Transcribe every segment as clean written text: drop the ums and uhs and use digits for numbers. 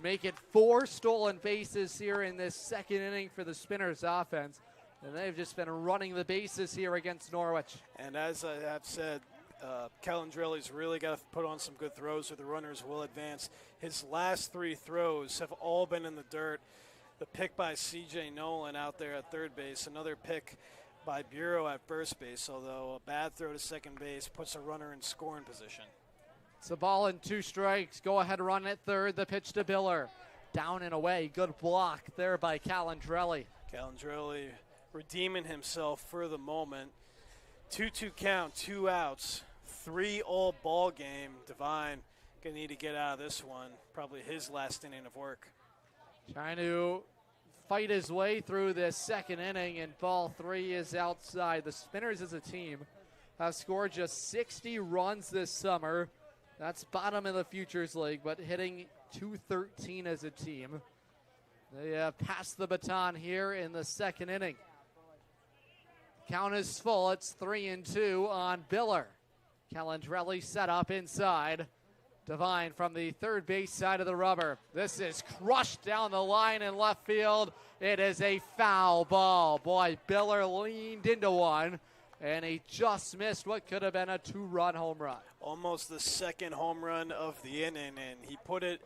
make it 4 stolen bases here in this second inning for the Spinners offense. And they've just been running the bases here against Norwich. And as I have said, Calandrelli's really got to put on some good throws or the runners will advance. His last 3 throws have all been in the dirt. The pick by C.J. Nolan out there at third base, another pick by Bureau at first base, although a bad throw to second base puts a runner in scoring position. It's a ball and 2 strikes. Go ahead run at third. The pitch to Biller. Down and away. Good block there by Calandrelli. Calandrelli redeeming himself for the moment. 2-2 count, 2 outs, 3 all ball game. Devine going to need to get out of this one. Probably his last inning of work. Trying to fight his way through this second inning, and ball 3 is outside. The Spinners as a team have scored just 60 runs this summer. That's bottom of the Futures League, but hitting .213 as a team. They have passed the baton here in the second inning. Count is full. It's 3-2 on Biller. Calandrelli set up inside. Devine from the third base side of the rubber. This is crushed down the line in left field. It is a foul ball. Boy, Biller leaned into one, and he just missed what could have been a 2-run home run. Almost the second home run of the inning, and he put it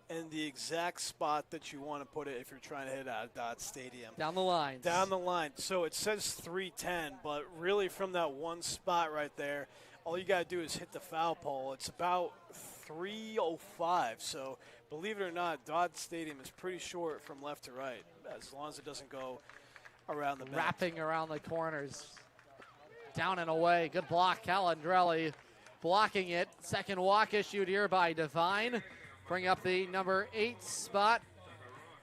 in the exact spot that you want to put it if you're trying to hit out of Dodd Stadium. Down the line. Down the line. So it says 310, but really from that one spot right there, all you got to do is hit the foul pole. It's about 305. So believe it or not, Dodd Stadium is pretty short from left to right, as long as it doesn't go around the bend. Wrapping around the corners. Down and away. Good block. Calandrelli blocking it. Second walk issued here by Devine. Bring up the number 8 spot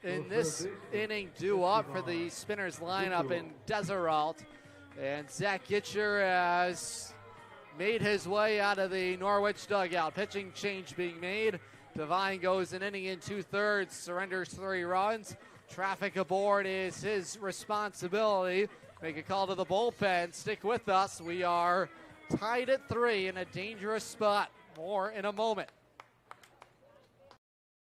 in this inning, due up for the Spinners lineup in Deseralt. And Zach Gitcher has made his way out of the Norwich dugout. Pitching change being made. Devine goes an inning in 2/3, surrenders 3 runs. Traffic aboard is his responsibility. Make a call to the bullpen. Stick with us. We are tied at 3 in a dangerous spot. More in a moment.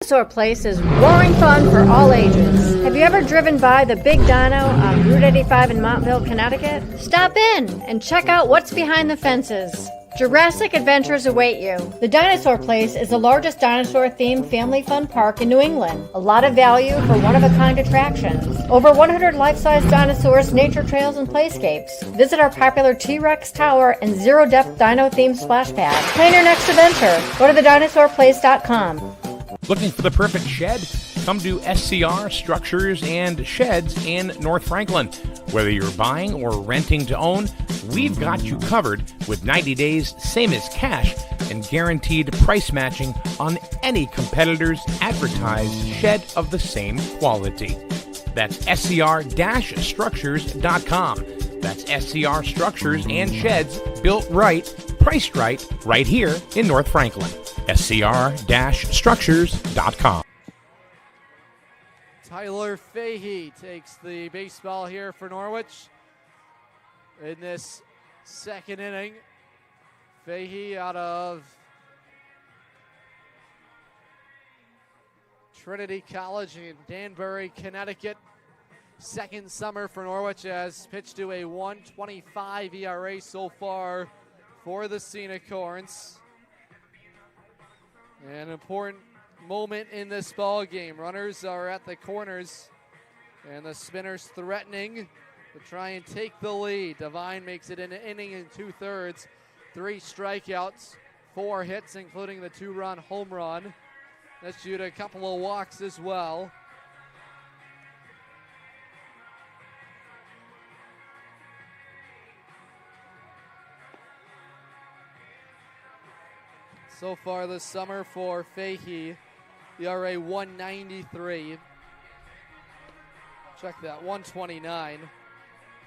Dinosaur Place is roaring fun for all ages. Have you ever driven by the Big Dino on Route 85 in Montville, Connecticut? Stop in and check out what's behind the fences. Jurassic adventures await you. The Dinosaur Place is the largest dinosaur-themed family fun park in New England. A lot of value for one-of-a-kind attractions. Over 100 life-size dinosaurs, nature trails, and playscapes. Visit our popular T-Rex Tower and zero-depth dino-themed splash pad. Plan your next adventure. Go to thedinosaurplace.com. Looking for the perfect shed? Come to SCR Structures and Sheds in North Franklin. Whether you're buying or renting to own, we've got you covered with 90 days, same as cash, and guaranteed price matching on any competitor's advertised shed of the same quality. That's scr-structures.com. That's SCR Structures and Sheds, built right, priced right here in North Franklin. scr-structures.com. Tyler Fahey takes the baseball here for Norwich in this second inning. Fahey out of Trinity College in Danbury, Connecticut. Second summer for Norwich, has pitched to a 1.25 ERA so far for the Unicorns. An important moment in this ball game. Runners are at the corners, and the Spinners threatening to try and take the lead. Devine makes it an inning in 2/3, 3 strikeouts, 4 hits, including the 2-run home run. That's due to a couple of walks as well. So far this summer for Fahey, ERA 193. Check that, 129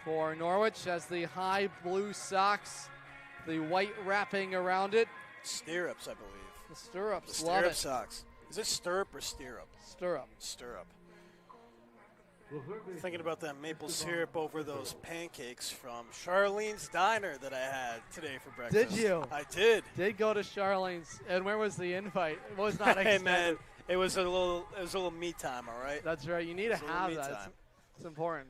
for Norwich as the high blue socks, the white wrapping around it. Stirrups, I believe. The stirrups, The love stirrup it. socks. Is it stirrup or stirrup? Stirrup. Stirrup. Thinking about that maple syrup over those pancakes from Charlene's Diner that I had today for breakfast. Did you? I did. Did go to Charlene's, and where was the invite? It was not Hey extended. man, It was a little me time, all right? That's right. You need to have me that. time. It's important.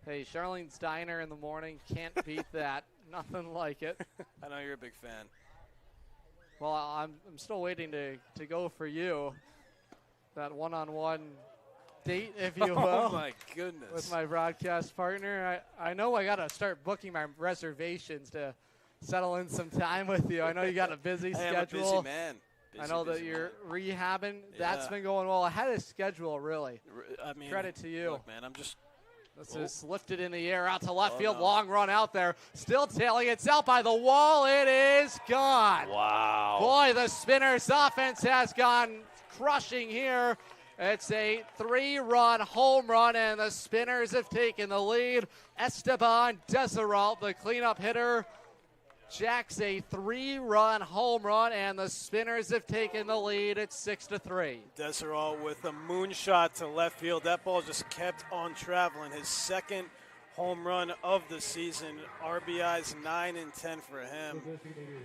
Hey, Charlene's Diner in the morning. Can't beat that. Nothing like it. I know you're a big fan. Well, I'm still waiting to go for you. That one-on-one date, if you will. Oh, my goodness. With my broadcast partner. I know I got to start booking my reservations to settle in some time with you. I know you got a busy schedule. I'm a busy man. I know that you're rehabbing. That's been going well. I had a schedule, really. I mean, credit to you. Look, man, I'm just. This is lifted in the air out to left field. No. Long run out there. Still tailing. It's out by the wall. It is gone. Wow. Boy, the Spinners offense has gone crushing here. It's a 3-run home run, and the Spinners have taken the lead. Esteban Desiralt, the cleanup hitter, jacks a 3-run home run, and the Spinners have taken the lead at 6-3. Desiralt with a moonshot to left field. That ball just kept on traveling. His second home run of the season. RBIs 9 and 10 for him.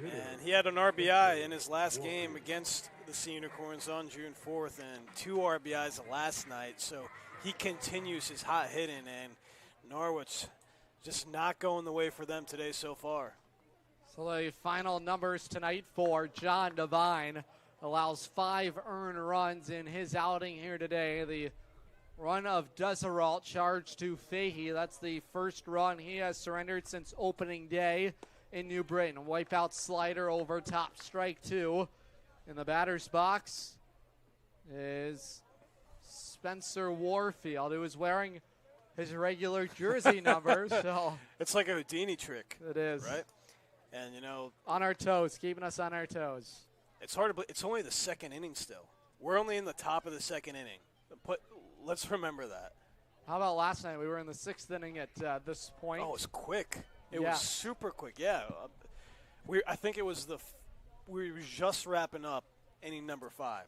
And he had an RBI in his last game against the Sea Unicorns on June 4th and 2 RBIs last night. So he continues his hot hitting, and Norwich just not going the way for them today so far. So the final numbers tonight for John Devine allows 5 earned runs in his outing here today. The run of Desiralt charged to Fahey. That's the first run he has surrendered since opening day in New Britain. Wipeout slider over top, strike 2. In the batter's box is Spencer Warfield, who is wearing his regular jersey number. So it's like a Houdini trick. It is. Right? And, you know, on our toes, keeping us on our toes. It's hard to believe. It's only the second inning still. We're only in the top of the second inning. Let's remember that. How about last night? We were in the 6th inning at this point. Oh, it was quick. It was super quick. Yeah. I think it was we were just wrapping up inning number 5.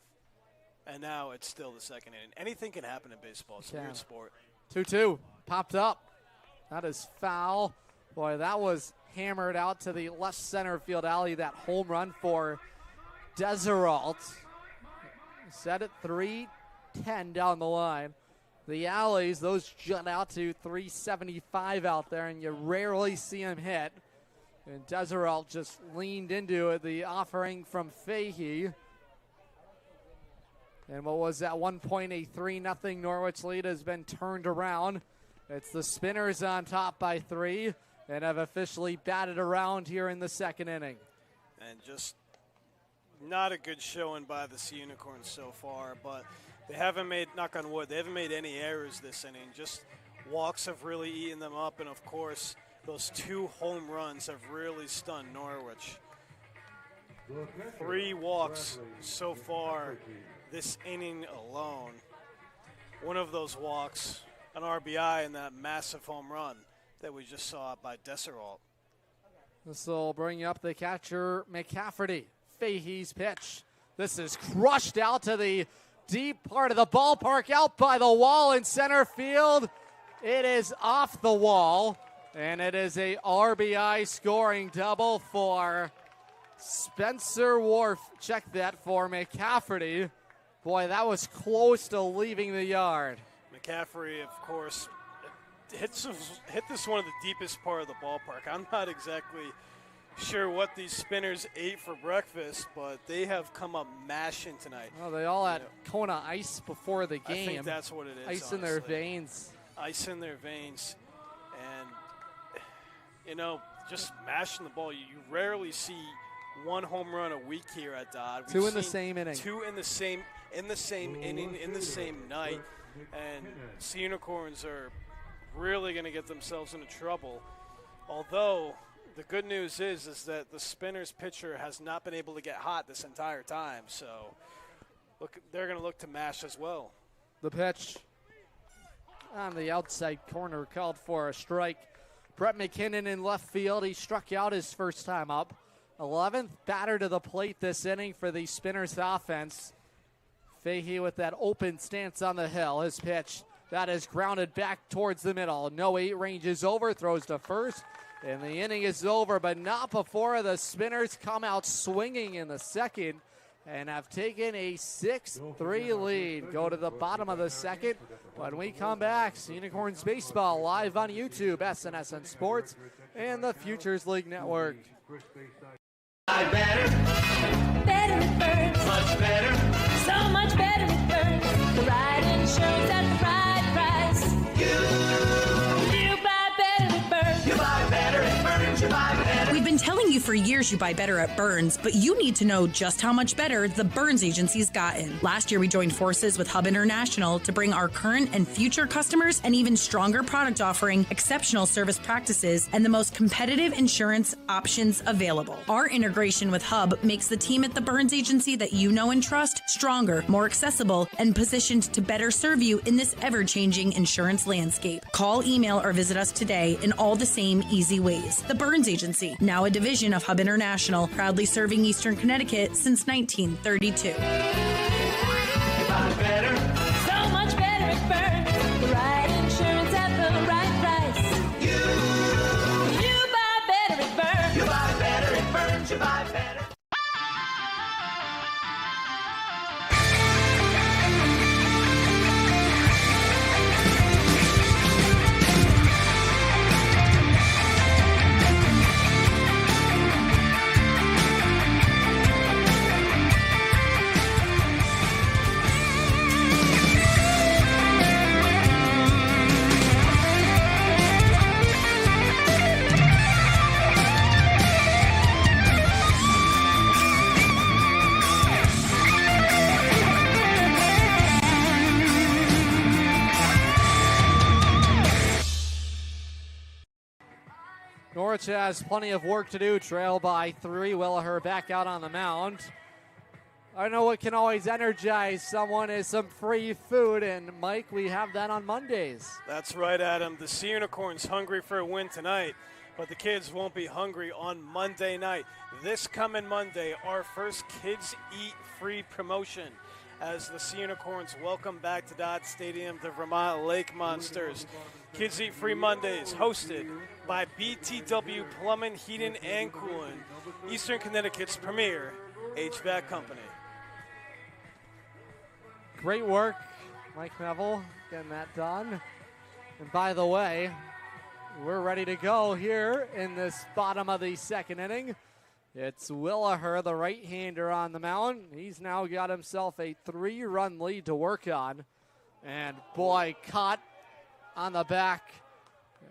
And now it's still the second inning. Anything can happen in baseball. It's a weird sport. 2-2. Popped up. That is foul. Boy, that was hammered out to the left center field alley. That home run for Desiralt. Set at 310 down the line. The alleys, those jut out to 375 out there, and you rarely see them hit. And Desiralt just leaned into it, the offering from Fahey. And what was that 1.83-0 Norwich lead has been turned around. It's the Spinners on top by 3 and have officially batted around here in the second inning. And just not a good showing by the Sea Unicorns so far, but they haven't made, knock on wood, they haven't made any errors this inning. Just walks have really eaten them up, and of course, those 2 home runs have really stunned Norwich. 3 walks so far this inning alone. One of those walks, an RBI, and that massive home run that we just saw by Desiralt. This will bring up the catcher, McCafferty. Fahey's pitch. This is crushed out to the deep part of the ballpark, out by the wall in center field. It is off the wall, and it is a RBI scoring double for Spencer Wharf. Check that for McCafferty. Boy, that was close to leaving the yard. McCafferty, of course, hit this one of the deepest part of the ballpark. I'm not exactly sure what these Spinners ate for breakfast, but they have come up mashing tonight. Well, they all had Kona ice before the game. I think that's what it is. Ice honestly. In their veins. Ice in their veins. And, you know, just mashing the ball. You rarely see 1 home run a week here at Dodd. We've 2 in the same inning. 2 in the same inning, in the same night. And Sea Unicorns are really going to get themselves into trouble. Although the good news is that the Spinners pitcher has not been able to get hot this entire time. So look, they're going to look to mash as well. The pitch on the outside corner called for a strike. Brett McKinnon in left field. He struck out his first time up. 11th batter to the plate this inning for the Spinners offense. Fahey with that open stance on the hill. His pitch, that is grounded back towards the middle. No 8 ranges over, throws to first. And the inning is over, but not before the Spinners come out swinging in the second. and have taken a 6-3 lead. Go to the bottom of the second. When we come back, Unicorns Baseball live on YouTube, SNSN Sports, and the Futures League Network. Better it burns. Much better. So much better it burns. The right insurance at the right price. You buy better it burns. You buy better it burns. You buy better. We've been telling you for years you buy better at Burns, but you need to know just how much better the Burns Agency's gotten. Last year, we joined forces with Hub International to bring our current and future customers an even stronger product offering, exceptional service practices, and the most competitive insurance options available. Our integration with Hub makes the team at the Burns Agency that you know and trust stronger, more accessible, and positioned to better serve you in this ever-changing insurance landscape. Call, email, or visit us today in all the same easy ways. The Burns Agency, now a division of Hub International, proudly serving Eastern Connecticut since 1932. Better. So much better it burns. The right insurance at the right price. You buy better it burns. You buy better it burns. You buy better. Norwich has plenty of work to do. Trail by 3. Willaher back out on the mound. I know what can always energize someone is some free food, and Mike, we have that on Mondays. That's right, Adam. The Sea Unicorns hungry for a win tonight, but the kids won't be hungry on Monday night. This coming Monday, our first Kids Eat Free promotion as the Sea Unicorns welcome back to Dodd Stadium the Vermont Lake Monsters. Kids Eat Free Mondays, hosted by BTW Plumbing, Heating, and Cooling, Eastern Connecticut's premier HVAC company. Great work, Mike Neville, getting that done. And by the way, we're ready to go here in this bottom of the second inning. It's Willaher, the right-hander, on the mound. He's now got himself a 3-run lead to work on. And boy, caught on the back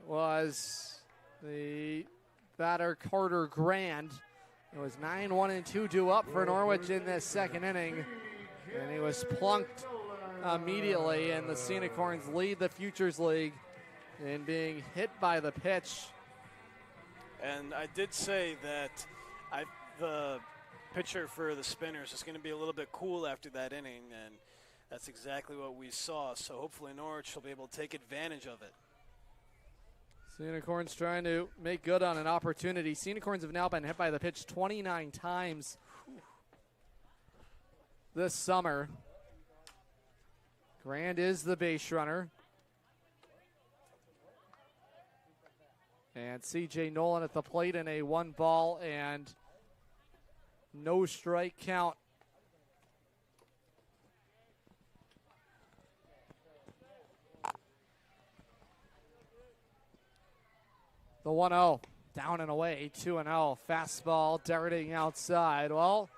was the batter Carter Grand. It was 9-1-2 due up for Norwich in this second inning. And he was plunked immediately, and the Sea Unicorns lead the Futures League in being hit by the pitch. And I did say that the pitcher for the Spinners is going to be a little bit cool after that inning, and that's exactly what we saw. So hopefully Norwich will be able to take advantage of it. Sea Unicorns trying to make good on an opportunity. Sea Unicorns have now been hit by the pitch 29 times this summer. Grand is the base runner. And C.J. Nolan at the plate in a 1-ball and no strike count. The 1-0, down and away, 2-0. Fastball darting outside. Well,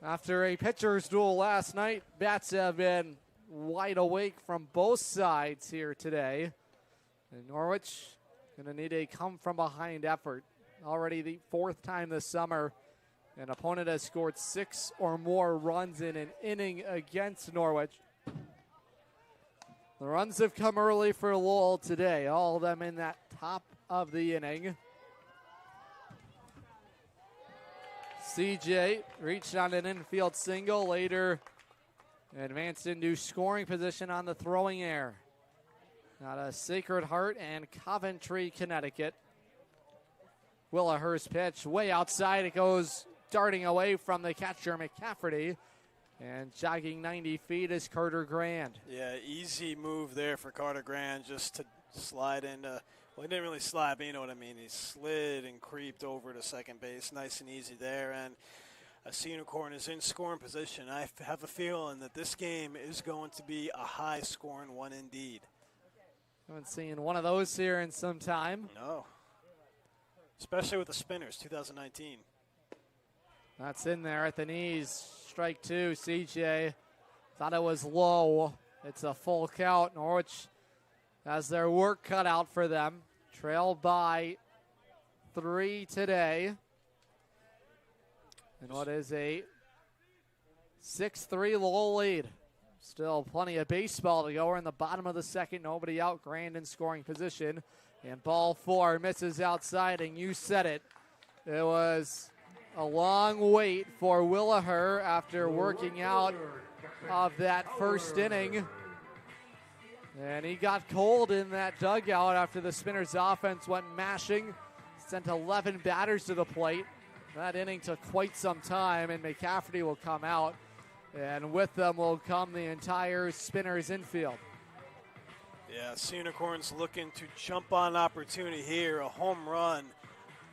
after a pitcher's duel last night, bats have been wide awake from both sides here today. And Norwich going to need a come-from-behind effort. Already the 4th time this summer an opponent has scored 6 or more runs in an inning against Norwich. The runs have come early for Lowell today, all of them in that top of the inning. CJ reached on an infield single, later advanced into scoring position on the throwing air. Out of Sacred Heart and Coventry, Connecticut. Willaher's pitch way outside. It goes darting away from the catcher, McCafferty. And jogging 90 feet is Carter Grand. Yeah, easy move there for Carter Grand just to slide into, well, he didn't really slide, but you know what I mean. He slid and creeped over to second base. Nice and easy there. And as the Unicorn is in scoring position. I have a feeling that this game is going to be a high-scoring one indeed. Haven't seen one of those here in some time. No. Especially with the Spinners, 2019. That's in there at the knees. Strike two, CJ. Thought it was low. It's a full count. Norwich has their work cut out for them. Trailed by 3 today. And what is a 6-3 Lowell lead. Still plenty of baseball to go. We're in the bottom of the second. Nobody out. Grand in scoring position. And ball 4 misses outside, and you said it. It was a long wait for Willaher after working out of that first inning. And he got cold in that dugout after the Spinners offense went mashing. Sent 11 batters to the plate. That inning took quite some time, and McCafferty will come out. And with them will come the entire Spinners infield. Yeah, Unicorns looking to jump on opportunity here. A home run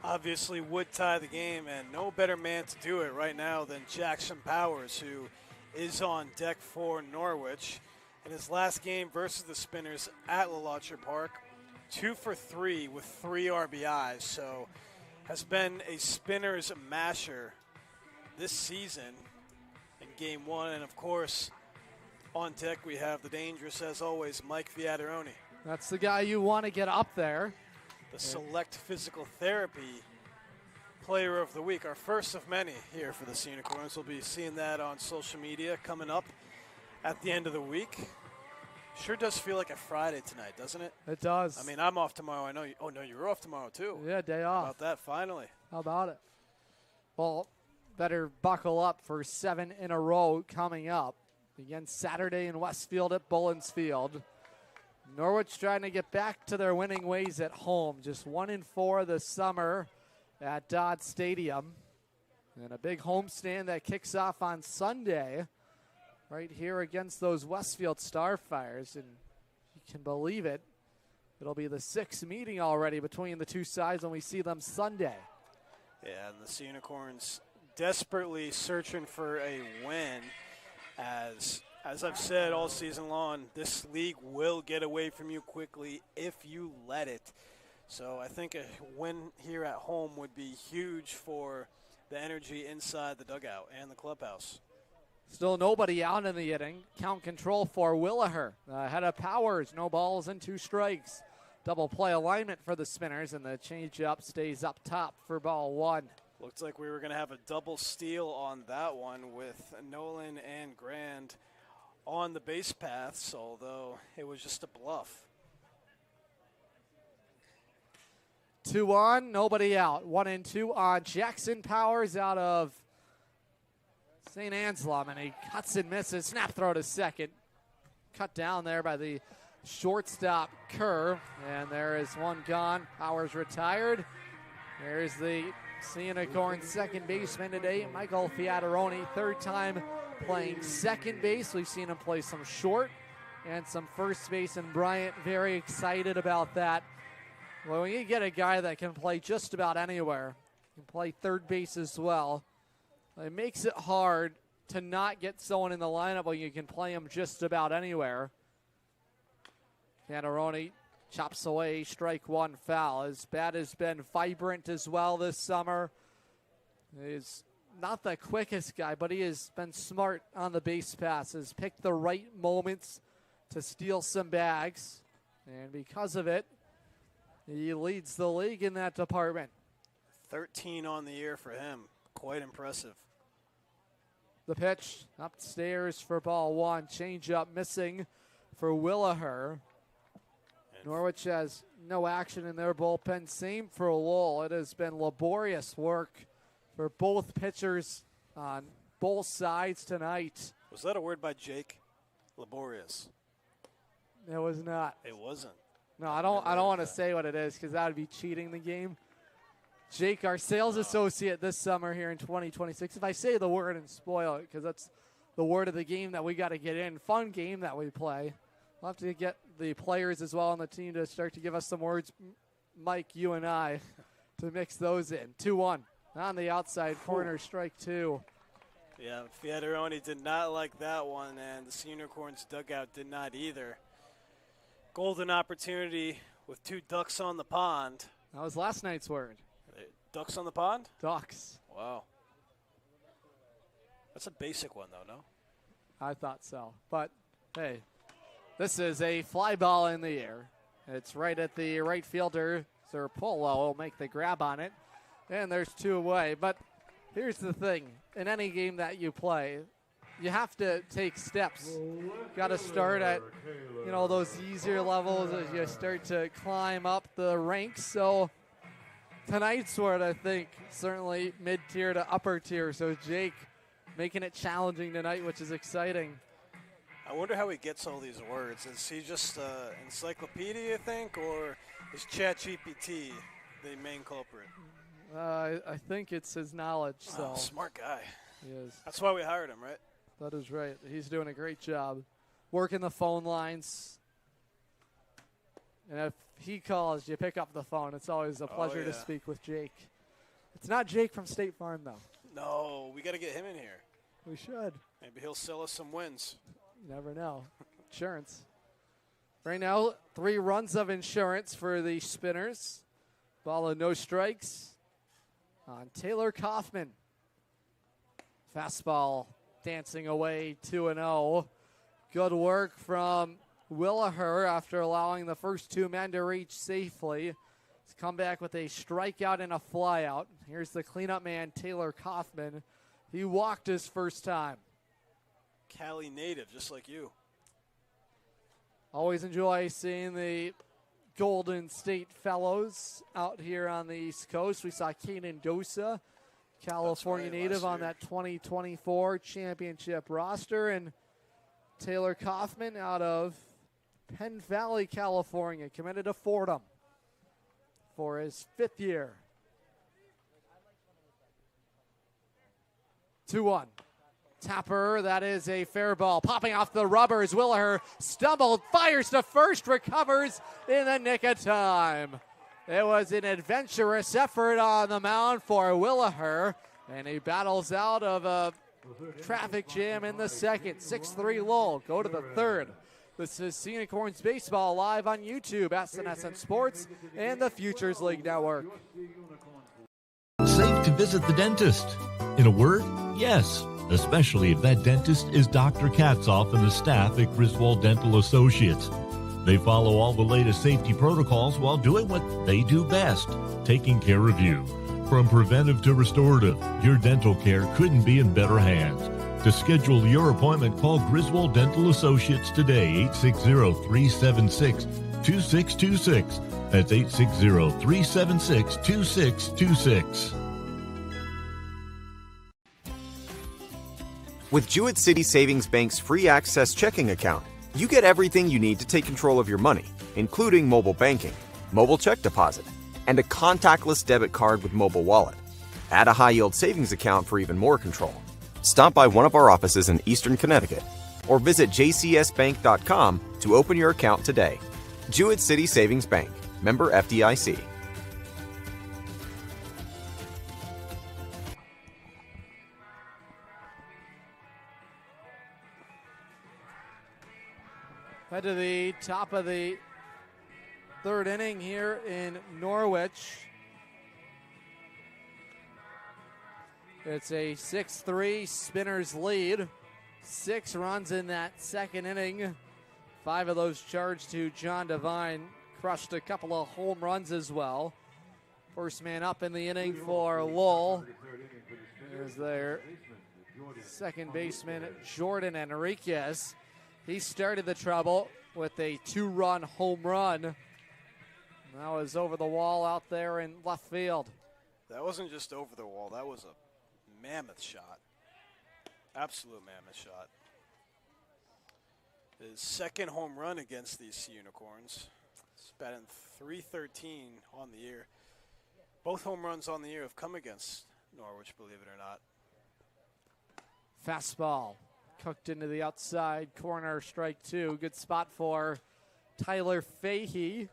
obviously would tie the game, and no better man to do it right now than Jackson Powers, who is on deck for Norwich. In his last game versus the Spinners at LaLaucher Park, 2 for 3 with 3 RBIs. So has been a Spinners masher this season in Game 1. And, of course, on deck we have the dangerous, as always, Mike Viaderoni. That's the guy you want to get up there. The Select Physical Therapy Player of the Week, our first of many here for the Unicorns. We'll be seeing that on social media coming up at the end of the week. Sure does feel like a Friday tonight, doesn't it? It does. I mean, I'm off tomorrow. I know you. Oh, no, you're off tomorrow, too. Yeah, day How off. about that, finally? How about it? Well, better buckle up for 7 in a row coming up. Again, Saturday in Westfield at Bullens Field. Norwich trying to get back to their winning ways at home. Just 1-4 this summer at Dodd Stadium. And a big homestand that kicks off on Sunday right here against those Westfield Starfires. And you can believe it, it'll be the 6th meeting already between the two sides when we see them Sunday. Yeah, and the Unicorns desperately searching for a win. As I've said all season long, this league will get away from you quickly if you let it. So I think a win here at home would be huge for the energy inside the dugout and the clubhouse. Still nobody out in the inning. Count control for Willaher. Ahead of Powers. No balls and 2 strikes. Double play alignment for the Spinners, and the changeup stays up top for ball 1. Looks like we were going to have a double steal on that one with Nolan and Grand on the base paths, although it was just a bluff. 2 on, nobody out. 1-2 on Jackson Powers out of St. Anselm, and he cuts and misses. Snap throw to second. Cut down there by the shortstop Kerr, and there is one gone. Powers retired. There's the Unicorn second baseman today, Michael Fiaderoni, 3rd time playing second base. We've seen him play some short and some first base, and Bryant very excited about that. Well, when you get a guy that can play just about anywhere, can play third base as well, it makes it hard to not get someone in the lineup when you can play him just about anywhere. Fiaderoni chops away, strike 1, foul. His bat has been vibrant as well this summer. He's not the quickest guy, but he has been smart on the base passes, picked the right moments to steal some bags, and because of it, he leads the league in that department. 13 on the year for him. Quite impressive. The pitch upstairs for ball 1. Changeup missing for Willaher. Norwich has no action in their bullpen. Same for Lowell. It has been laborious work for both pitchers on both sides tonight. Was that a word by Jake? Laborious. It was not. It wasn't. No, I don't want to say what it is because that would be cheating the game. Jake, our sales associate this summer here in 2026. If I say the word and spoil it, because that's the word of the game that we got to get in. Fun game that we play. We'll have to get the players as well on the team to start to give us some words, Mike, you and I, to mix those in. 2-1 on the outside corner, strike 2. Yeah, Fiederoni did not like that one, and the Sea Unicorns dugout did not either. Golden opportunity with 2 ducks on the pond. That was last night's word. Ducks on the pond? Ducks. Wow. That's a basic one, though, no? I thought so. But, hey, this is a fly ball in the air. It's right at the right fielder. Sir Polo will make the grab on it. And there's 2 away. But here's the thing. In any game that you play, you have to take steps. You got to start at, those easier levels as you start to climb up the ranks. So tonight's word, I think, certainly mid-tier to upper tier. So Jake making it challenging tonight, which is exciting. I wonder how he gets all these words. Is he just encyclopedia, you think, or is ChatGPT the main culprit? I think it's his knowledge. So smart guy. He is. That's why we hired him, right? That is right. He's doing a great job working the phone lines. And if he calls, you pick up the phone. It's always a pleasure to speak with Jake. It's not Jake from State Farm, though. No, we got to get him in here. We should. Maybe he'll sell us some wins. You never know. Insurance. Right now, 3 runs of insurance for the Spinners. Ball of no strikes on Taylor Kaufman. Fastball dancing away 2-0. Good work from Willaher after allowing the first 2 men to reach safely. He's come back with a strikeout and a flyout. Here's the cleanup man, Taylor Kaufman. He walked his first time. Cali native, just like you. Always enjoy seeing the Golden State Fellows out here on the East Coast. We saw Kanan Dosa, California native, on that 2024 championship roster. And Taylor Kaufman out of Penn Valley, California, committed to Fordham for his 5th year. 2-1. Tapper, that is a fair ball. Popping off the rubbers. Willaher stumbled, fires to first, recovers in the nick of time. It was an adventurous effort on the mound for Willaher, and he battles out of a traffic jam in the second. 6-3 Lowell. Go to the 3rd. This is Sea Unicorns Baseball live on YouTube, SNSN Sports, and the Futures League Network. Safe to visit the dentist. In a word, yes. Especially if that dentist is Dr. Katzoff and the staff at Griswold Dental Associates. They follow all the latest safety protocols while doing what they do best, taking care of you. From preventive to restorative, your dental care couldn't be in better hands. To schedule your appointment, call Griswold Dental Associates today, 860-376-2626. That's 860-376-2626. With Jewett City Savings Bank's free access checking account, you get everything you need to take control of your money, including mobile banking, mobile check deposit, and a contactless debit card with mobile wallet. Add a high-yield savings account for even more control. Stop by one of our offices in Eastern Connecticut or visit jcsbank.com to open your account today. Jewett City Savings Bank, member FDIC. Head to the top of the 3rd inning here in Norwich. It's a 6-3 Spinners lead. 6 runs in that 2nd inning. 5 of those charged to John Devine. Crushed a couple of home runs as well. First man up in the inning for Lowell. There's their second baseman, Jordan Enriquez. He started the trouble with a 2-run home run. That was over the wall out there in left field. That wasn't just over the wall. That was a mammoth shot. Absolute mammoth shot. His 2nd home run against these Sea Unicorns. It's batting .313 on the year. Both home runs on the year have come against Norwich, believe it or not. Fastball. Cooked into the outside corner, strike 2. Good spot for Tyler Fahey.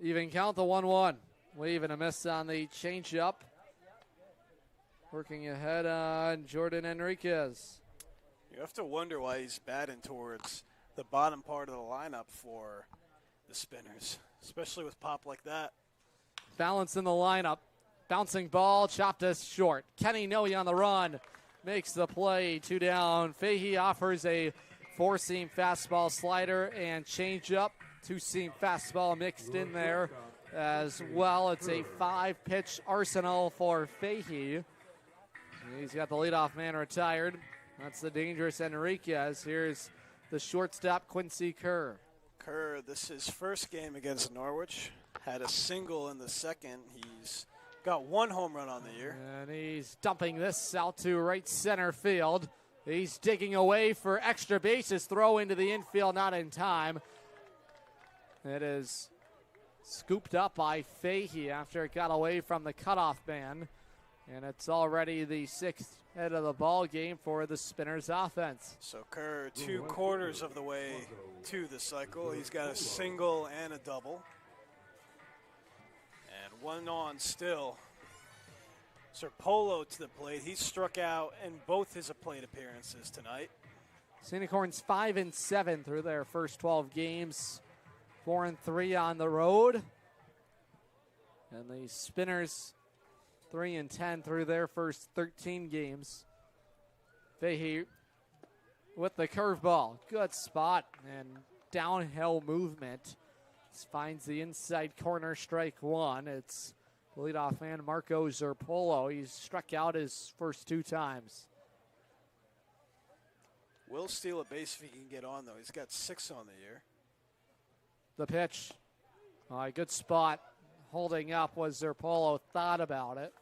Even count, the 1-1. Wave and a miss on the changeup. Working ahead on Jordan Enriquez. You have to wonder why he's batting towards the bottom part of the lineup for the Spinners, especially with pop like that. Balance in the lineup. Bouncing ball, chopped us short. Kenny Noe on the run. Makes the play, 2 down. Fahey offers a 4-seam fastball slider and changeup. 2-seam fastball mixed in there as well. It's a 5-pitch arsenal for Fahey. He's got the leadoff man retired. That's the dangerous Enriquez. Here's the shortstop, Quincy Kerr. Kerr, this is his first game against Norwich. Had a single in the second. He's got 1 home run on the year. And he's dumping this out to right center field. He's digging away for extra bases. Throw into the infield, not in time. It is scooped up by Fahey after it got away from the cutoff man. And it's already the 6th head of the ball game for the Spinners offense. So Kerr 2/4 of the way to the cycle. He's got a single and a double. And 1 on still. Serpolo to the plate. He struck out in both his plate appearances tonight. Unicorns 5-7 through their first 12 games. 4-3 on the road. And the Spinners 3-10 through their first 13 games. Fahey with the curveball. Good spot and downhill movement. Finds the inside corner, strike 1. It's the leadoff man, Marco Zerpolo. He's struck out his first 2 times. Will steal a base if he can get on, though. He's got 6 on the year. The pitch. Good spot. Holding up was Zerpolo. Thought about it.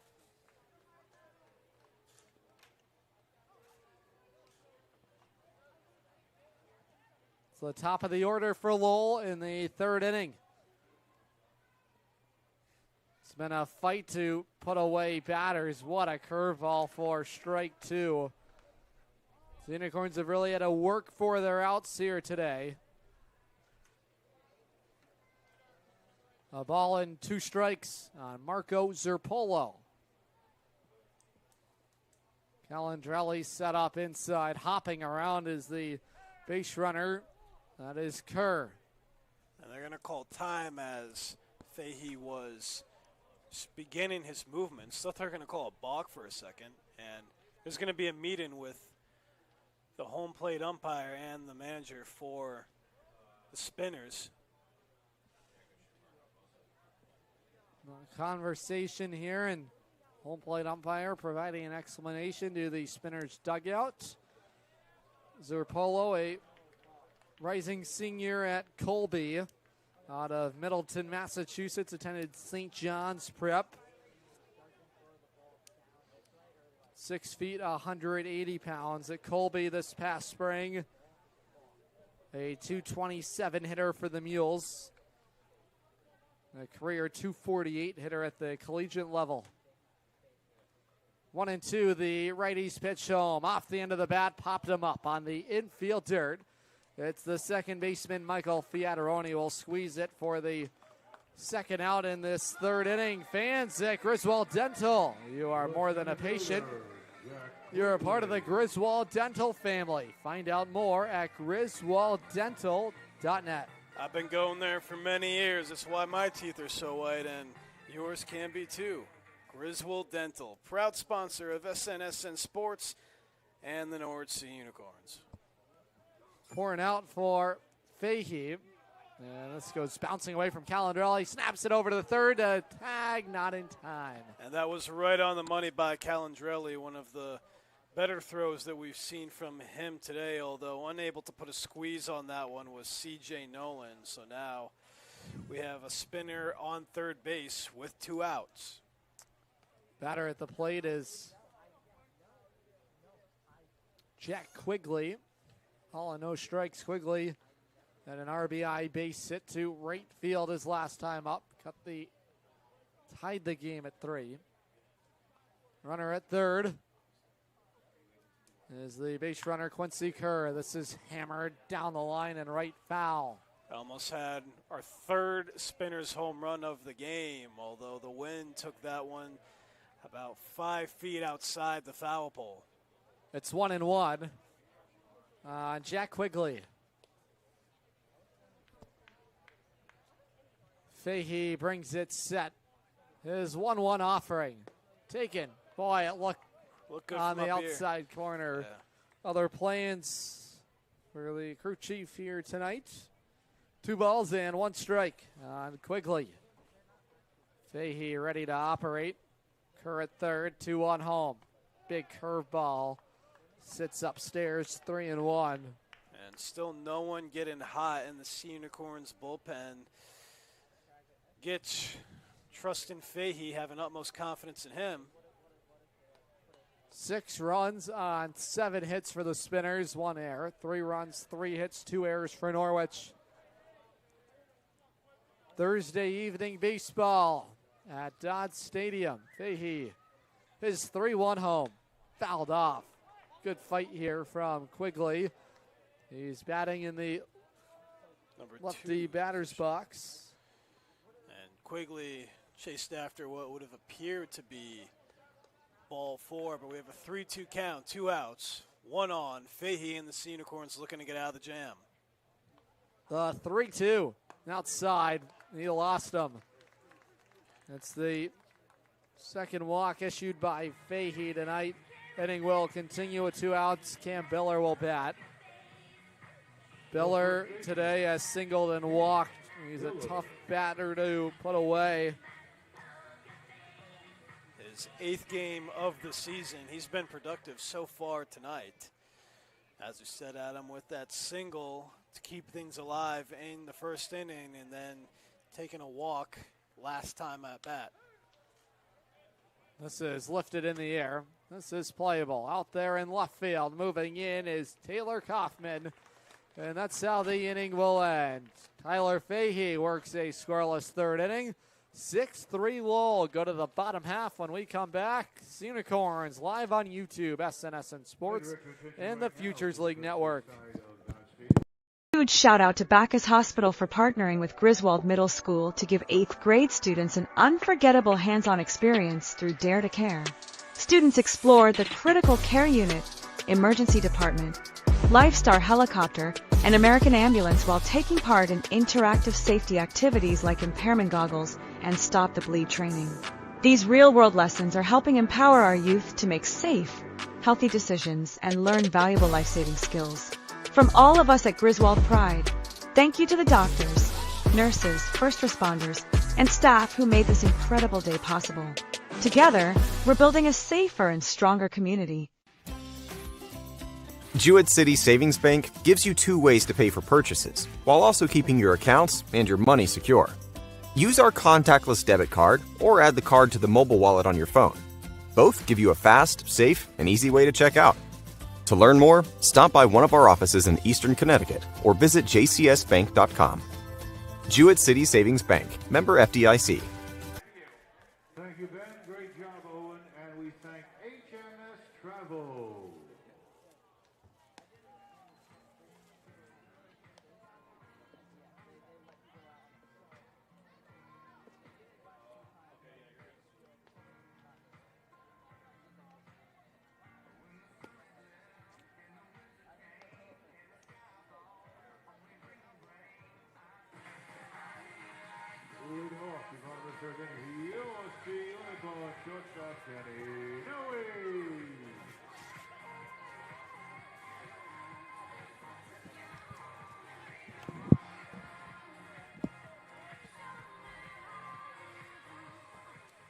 It's the top of the order for Lowell in the 3rd inning. It's been a fight to put away batters. What a curveball for strike 2. The Unicorns have really had to work for their outs here today. A ball and 2 strikes on Marco Zerpolo. Calandrelli set up inside. Hopping around is the base runner. That is Kerr. And they're going to call time as Fahey was beginning his movement. So they're going to call a balk for a second. And there's going to be a meeting with the home plate umpire and the manager for the Spinners. Conversation here, and home plate umpire providing an explanation to the Spinners dugout. Zerpolo, a rising senior at Colby out of Middleton, Massachusetts, attended St. John's Prep. 6 feet, 180 pounds at Colby this past spring. A .227 hitter for the Mules. A career .248 hitter at the collegiate level. 1-2, the righties pitch home. Off the end of the bat, popped him up on the infield dirt. It's the second baseman, Michael Fiataroni, will squeeze it for the second out in this 3rd inning. Fans at Griswold Dental, you are more than a patient. You're a part of the Griswold Dental family. Find out more at griswolddental.net. I've been going there for many years. That's why my teeth are so white, and yours can be too. Griswold Dental, proud sponsor of SNSN Sports and the Norwich Sea Unicorns. Pouring out for Fahey. And this goes bouncing away from Calandrelli. Snaps it over to the 3rd. Tag not in time. And that was right on the money by Calandrelli, one of the better throws that we've seen from him today, although unable to put a squeeze on that one was C.J. Nolan. So now we have a spinner on 3rd base with 2 outs. Batter at the plate is Jack Quigley. All in no strikes. Quigley at an RBI base hit to right field his last time up. Tied the game at 3. Runner at 3rd is the base runner Quincy Kerr. This is hammered down the line and right foul. Almost had our third Spinners home run of the game, although the wind took that one about 5 feet outside the foul pole. It's 1-1. Jack Quigley. Fahey brings it set. His 1-1 offering. Taken. Boy, it looked good on from the up here. outside corner. Yeah. Other plans for the crew chief here tonight. 2 balls and 1 strike on Quigley. Fahey ready to operate. Kerr at third, 2-1 home. Big curveball. Sits upstairs, 3-1. And still no one getting hot in the Sea Unicorns bullpen. Gitch, trust in Fahey, having utmost confidence in him. 6 runs on 7 hits for the Spinners, 1 error. 3 runs, 3 hits, 2 errors for Norwich. Thursday evening baseball at Dodd Stadium. Fahey, his 3-1 home, fouled off. Good fight here from Quigley. He's batting in the lefty batter's box. And Quigley chased after what would have appeared to be ball 4, but we have a 3-2 count, 2 outs, 1 on. Fahey and the Sea Unicorns looking to get out of the jam. The 3-2 outside. He lost him. It's the second walk issued by Fahey tonight. Inning will continue with 2 outs. Cam Biller will bat. Biller today has singled and walked. He's a tough batter to put away. His 8th game of the season. He's been productive so far tonight. As you said, Adam, with that single to keep things alive in the first inning and then taking a walk last time at bat. This is lifted in the air. This is playable. Out there in left field. Moving in is Taylor Kaufman. And that's how the inning will end. Tyler Fahey works a scoreless 3rd inning. 6-3 Lowell. Go to the bottom half when we come back. Unicorns live on YouTube, SNSN Sports, and the Futures League Network. Huge shout out to Bacchus Hospital for partnering with Griswold Middle School to give 8th grade students an unforgettable hands-on experience through Dare to Care. Students explored the critical care unit, emergency department, Lifestar helicopter, and American ambulance while taking part in interactive safety activities like impairment goggles and stop the bleed training. These real-world lessons are helping empower our youth to make safe, healthy decisions and learn valuable life-saving skills. From all of us at Griswold Pride, thank you to the doctors, nurses, first responders, and staff who made this incredible day possible. Together, we're building a safer and stronger community. Jewett City Savings Bank gives you 2 ways to pay for purchases, while also keeping your accounts and your money secure. Use our contactless debit card or add the card to the mobile wallet on your phone. Both give you a fast, safe, and easy way to check out. To learn more, stop by one of our offices in Eastern Connecticut or visit jcsbank.com. Jewett City Savings Bank, member FDIC. Thank you, Ben. Great job, Owen. And we thank HMS Travel. Norwich Sea Unicorns shortstop Kenny Noe.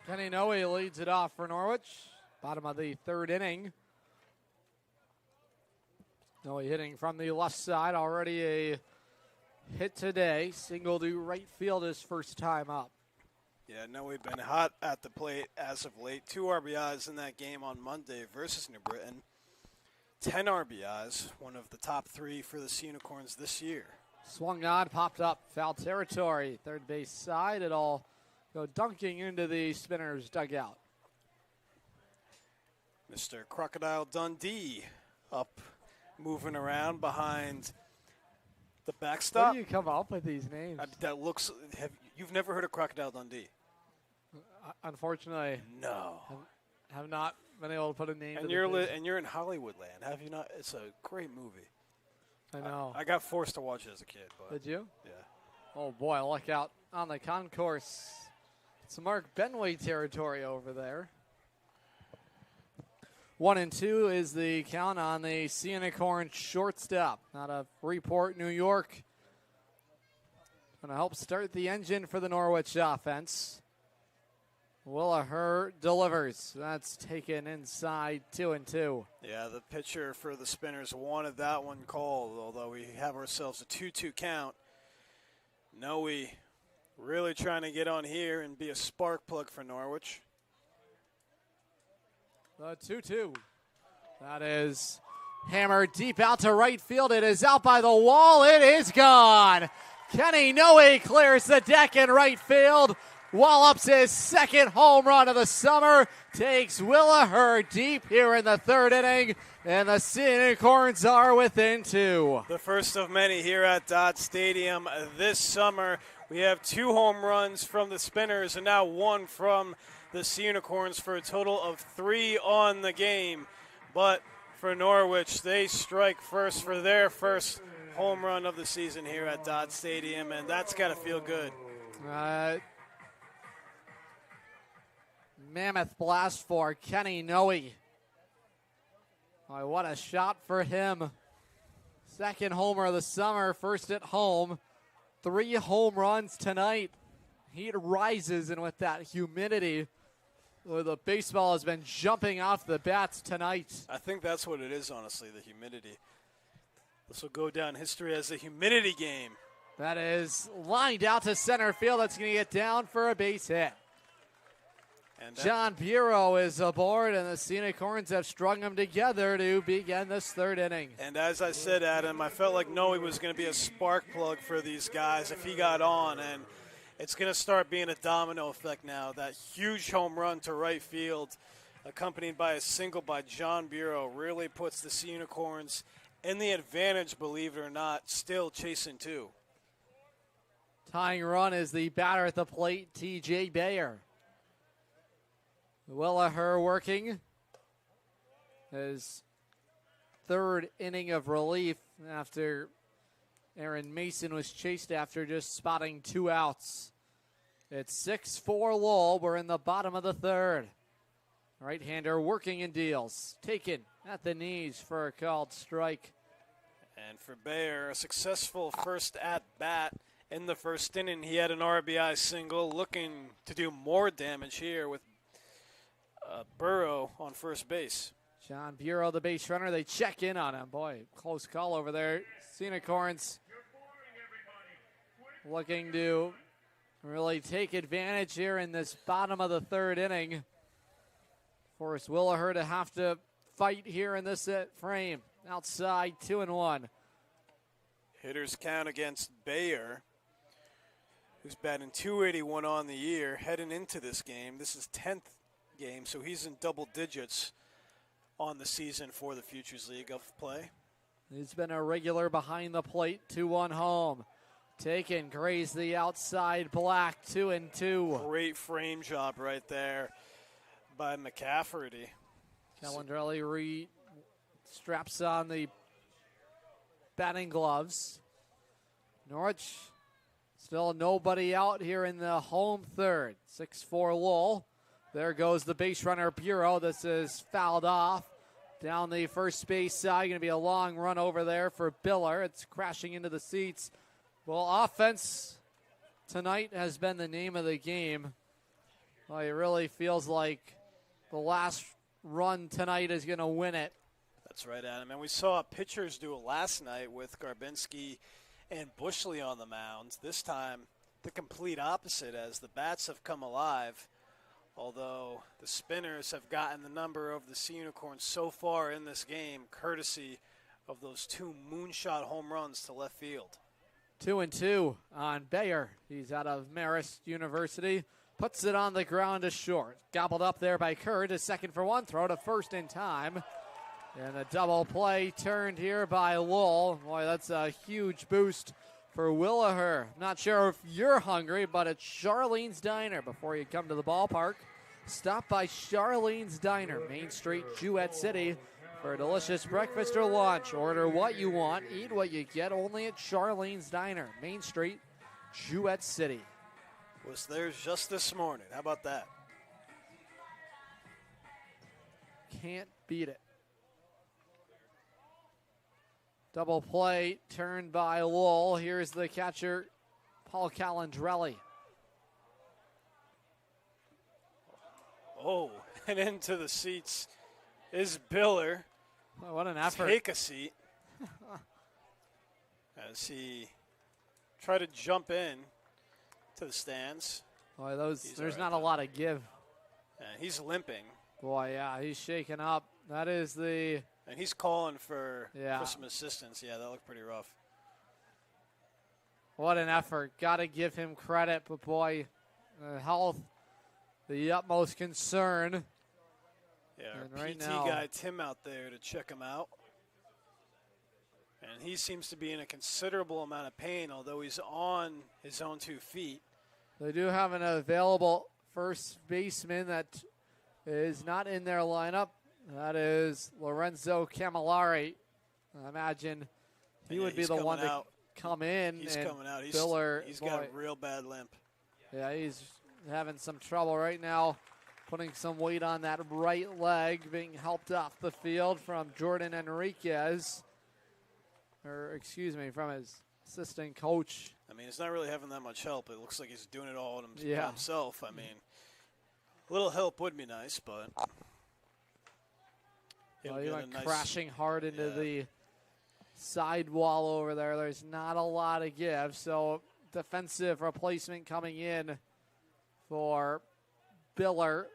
Kenny Noe leads it off for Norwich. Bottom of the 3rd inning. Noe hitting from the left side. Already a hit today. Single to right field his first time up. Yeah, Noe been hot at the plate as of late. 2 RBIs in that game on Monday versus New Britain. 10 RBIs, one of the top 3 for the Sea Unicorns this year. Swung on, popped up, foul territory. Third base side, it'll go dunking into the Spinners dugout. Mr. Crocodile Dundee up, moving around behind The Where backstop? do you come up with these names? That looks. You've never heard of Crocodile Dundee? Unfortunately, No. have not been able to put a name to And the you're face. and you're in Hollywood land, have you not? It's a great movie. I know. I got forced to watch it as a kid, but Did you? yeah. Oh, boy, look out on the concourse. It's Mark Benway territory over there. 1-2 is the count on the Sea Unicorns shortstop out of Freeport, New York. Going to help start the engine for the Norwich offense. Willaher delivers. That's taken inside 2-2. Yeah, the pitcher for the Spinners wanted that one called, although we have ourselves a 2-2 count. Noe really trying to get on here and be a spark plug for Norwich. The 2-2. That is hammered deep out to right field. It is out by the wall. It is gone. Kenny Noe clears the deck in right field. Wallops his second home run of the summer. Takes Willaher deep here in the third inning. And the Sea Unicorns are within 2. The first of many here at Dodd Stadium this summer. We have 2 home runs from the Spinners and now 1 from the Sea Unicorns for a total of 3 on the game. But for Norwich, they strike first for their first home run of the season here at Dodd Stadium, and that's got to feel good. Mammoth blast for Kenny Noe. Oh, what a shot for him. Second homer of the summer, first at home. 3 home runs tonight. Heat rises, and with that humidity, the baseball has been jumping off the bats tonight. I think that's what it is, honestly, the humidity. This will go down history as the humidity game. That is lined out to center field. That's going to get down for a base hit. And John Bureau is aboard, and the Sea Unicorns have strung them together to begin this third inning. And as I said, Adam, I felt like Noe was going to be a spark plug for these guys if he got on, and it's going to start being a domino effect now. That huge home run to right field, accompanied by a single by John Bureau, really puts the Sea Unicorns in the advantage, believe it or not, still chasing 2. Tying run is the batter at the plate, T.J. Bayer. Willaher working his third inning of relief after Aaron Mason was chased after just spotting 2 outs. It's 6-4 Lowell. We're in the bottom of the third. Right-hander working in deals. Taken at the knees for a called strike. And for Bayer, a successful first at-bat in the first inning. He had an RBI single, looking to do more damage here with Burrow on first base. John Bureau, the base runner. They check in on him. Boy, close call over there. Sea Unicorns looking to really take advantage here in this bottom of the third inning. Force Willaher to have to fight here in this frame. Outside, 2-1. Hitters count against Bayer, who's batting .281 on the year, heading into this game. This is 10th game, so he's in double digits on the season for the Futures League of play. He's been a regular behind the plate, 2-1 home. Taken, grazed the outside black, 2-2. Great frame job right there by McCafferty. Calandrelli straps on the batting gloves. Norwich still nobody out here in the home third. 6-4 Lowell. There goes the base runner Bureau. This is fouled off. Down the first base side. Going to be a long run over there for Biller. It's crashing into the seats. Well, offense tonight has been the name of the game. Well, it really feels like the last run tonight is going to win it. That's right, Adam. And we saw pitchers do it last night with Garbinski and Bushley on the mound. This time, the complete opposite as the bats have come alive. Although the Spinners have gotten the number of the Sea Unicorns so far in this game, courtesy of those 2 moonshot home runs to left field. 2-2 on Bayer. He's out of Marist University. Puts it on the ground to short. Gobbled up there by Kerr to second for 1. Throw to first in time. And a double play turned here by Lowell. Boy, that's a huge boost for Willaher. Not sure if you're hungry, but it's Charlene's Diner. Before you come to the ballpark, stop by Charlene's Diner, Main Street, Jewett City, for a delicious breakfast or lunch. Order what you want, eat what you get, only at Charlene's Diner, Main Street, Jewett City. Was there just this morning. How about that? Can't beat it. Double play turned by Lowell. Here's the catcher, Paul Calandrelli. Oh, and into the seats is Biller. Oh, what an effort. Take a seat. As he tried to jump in to the stands. Boy, there's not a lot of give. And he's limping. Boy, yeah, he's shaking up. That is the... And he's calling for some assistance. Yeah, that looked pretty rough. What an effort. Got to give him credit, but boy, health, the utmost concern. Yeah, our right PT now, guy Tim out there to check him out. And he seems to be in a considerable amount of pain, although he's on his own 2 feet. They do have an available first baseman that is not in their lineup. That is Lorenzo Camillari. I imagine he would be the one to come in. He's coming out. He's got a real bad limp. Yeah, he's having some trouble right now, putting some weight on that right leg, being helped off the field from Jordan Enriquez. From his assistant coach. I mean, he's not really having that much help. It looks like he's doing it all himself. I mean, a little help would be nice, but... He went crashing hard into the side wall over there. There's not a lot of give, so defensive replacement coming in for Biller.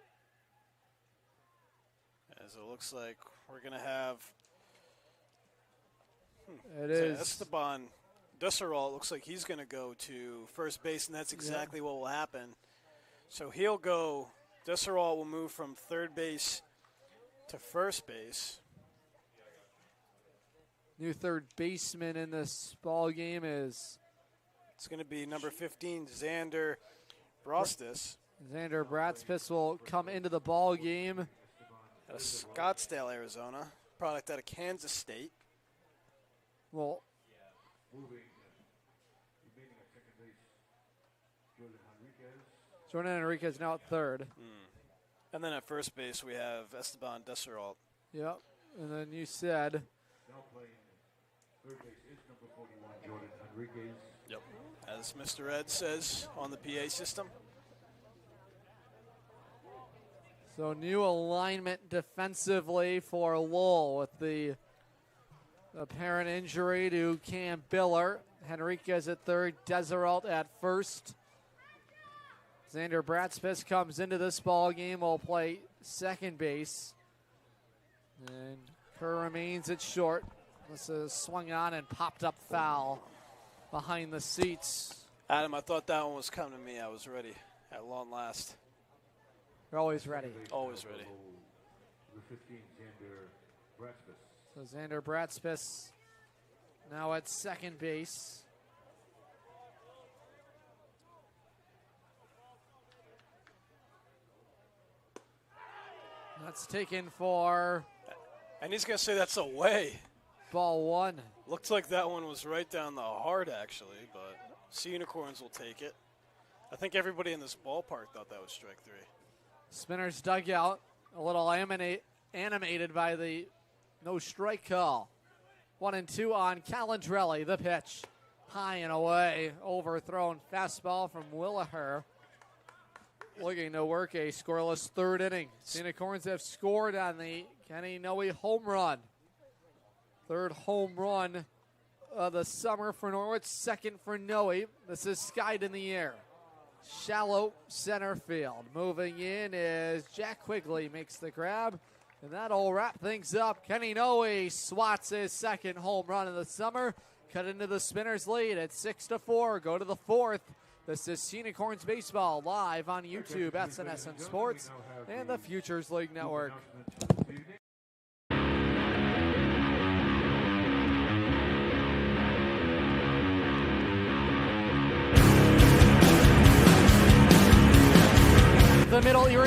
As it looks like we're going to have it is Esteban Desserol. Looks like he's going to go to first base, and that's exactly what will happen. So he'll go, Desserol will move from third base to first base. New third baseman in this ball game is... It's going to be number 15, Xander Brostis. Xander Bratspis will come into the ball game. Out of Scottsdale, Arizona. Product out of Kansas State. Well, Jordan Enriquez now at third. And then at first base, we have Esteban Desserol. Yep. And then you said... Third base is number 41, Jordan Enriquez. Yep. As Mr. Ed says on the PA system. So new alignment defensively for Lowell with the apparent injury to Cam Biller. Henriquez at third, Deserault at first. Xander Bratspis comes into this ball game, will play second base. And Kerr remains at short. This is swung on and popped up foul behind the seats. Adam, I thought that one was coming to me. I was ready at long last. You're always ready. Always ready. Number 15, Xander Bratspis. So Xander Bratspis now at second base. That's taken for... And he's going to say that's away. Ball one. Looks like that one was right down the heart, actually, but Sea Unicorns will take it. I think everybody in this ballpark thought that was strike 3. Spinners dugout, a little animated by the no strike call. 1-2 on Calandrelli. The pitch, high and away, overthrown fastball from Willaher. Looking to work a scoreless third inning. Unicorns have scored on the Kenny Noe home run. Third home run of the summer for Norwich, second for Noe. This is skied in the air. Shallow center field. Moving in is Jack Quigley, makes the grab, and that'll wrap things up. Kenny Noe swats his second home run of the summer. Cut into the Spinners lead at 6-4. Go to the fourth. This is Unicorns Baseball live on YouTube, SNSN Sports, and the Futures League Network.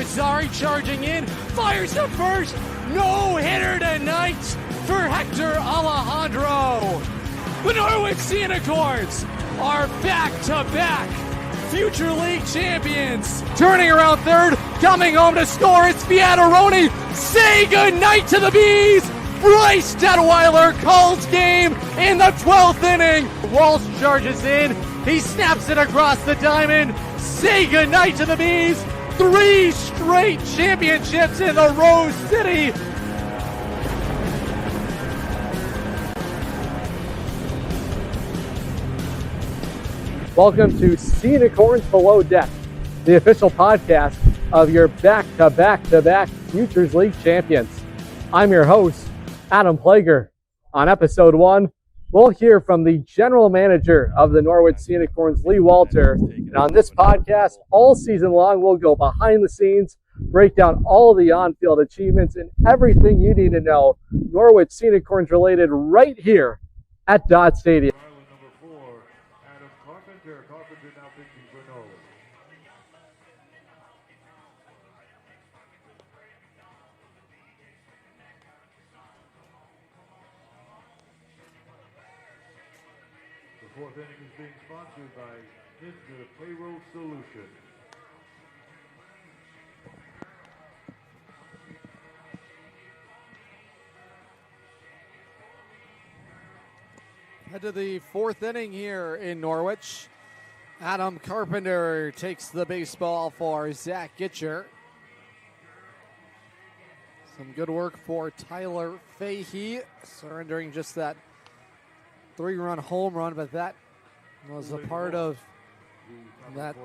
Nazari charging in, fires to first. No hitter tonight for Hector Alejandro. The Norwich Sea Unicorns are back-to-back future league champions. Turning around third, coming home to score, it's Viataroni. Say goodnight to the Bees. Bryce Detweiler calls game in the 12th inning. Walsh charges in. He snaps it across the diamond. Say goodnight to the Bees. 3 straight championships in the Rose City. Welcome to Sea Unicorns Below Deck, the official podcast of your back-to-back-to-back Futures League champions. I'm your host, Adam Plager. On episode 1, we'll hear from the general manager of the Norwich Sea Unicorns, Lee Walter. And on this podcast, all season long, we'll go behind the scenes, break down all of the on-field achievements and everything you need to know Norwich Sea Unicorns related right here at Dodd Stadium. Carpenter now pitching for Norwich. The 4th inning is being sponsored by Mr. Payroll Solution. Head to the 4th inning here in Norwich. Adam Carpenter takes the baseball for Zach Gitcher. Some good work for Tyler Fahey, surrendering just that 3-run home run, but that was a part of that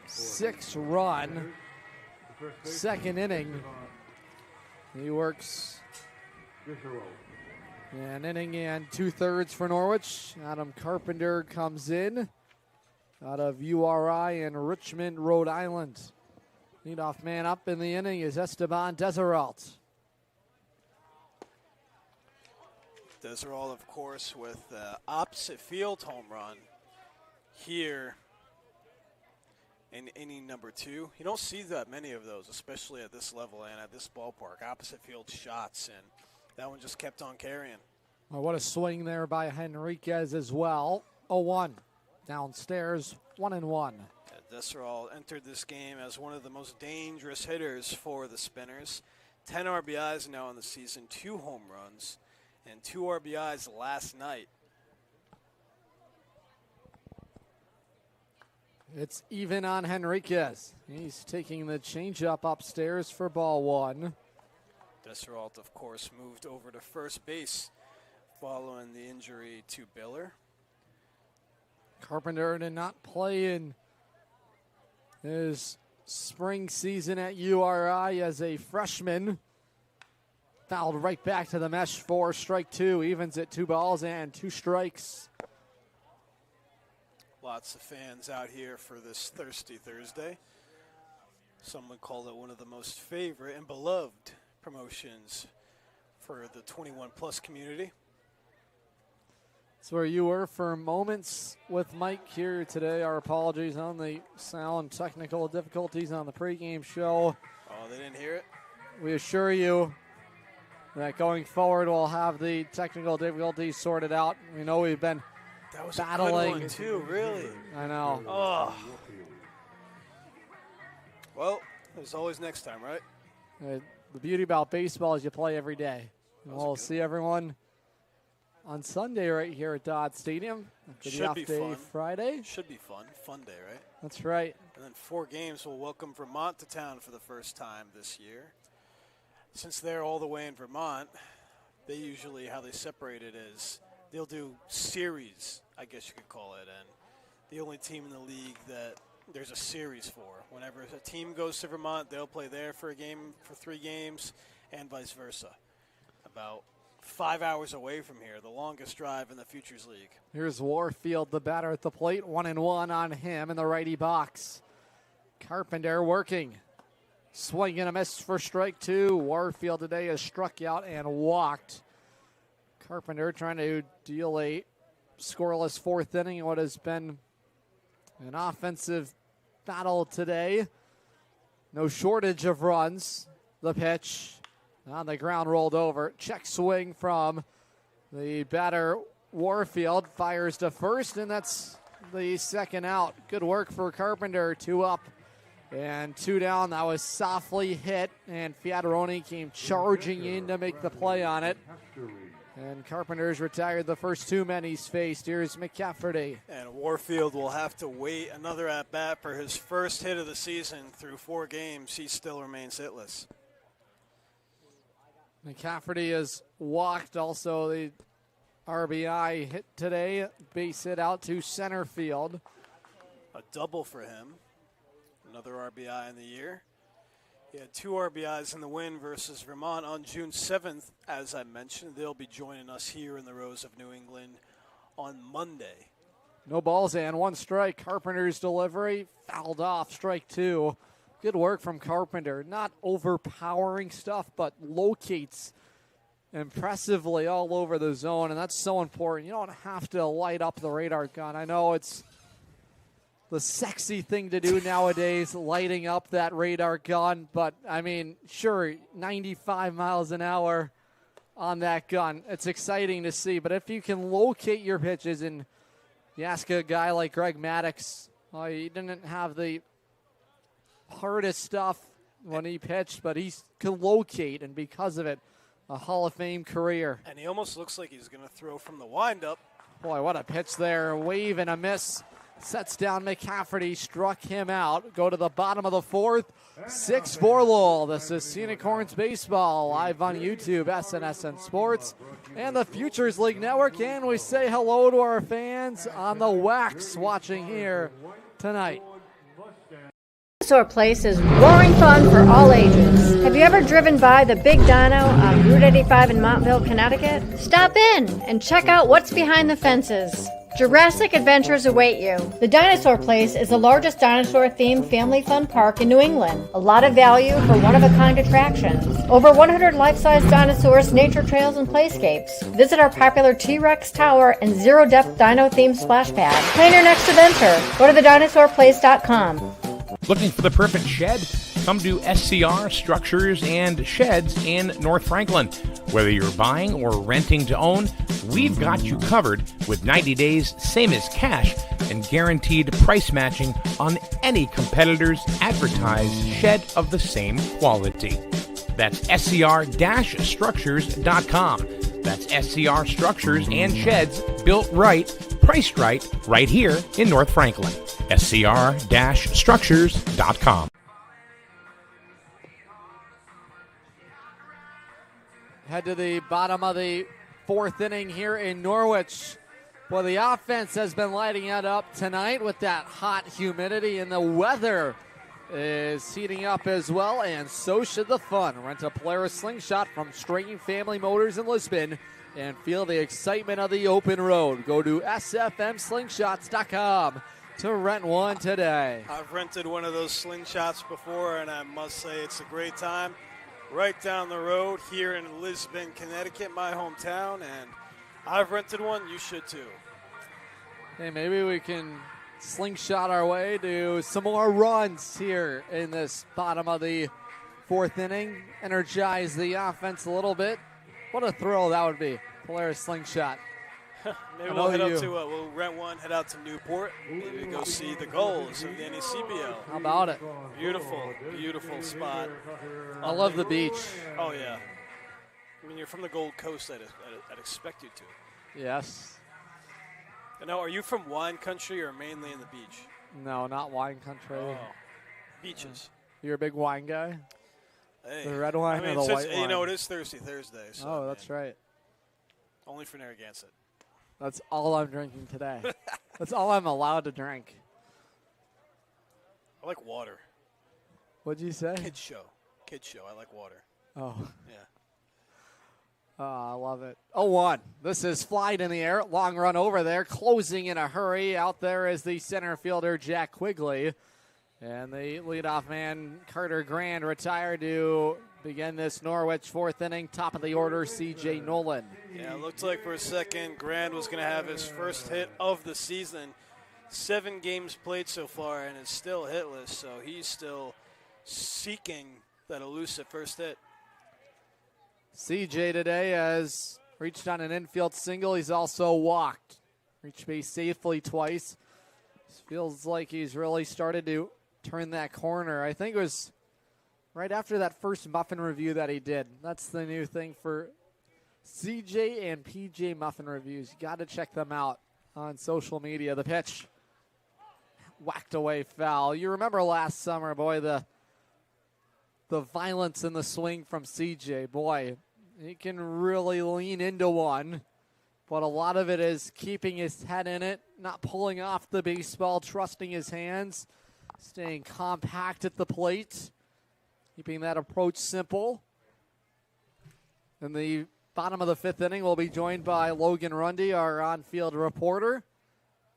6-run second inning. He works an inning and 2/3 for Norwich. Adam Carpenter comes in out of URI in Richmond, Rhode Island. Leadoff man up in the inning is Esteban Deseralt. Deseralt, of course, with opposite field home run here in inning number 2. You don't see that many of those, especially at this level and at this ballpark. Opposite field shots, and that one just kept on carrying. Well, what a swing there by Henriquez as well. 0-1. Downstairs, 1-1. Deseralt entered this game as one of the most dangerous hitters for the Spinners. 10 RBIs now in the season, 2 home runs, and 2 RBIs last night. It's even on Henriquez. He's taking the changeup upstairs for ball 1. Deseralt, of course, moved over to first base following the injury to Biller. Carpenter did not play in his spring season at URI as a freshman. Fouled right back to the mesh for strike 2. Evens at 2 balls and 2 strikes. Lots of fans out here for this Thirsty Thursday. Some would call it one of the most favorite and beloved promotions for the 21-plus community. That's where you were for moments with Mike here today. Our apologies on the sound technical difficulties on the pregame show. Oh, they didn't hear it? We assure you that going forward we'll have the technical difficulties sorted out. We know we've been battling. A good one too, really. I know. Oh. Well, there's always next time, right? The beauty about baseball is you play every day. We'll see everyone on Sunday right here at Dodd Stadium. Should be fun. Friday. Should be fun. Fun day, right? That's right. And then 4 games will welcome Vermont to town for the first time this year. Since they're all the way in Vermont, they usually, how they separate it is they'll do series, I guess you could call it, and the only team in the league that there's a series for. Whenever a team goes to Vermont, they'll play there for a game, for 3 games, and vice versa. About 5 hours away from here, the longest drive in the Futures League. Here's Warfield, the batter at the plate. 1-1 on him in the righty box. Carpenter working. Swing and a miss for strike 2. Warfield today has struck out and walked. Carpenter trying to deal a scoreless 4th inning in what has been an offensive battle today. No shortage of runs. The pitch on the ground rolled over. Check swing from the batter Warfield. Fires to first, and that's the second out. Good work for Carpenter. 2 up and 2 down. That was softly hit, and Fiataroni came charging in to make the play on it. And Carpenter's retired the first 2 men he's faced. Here's McCafferty. And Warfield will have to wait another at-bat for his first hit of the season. Through 4 games, he still remains hitless. McCafferty has walked. Also, the RBI hit today. Base hit out to center field. A double for him. Another RBI in the year. He had 2 RBIs in the win versus Vermont on June 7th. As I mentioned, they'll be joining us here in the Rose of New England on Monday. No balls and 1 strike. Carpenter's delivery fouled off. Strike 2. Good work from Carpenter. Not overpowering stuff, but locates impressively all over the zone, and that's so important. You don't have to light up the radar gun. I know it's the sexy thing to do nowadays, lighting up that radar gun, but I mean, sure, 95 miles an hour on that gun. It's exciting to see, but if you can locate your pitches, and you ask a guy like Greg Maddox, he didn't have the hardest stuff when he pitched, but he can locate, and because of it, a Hall of Fame career. And he almost looks like he's going to throw from the windup. Boy, what a pitch there. A wave and a miss. Sets down McCafferty, struck him out. Go to the bottom of the 4th. 6-4 Lowell. This is Unicorns Baseball live on YouTube, SNSN Sports, and the Futures League Network. And we say hello to our fans on the wax watching here tonight. Dinosaur Place is roaring fun for all ages. Have you ever driven by the Big Dino on Route 85 in Montville, Connecticut? Stop in and check out what's behind the fences. Jurassic adventures await you. The Dinosaur Place is the largest dinosaur-themed family fun park in New England. A lot of value for one-of-a-kind attractions. Over 100 life-size dinosaurs, nature trails, and playscapes. Visit our popular T-Rex Tower and zero-depth dino-themed splash pad. Plan your next adventure. Go to thedinosaurplace.com. Looking for the perfect shed? Come to SCR Structures and Sheds in North Franklin. Whether you're buying or renting to own, we've got you covered with 90 days, same as cash, and guaranteed price matching on any competitor's advertised shed of the same quality. That's scr-structures.com. That's SCR Structures and Sheds, built right, priced right here in North Franklin. scr-structures.com. Head to the bottom of the 4th inning here in Norwich. Well, the offense has been lighting it up tonight with that hot humidity, and the weather is heating up as well, and so should the fun. Rent a Polaris Slingshot from Strain Family Motors in Lisbon and feel the excitement of the open road. Go to sfmslingshots.com to rent one today. I've rented one of those Slingshots before, and I must say it's a great time. Right down the road here in Lisbon, Connecticut, my hometown, and I've rented one. You should too. Hey, maybe we can slingshot our way to some more runs here in this bottom of the 4th inning. Energize the offense a little bit. What a thrill that would be. Polaris Slingshot. Maybe we'll head up to, we'll rent one, head out to Newport, maybe go see the goals of the NECBO. How about it? Beautiful, beautiful spot. I love the beach. Oh, yeah. I mean, you're from the Gold Coast, I'd expect you to. Yes. And now, are you from wine country or mainly in the beach? No, not wine country. Oh, beaches. You're a big wine guy? Hey. The red wine or the white wine? You know, it is Thursday. So oh, that's right. Only for Narragansett. That's all I'm drinking today. That's all I'm allowed to drink. I like water. What'd you say? Kids show. I like water. Oh. Yeah. Oh, I love it. 0-1. This is flied in the air. Long run over there. Closing in a hurry. Out there is the center fielder, Jack Quigley. And the leadoff man, Carter Grand, retired to begin this Norwich 4th inning. Top of the order, C.J. Nolan. Yeah, it looked like for a second Grand was going to have his first hit of the season. 7 games played so far and is still hitless, so he's still seeking that elusive first hit. CJ today has reached on an infield single. He's also walked. Reached base safely twice. Feels like he's really started to turn that corner. I think it was right after that first muffin review that he did. That's the new thing for CJ and PJ muffin reviews. You got to check them out on social media. The pitch whacked away foul. You remember last summer, boy, the violence in the swing from CJ. Boy, he can really lean into one, but a lot of it is keeping his head in it, not pulling off the baseball, trusting his hands, staying compact at the plate, keeping that approach simple. In the bottom of the fifth inning, we'll be joined by Logan Rundy, our on-field reporter.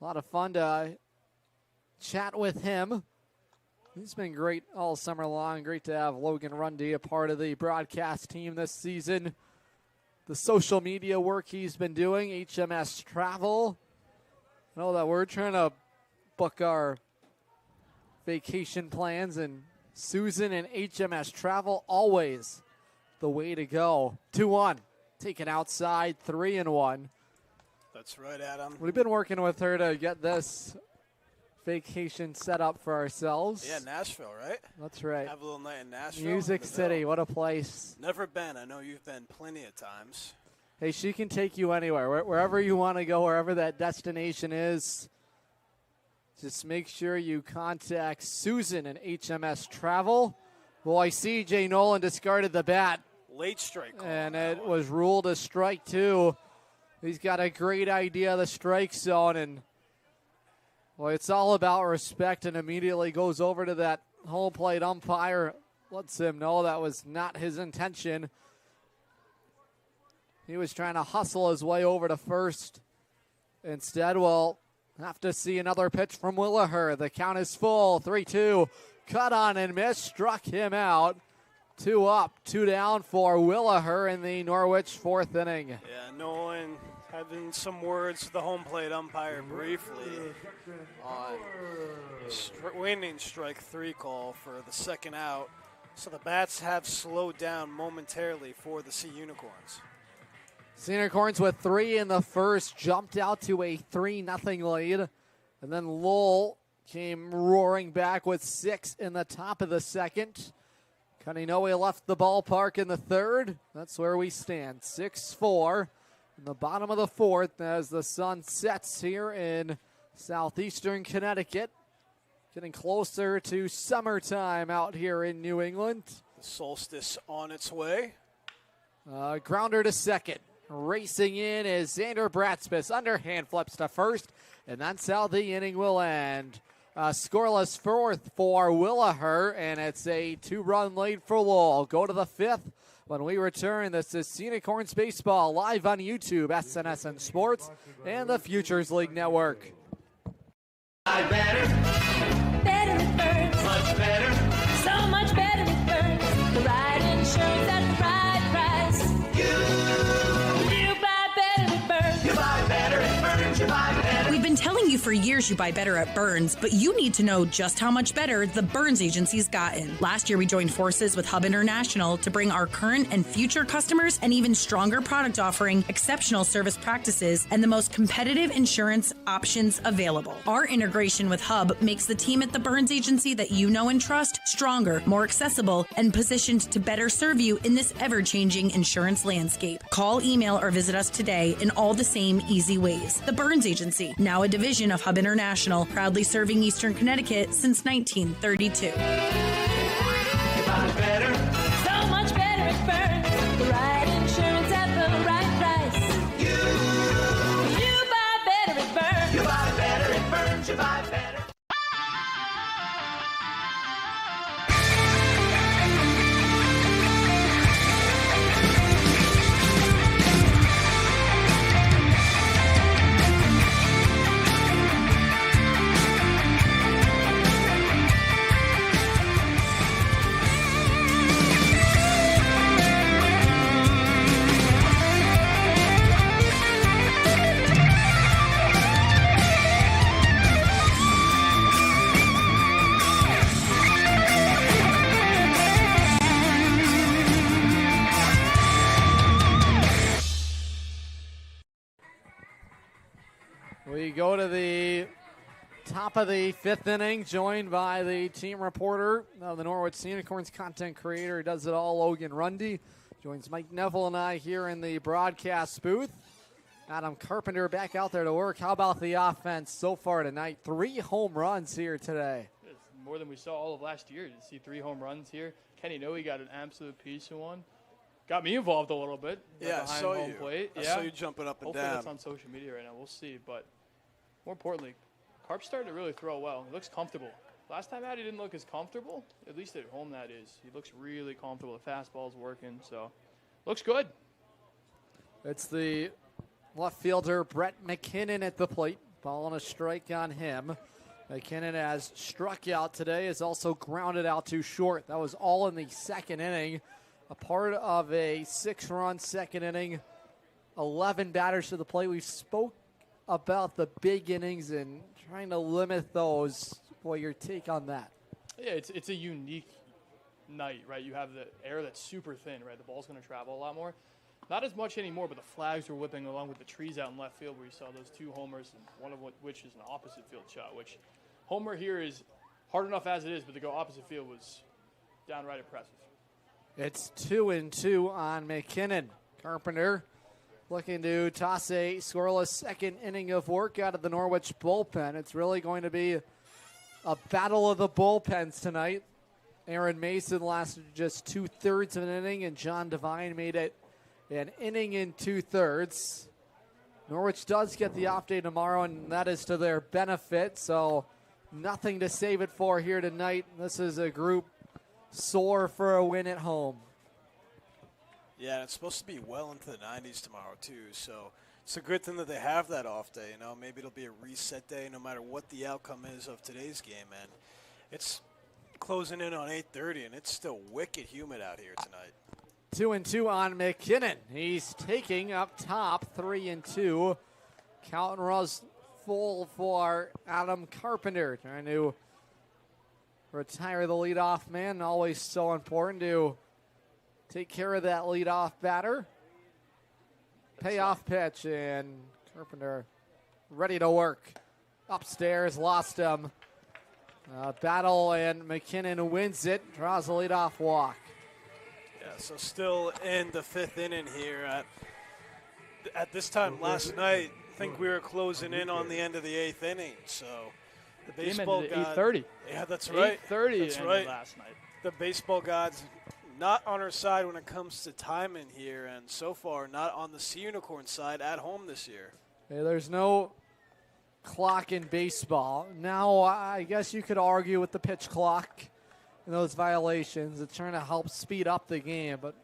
A lot of fun to chat with him. He's been great all summer long. Great to have Logan Rundy a part of the broadcast team this season. The social media work he's been doing, HMS Travel. I know that we're trying to book our vacation plans, and Susan and HMS Travel, always the way to go. 2-1. Taken outside, 3-1. That's right, Adam. We've been working with her to get this vacation set up for ourselves. Yeah, Nashville, right? That's right. Have a little night in Nashville. Music City, what a place. Never been. I know you've been plenty of times. Hey, she can take you anywhere. Wherever you want to go, wherever that destination is, just make sure you contact Susan and HMS Travel. Boy, CJ Nolan discarded the bat. Late strike call. And it was ruled a strike, too. He's got a great idea of the strike zone, and well, it's all about respect, and immediately goes over to that home plate umpire, lets him know that was not his intention. He was trying to hustle his way over to first. Instead, we'll have to see another pitch from Williher. The count is full, 3-2. Cut on and miss, struck him out. 2 up, 2 down for Williher in the Norwich fourth inning. Yeah, Nolan having some words with the home plate umpire briefly on winning strike 3 call for the second out. So the bats have slowed down momentarily for the Sea Unicorns. Sea Unicorns with 3 in the first, jumped out to a 3-0 lead. And then Lowell came roaring back with 6 in the top of the second. Kaninoe left the ballpark in the third. That's where we stand, 6-4. In the bottom of the fourth as the sun sets here in southeastern Connecticut. Getting closer to summertime out here in New England. The solstice on its way. Grounder to second. Racing in is Xander Bratspis. Underhand flips to first. And that's how the inning will end. Scoreless fourth for Williher, and it's a 2-run lead for Lowell. Go to the fifth. When we return, this is Sea Unicorns Baseball live on YouTube, SNSN Sports, and the Futures League Network. Better it burns. Much better. So much better it burns. The right insurance at the right price. You buy better it burns. You buy better it burns. You buy better. We've been telling you for years you buy better at Burns, but you need to know just how much better the Burns Agency's gotten. Last year, we joined forces with Hub International to bring our current and future customers an even stronger product offering, exceptional service practices, and the most competitive insurance options available. Our integration with Hub makes the team at the Burns Agency that you know and trust stronger, more accessible, and positioned to better serve you in this ever-changing insurance landscape. Call, email, or visit us today in all the same easy ways. The Burns Agency, now a division of Hub International, proudly serving Eastern Connecticut since 1932. Better. So much better it burns. The right insurance at the right price. You buy better it burns. You buy better it burns. You buy better. We go to the top of the 5th inning, joined by the team reporter of the Norwich Sea Unicorns, content creator. He does it all, Logan Rundy. Joins Mike Neville and I here in the broadcast booth. Adam Carpenter back out there to work. How about the offense so far tonight? 3 home runs here today. It's more than we saw all of last year. You see 3 home runs here. Kenny Noe got an absolute piece of one. Got me involved a little bit. Yeah, behind saw home you. plate. I saw you jumping up and Hopefully down. that's on social media right now. We'll see. But more importantly, Carp's starting to really throw well. He looks comfortable. Last time out, he didn't look as comfortable. At least at home, that is. He looks really comfortable. The fastball's working, so looks good. It's the left fielder, Brett McKinnon, at the plate. Ball and a strike on him. McKinnon has struck out today, has also grounded out too short. That was all in the 2nd inning. A part of a 6-run 2nd inning. 11 batters to the plate. We've spoke about the big innings and trying to limit those. Boy, your take on that? Yeah, it's a unique night, right? You have the air that's super thin, right? The ball's going to travel a lot more. Not as much anymore, but the flags were whipping along with the trees out in left field where you saw those 2 homers, and one of which is an opposite field shot, which homer here is hard enough as it is, but to go opposite field was downright impressive. It's 2-2 on McKinnon. Carpenter looking to toss a scoreless 2nd inning of work out of the Norwich bullpen. It's really going to be a battle of the bullpens tonight. Aaron Mason lasted just 2/3 of an inning, and John Devine made it an inning and 2/3. Norwich does get the off day tomorrow, and that is to their benefit, so nothing to save it for here tonight. This is a group sore for a win at home. Yeah, and it's supposed to be well into the 90s tomorrow, too. So it's a good thing that they have that off day. You know, maybe it'll be a reset day no matter what the outcome is of today's game. And it's closing in on 8:30, and it's still wicked humid out here tonight. 2-2 on McKinnon. He's taking up top, 3-2. Count runs full for Adam Carpenter, trying to retire the leadoff man. Always so important to take care of that leadoff batter. Payoff pitch, and Carpenter ready to work. Upstairs, lost him. Battle, and McKinnon wins it, draws the leadoff walk. Yeah, so still in the 5th inning here. At this time last night, I think we were closing in on the end of the 8th inning. So the baseball Game ended god, at 8:30. Yeah, that's right. 8:30 That's ended right. last night. The baseball gods not on our side when it comes to timing here, and so far not on the Sea Unicorn side at home this year. Hey, there's no clock in baseball. Now, I guess you could argue with the pitch clock and those violations. It's trying to help speed up the game, but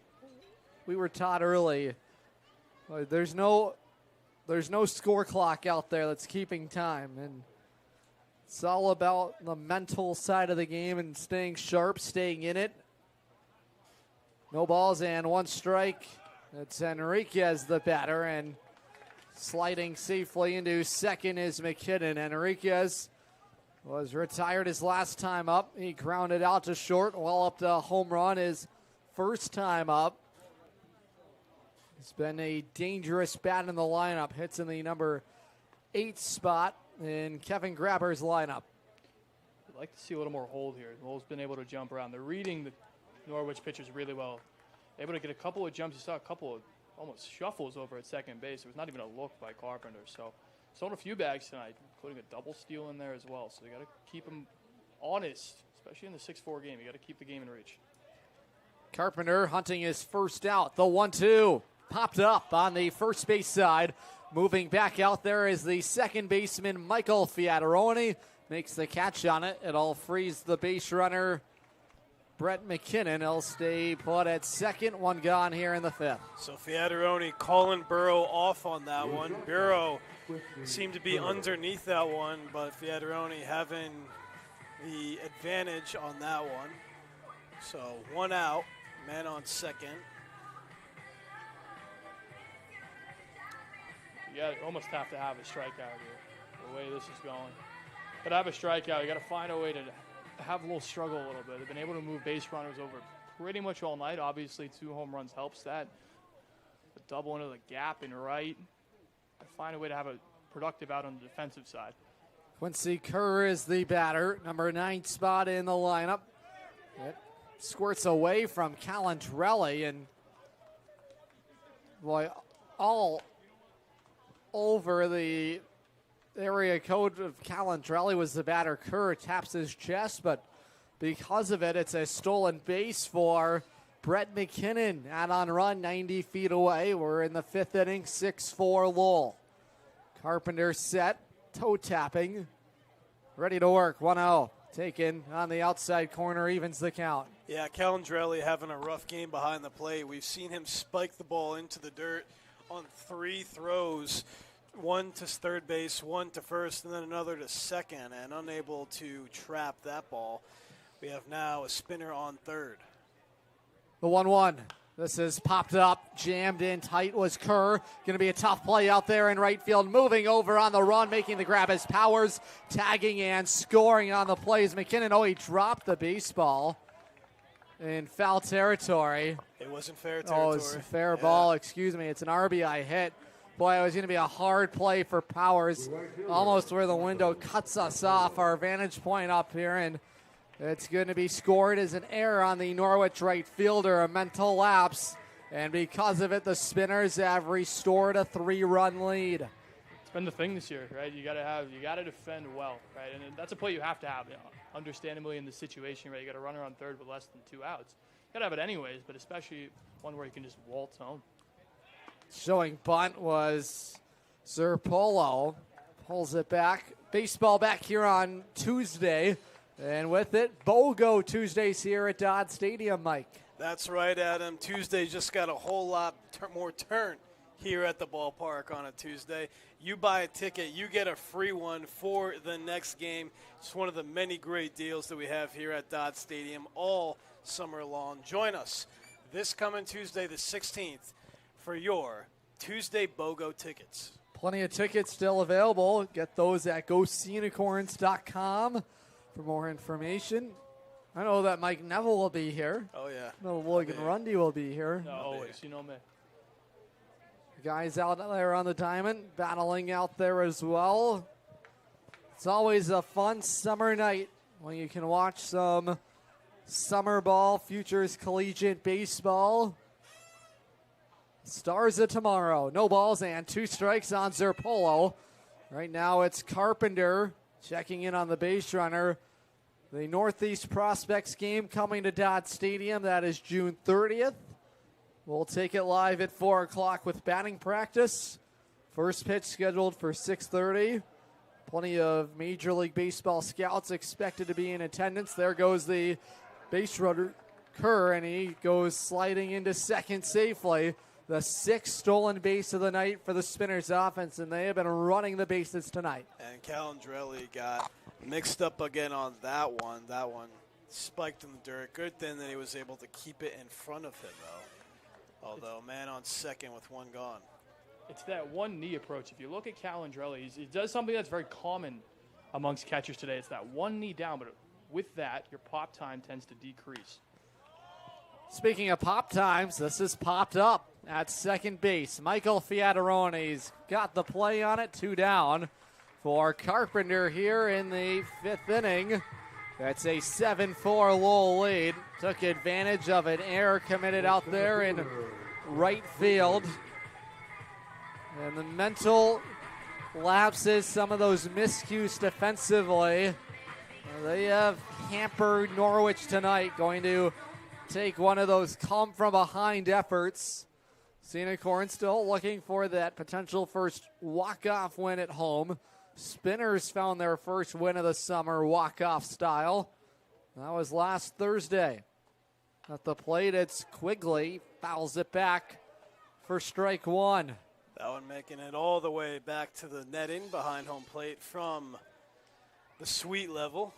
we were taught early, there's no score clock out there that's keeping time, and it's all about the mental side of the game and staying sharp, staying in it. No balls and 1 strike. It's Enriquez, the batter, and sliding safely into second is McKinnon. Enriquez was retired his last time up. He grounded out to short, well up to home run his first time up. It's been a dangerous bat in the lineup. Hits in the number 8 spot in Kevin Grabber's lineup. I'd like to see a little more hold here. Lowell's been able to jump around. They're reading the Norwich pitchers really well. Able to get a couple of jumps. You saw a couple of almost shuffles over at second base. It was not even a look by Carpenter. So sold a few bags tonight, including a double steal in there as well. So you got to keep them honest, especially in the 6-4 game. You got to keep the game in reach. Carpenter hunting his first out. The 1-2 popped up on the first base side. Moving back out there is the second baseman, Michael Fiataroni. Makes the catch on it. It'll freeze the base runner, Brett McKinnon. He'll stay put at second. 1 gone here in the 5th. So Fiataroni calling Burrow off on that one. Burrow seemed to be underneath that one, but Fiataroni having the advantage on that one. So 1 out, man on second. You almost have to have a strikeout here, the way this is going. But have a strikeout. You got to find a way to have a little struggle a little bit. They've been able to move base runners over pretty much all night. Obviously, 2 home runs helps that. A double into the gap in right. Find a way to have a productive out on the defensive side. Quincy Kerr is the batter, number 9 spot in the lineup. It squirts away from Calandrelli, and boy, all over the area code of Calandrelli was the batter. Kerr taps his chest, but because of it, it's a stolen base for Brett McKinnon. Add-on run 90 feet away. We're in the 5th inning, 6-4 Lowell. Carpenter set, toe tapping, ready to work, 1-0. Taken on the outside corner, evens the count. Yeah, Calandrelli having a rough game behind the plate. We've seen him spike the ball into the dirt on 3 throws, one to third base, one to first, and then another to second, and unable to trap that ball. We have now a spinner on third. The 1-1. This is popped up, jammed in tight was Kerr. Going to be a tough play out there in right field. Moving over on the run, making the grab as Powers, tagging and scoring on the plays. McKinnon, oh, he dropped the baseball in foul territory. It wasn't fair territory. Oh, it's a fair ball, excuse me. It's an RBI hit. Boy, it was going to be a hard play for Powers, almost where the window cuts us off our vantage point up here, and it's going to be scored as an error on the Norwich right fielder, a mental lapse, and because of it, the Spinners have restored a 3-run lead. It's been the thing this year, right? You got to defend well, right? And that's a play you have to have, understandably in the situation, right? You got a runner on third with less than 2 outs. You got to have it anyways, but especially one where you can just waltz home. Showing bunt was Zerpolo. Pulls it back. Baseball back here on Tuesday. And with it, BOGO Tuesdays here at Dodd Stadium, Mike. That's right, Adam. Tuesday just got a whole lot more turn here at the ballpark on a Tuesday. You buy a ticket, you get a free one for the next game. It's one of the many great deals that we have here at Dodd Stadium all summer long. Join us this coming Tuesday, the 16th, for your Tuesday BOGO tickets. Plenty of tickets still available. Get those at GoSeaUnicorns.com for more information. I know that Mike Neville will be here. Oh, yeah. No, Logan Rundy will be here. No, always. You know me. The guys out there on the diamond, battling out there as well. It's always a fun summer night when you can watch some summer ball, futures collegiate baseball. Stars of tomorrow. No balls and 2 strikes on Zerpolo. Right now it's Carpenter checking in on the base runner. The Northeast Prospects game coming to Dodd Stadium. That is June 30th. We'll take it live at 4 o'clock with batting practice. First pitch scheduled for 6:30. Plenty of Major League Baseball scouts expected to be in attendance. There goes the base runner, Kerr, and he goes sliding into second safely. The 6th stolen base of the night for the Spinners offense, and they have been running the bases tonight. And Calandrelli got mixed up again on that one. That one spiked in the dirt. Good thing that he was able to keep it in front of him, though. Although, man on second with 1 gone. It's that one knee approach. If you look at Calandrelli, he does something that's very common amongst catchers today. It's that one knee down, but with that, your pop time tends to decrease. Speaking of pop times, this is popped up at second base. Michael Fiatarone's got the play on it, 2 down for Carpenter here in the 5th inning. That's a 7-4 Lowell lead. Took advantage of an error committed out there in right field. And the mental lapses, some of those miscues defensively, they have hampered Norwich tonight. Going to take one of those come-from-behind efforts. Unicorns still looking for that potential first walk-off win at home. Spinners found their first win of the summer walk-off style. That was last Thursday. At the plate, it's Quigley. Fouls it back for strike 1. That one making it all the way back to the netting behind home plate from the suite level.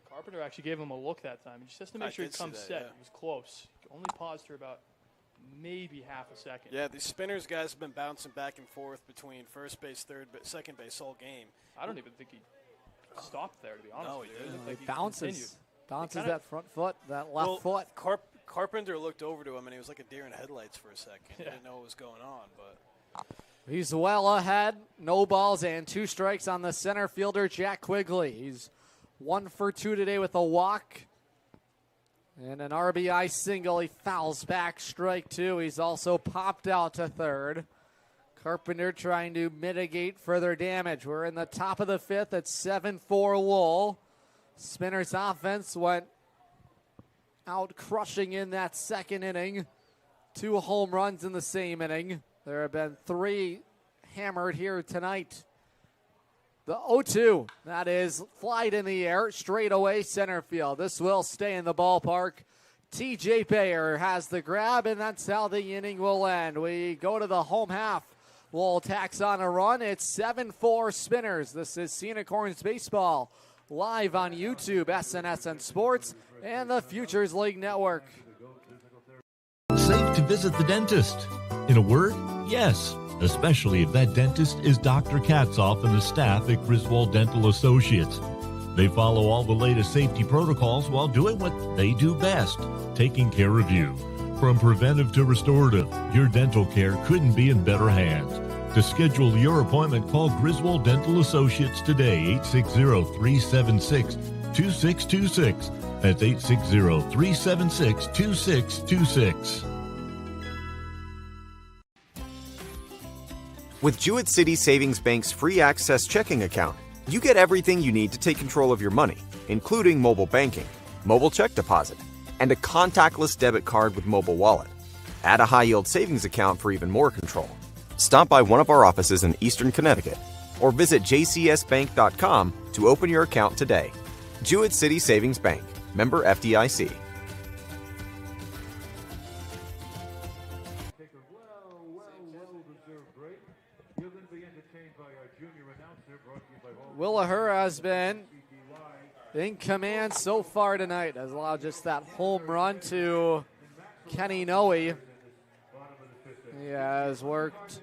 Carpenter actually gave him a look that time. Just to make sure he comes set. It was close. Only paused for about maybe half a second. Yeah, the Spinners guys have been bouncing back and forth between first base, second base all game. I don't even think he stopped there, to be honest with you. He bounces that front foot, that left foot. Carpenter looked over to him, and he was like a deer in headlights for a second. He didn't know what was going on, but He's well ahead. No balls and 2 strikes on the center fielder, Jack Quigley. He's 1 for 2 today with a walk and an RBI single. He fouls back, strike 2. He's also popped out to third. Carpenter trying to mitigate further damage. We're in the top of the 5th at 7-4 Lowell. Spinners offense went out crushing in that second inning. 2 home runs in the same inning. There have been 3 hammered here tonight. The 0-2, that is flied in the air, straight away center field. This will stay in the ballpark. TJ Bayer has the grab, and that's how the inning will end. We go to the home half. Lowell tacks on a run. It's 7-4 Spinners. This is Unicorns Baseball, live on YouTube, SNSN Sports, and the Futures League Network. Safe to visit the dentist. In a word, yes, especially if that dentist is Dr. Katzoff and the staff at Griswold Dental Associates. They follow all the latest safety protocols while doing what they do best, taking care of you. From preventive to restorative, your dental care couldn't be in better hands. To schedule your appointment, call Griswold Dental Associates today, 860-376-2626. That's 860-376-2626. With Jewett City Savings Bank's free access checking account, you get everything you need to take control of your money, including mobile banking, mobile check deposit, and a contactless debit card with mobile wallet. Add a high-yield savings account for even more control. Stop by one of our offices in Eastern Connecticut or visit jcsbank.com to open your account today. Jewett City Savings Bank, member FDIC. Willaher has been in command so far tonight. Has allowed just that home run to Kenny Noe. He has worked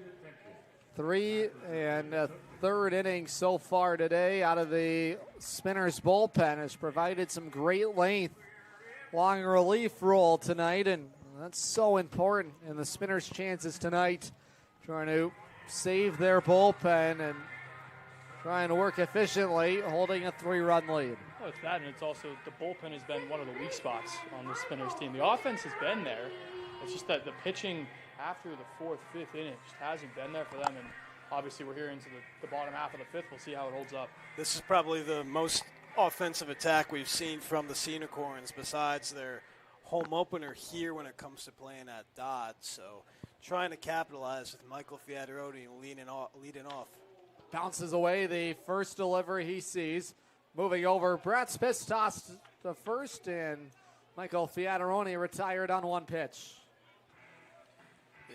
3 1/3 innings so far today out of the Spinners bullpen. Has provided some great length, long relief role tonight, and that's so important in the Spinners' chances tonight, trying to save their bullpen and trying to work efficiently, holding a 3-run lead. Well, it's that, and it's also the bullpen has been one of the weak spots on the Spinners team. The offense has been there. It's just that the pitching after the 4th, 5th inning just hasn't been there for them. And obviously we're here into the bottom half of the 5th. We'll see how it holds up. This is probably the most offensive attack we've seen from the Sea Unicorns besides their home opener here when it comes to playing at Dodd. So trying to capitalize with Michael Fiataroni leading off. Bounces away the first delivery he sees. Moving over, Brett Spitz tossed to first, and Michael Fiataroni retired on 1 pitch.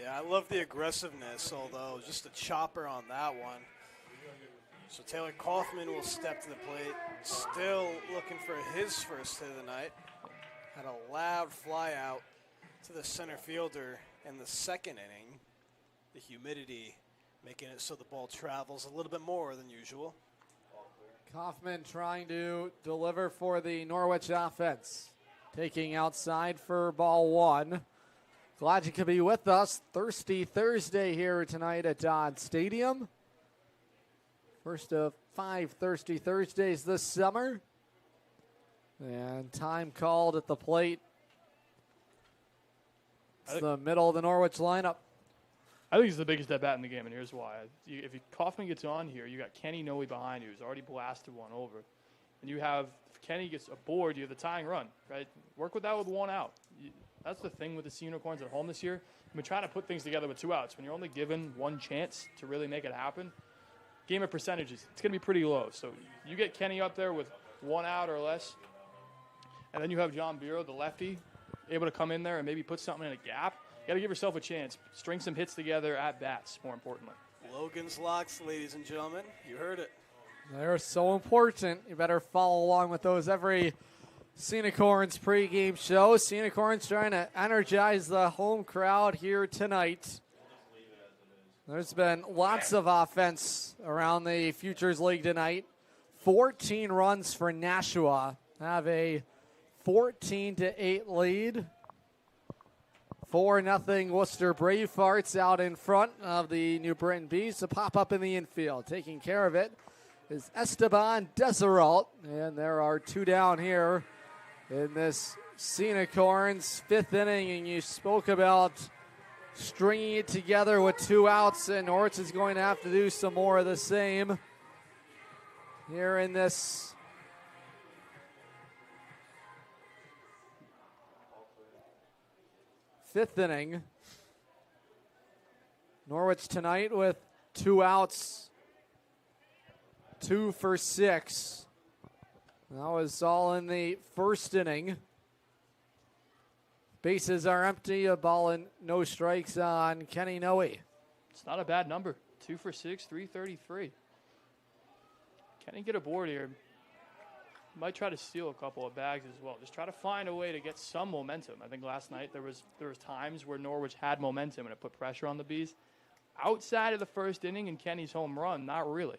Yeah, I love the aggressiveness, although just a chopper on that one. So Taylor Kaufman will step to the plate, still looking for his first hit of the night. Had a loud fly out to the center fielder in the 2nd inning. The humidity making it so the ball travels a little bit more than usual. Kaufman trying to deliver for the Norwich offense. Taking outside for ball 1. Glad you could be with us. Thirsty Thursday here tonight at Dodd Stadium. First of 5 Thirsty Thursdays this summer. And time called at the plate. It's the middle of the Norwich lineup. I think it's the biggest at bat in the game, and here's why. If Kaufman gets on here, you got Kenny Noe behind you, who's already blasted one over. And you have, if Kenny gets aboard, you have the tying run, right? Work with that with 1 out. That's the thing with the Sea Unicorns at home this year. I've been trying to put things together with 2 outs. When you're only given 1 chance to really make it happen, game of percentages, it's going to be pretty low. So you get Kenny up there with 1 out or less, and then you have John Bureau, the lefty, able to come in there and maybe put something in a gap. You got to give yourself a chance. String some hits together at bats, more importantly. Logan's locks, ladies and gentlemen. You heard it. They're so important. You better follow along with those every Unicorns pregame show. Unicorns trying to energize the home crowd here tonight. There's been lots of offense around the Futures League tonight. 14 runs for Nashua. Have a 14-8 lead. 4-0 Worcester Bravehearts out in front of the New Britain Bees. A pop-up in the infield. Taking care of it is Esteban Desiralt. And there are 2 down here in this Unicorns 5th inning. And you spoke about stringing it together with 2 outs. And Norwich is going to have to do some more of the same here in this fifth inning. Norwich tonight with 2 outs, 2 for 6. That was all in the first inning. Bases are empty, a ball and no strikes on Kenny Noe. It's not a bad number. 2 for 6, 333. Can he get aboard here? Might try to steal a couple of bags as well. Just try to find a way to get some momentum. I think last night there was times where Norwich had momentum and it put pressure on the Bees. Outside of the first inning and Kenny's home run, not really.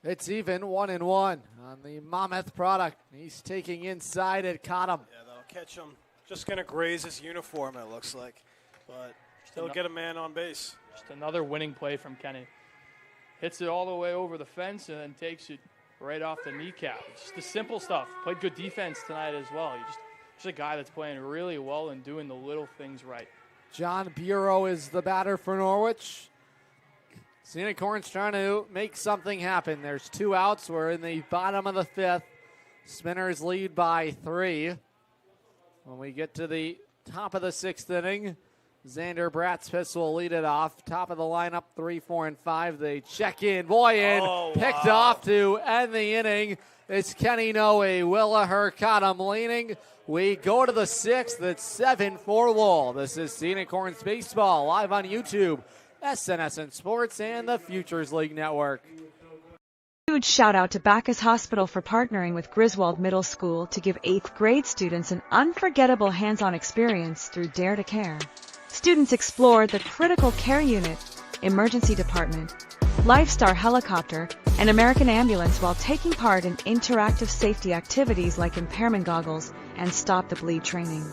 It's even 1-1 on the Monmouth product. He's taking inside. It caught him. Yeah, they'll catch him. Just going to graze his uniform, it looks like. But he'll get a man on base. Just another winning play from Kenny. Hits it all the way over the fence and then takes it right off the kneecap. Just the simple stuff. Played good defense tonight as well. You're just a guy that's playing really well and doing the little things right. John Bureau is the batter for Norwich. Unicorns trying to make something happen. There's 2 outs. We're in the bottom of the 5th. Spinners lead by 3. When we get to the top of the 6th inning, Xander Bratspis will lead it off. Top of the lineup, 3, 4, and 5. They check in. Boyan picked off to end the inning. It's Kenny Noe. Willaher caught him leaning. We go to the 6th. It's 7 for Lowell. This is Unicorns Baseball live on YouTube, SNSN Sports, and the Futures League Network. Huge shout out to Bacchus Hospital for partnering with Griswold Middle School to give 8th grade students an unforgettable hands-on experience through Dare to Care. Students explored the critical care unit, emergency department, Lifestar helicopter, and American ambulance while taking part in interactive safety activities like impairment goggles and stop the bleed training.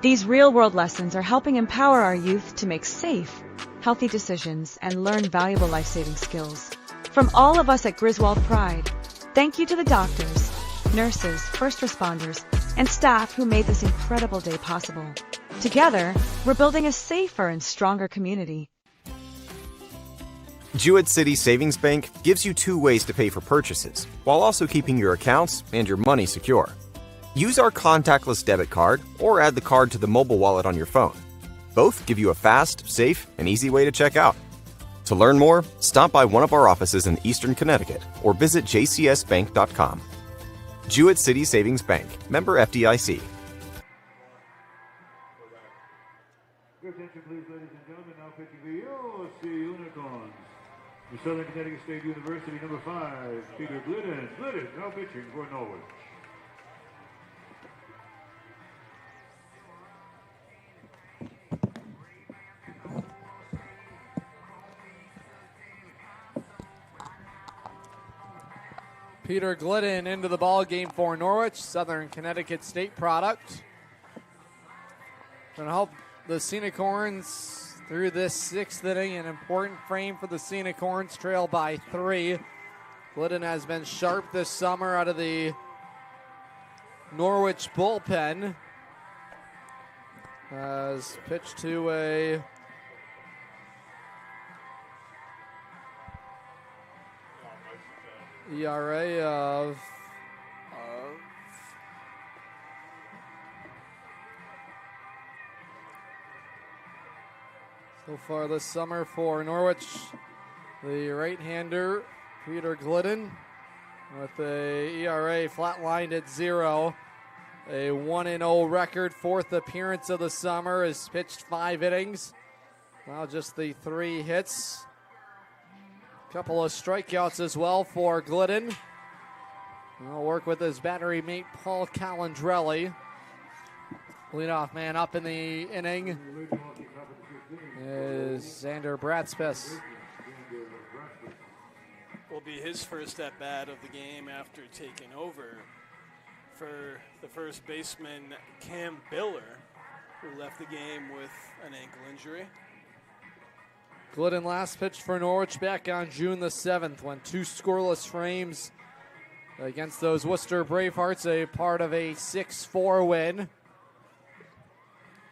These real-world lessons are helping empower our youth to make safe, healthy decisions and learn valuable life-saving skills. From all of us at Griswold Pride, thank you to the doctors, nurses, first responders, and staff who made this incredible day possible. Together, we're building a safer and stronger community. Jewett City Savings Bank gives you 2 ways to pay for purchases, while also keeping your accounts and your money secure. Use our contactless debit card or add the card to the mobile wallet on your phone. Both give you a fast, safe, and easy way to check out. To learn more, stop by one of our offices in Eastern Connecticut or visit jcsbank.com. Jewett City Savings Bank, member FDIC. Your attention, please, ladies and gentlemen. Now pitching the Lowell Sea Unicorns. The Southern Connecticut State University, number 5, Peter Glidden. Glidden now pitching for Norwich. Peter Glidden into the ball game for Norwich, Southern Connecticut State product. Going to help the Unicorns through this 6th inning. An important frame for the Unicorns, trail by 3. Glidden has been sharp this summer out of the Norwich bullpen. Has pitched to a ERA of so far this summer for Norwich, the right-hander Peter Glidden with a ERA flatlined at 0. A 1-0 record, 4th appearance of the summer, has pitched 5 innings. Now just the 3 hits. Couple of strikeouts as well for Glidden. He'll work with his battery mate Paul Calandrelli. Leadoff man up in the inning is Xander Bratspis. Will be his first at-bat of the game after taking over for the first baseman Cam Biller. who left the game with an ankle injury. Glidden last pitched for Norwich back on June the 7th when 2 scoreless frames against those Worcester Bravehearts, a part of a 6-4 win.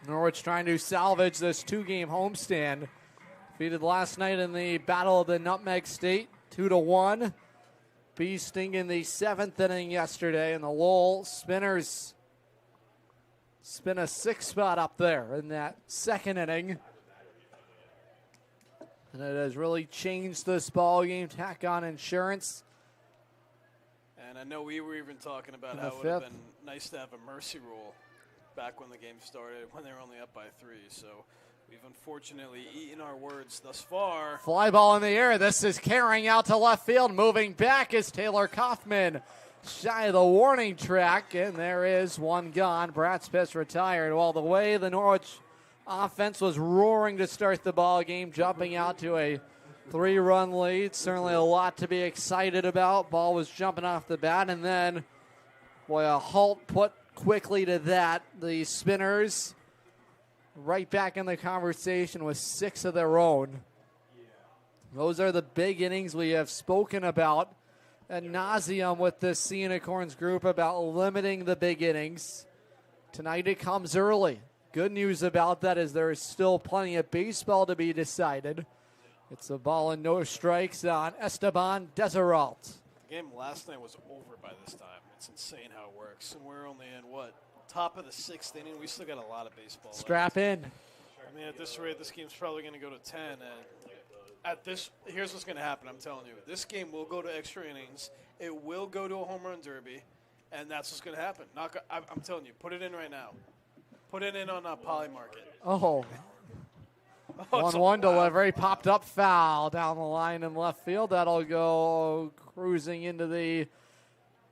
Norwich trying to salvage this 2-game homestand. Defeated last night in the Battle of the Nutmeg State, 2-1. Beasting in the 7th inning yesterday, and the Lowell Spinners spin a 6 spot up there in that 2nd inning. And it has really changed this ball game. Tack on insurance. And I know we were even talking about In how the it would have 5th. been nice to have a mercy rule back when the game started, when they were only up by 3. So we've unfortunately eaten our words thus far. Fly ball in the air. This is carrying out to left field. Moving back is Taylor Kaufman. Shy of the warning track, and there is one gone. Bratz pitch retired. Well, the way the Norwich offense was roaring to start the ball game, jumping out to a 3-run lead. Certainly a lot to be excited about. Ball was jumping off the bat, and then, boy, a halt put quickly to that. The Spinners right back in the conversation with 6 of their own. Those are the big innings we have spoken about ad nauseum with this Sea Unicorns group about limiting the big innings. Tonight it comes early. Good news about that is there is still plenty of baseball to be decided. It's a ball and no strikes on Esteban Deserault. The game last night was over by this time. It's insane how it works. And we're only in, top of the 6th inning. We still got a lot of baseball left. Strap in. I mean, at this rate, this game's probably going to go to 10. And here's what's going to happen, I'm telling you. This game will go to extra innings. It will go to a home run derby. And that's what's going to happen. I'm telling you, put it in right now. Put it in on Poly Market. Oh. 1-1 delivery. Popped up foul down the line in left field. That'll go cruising into the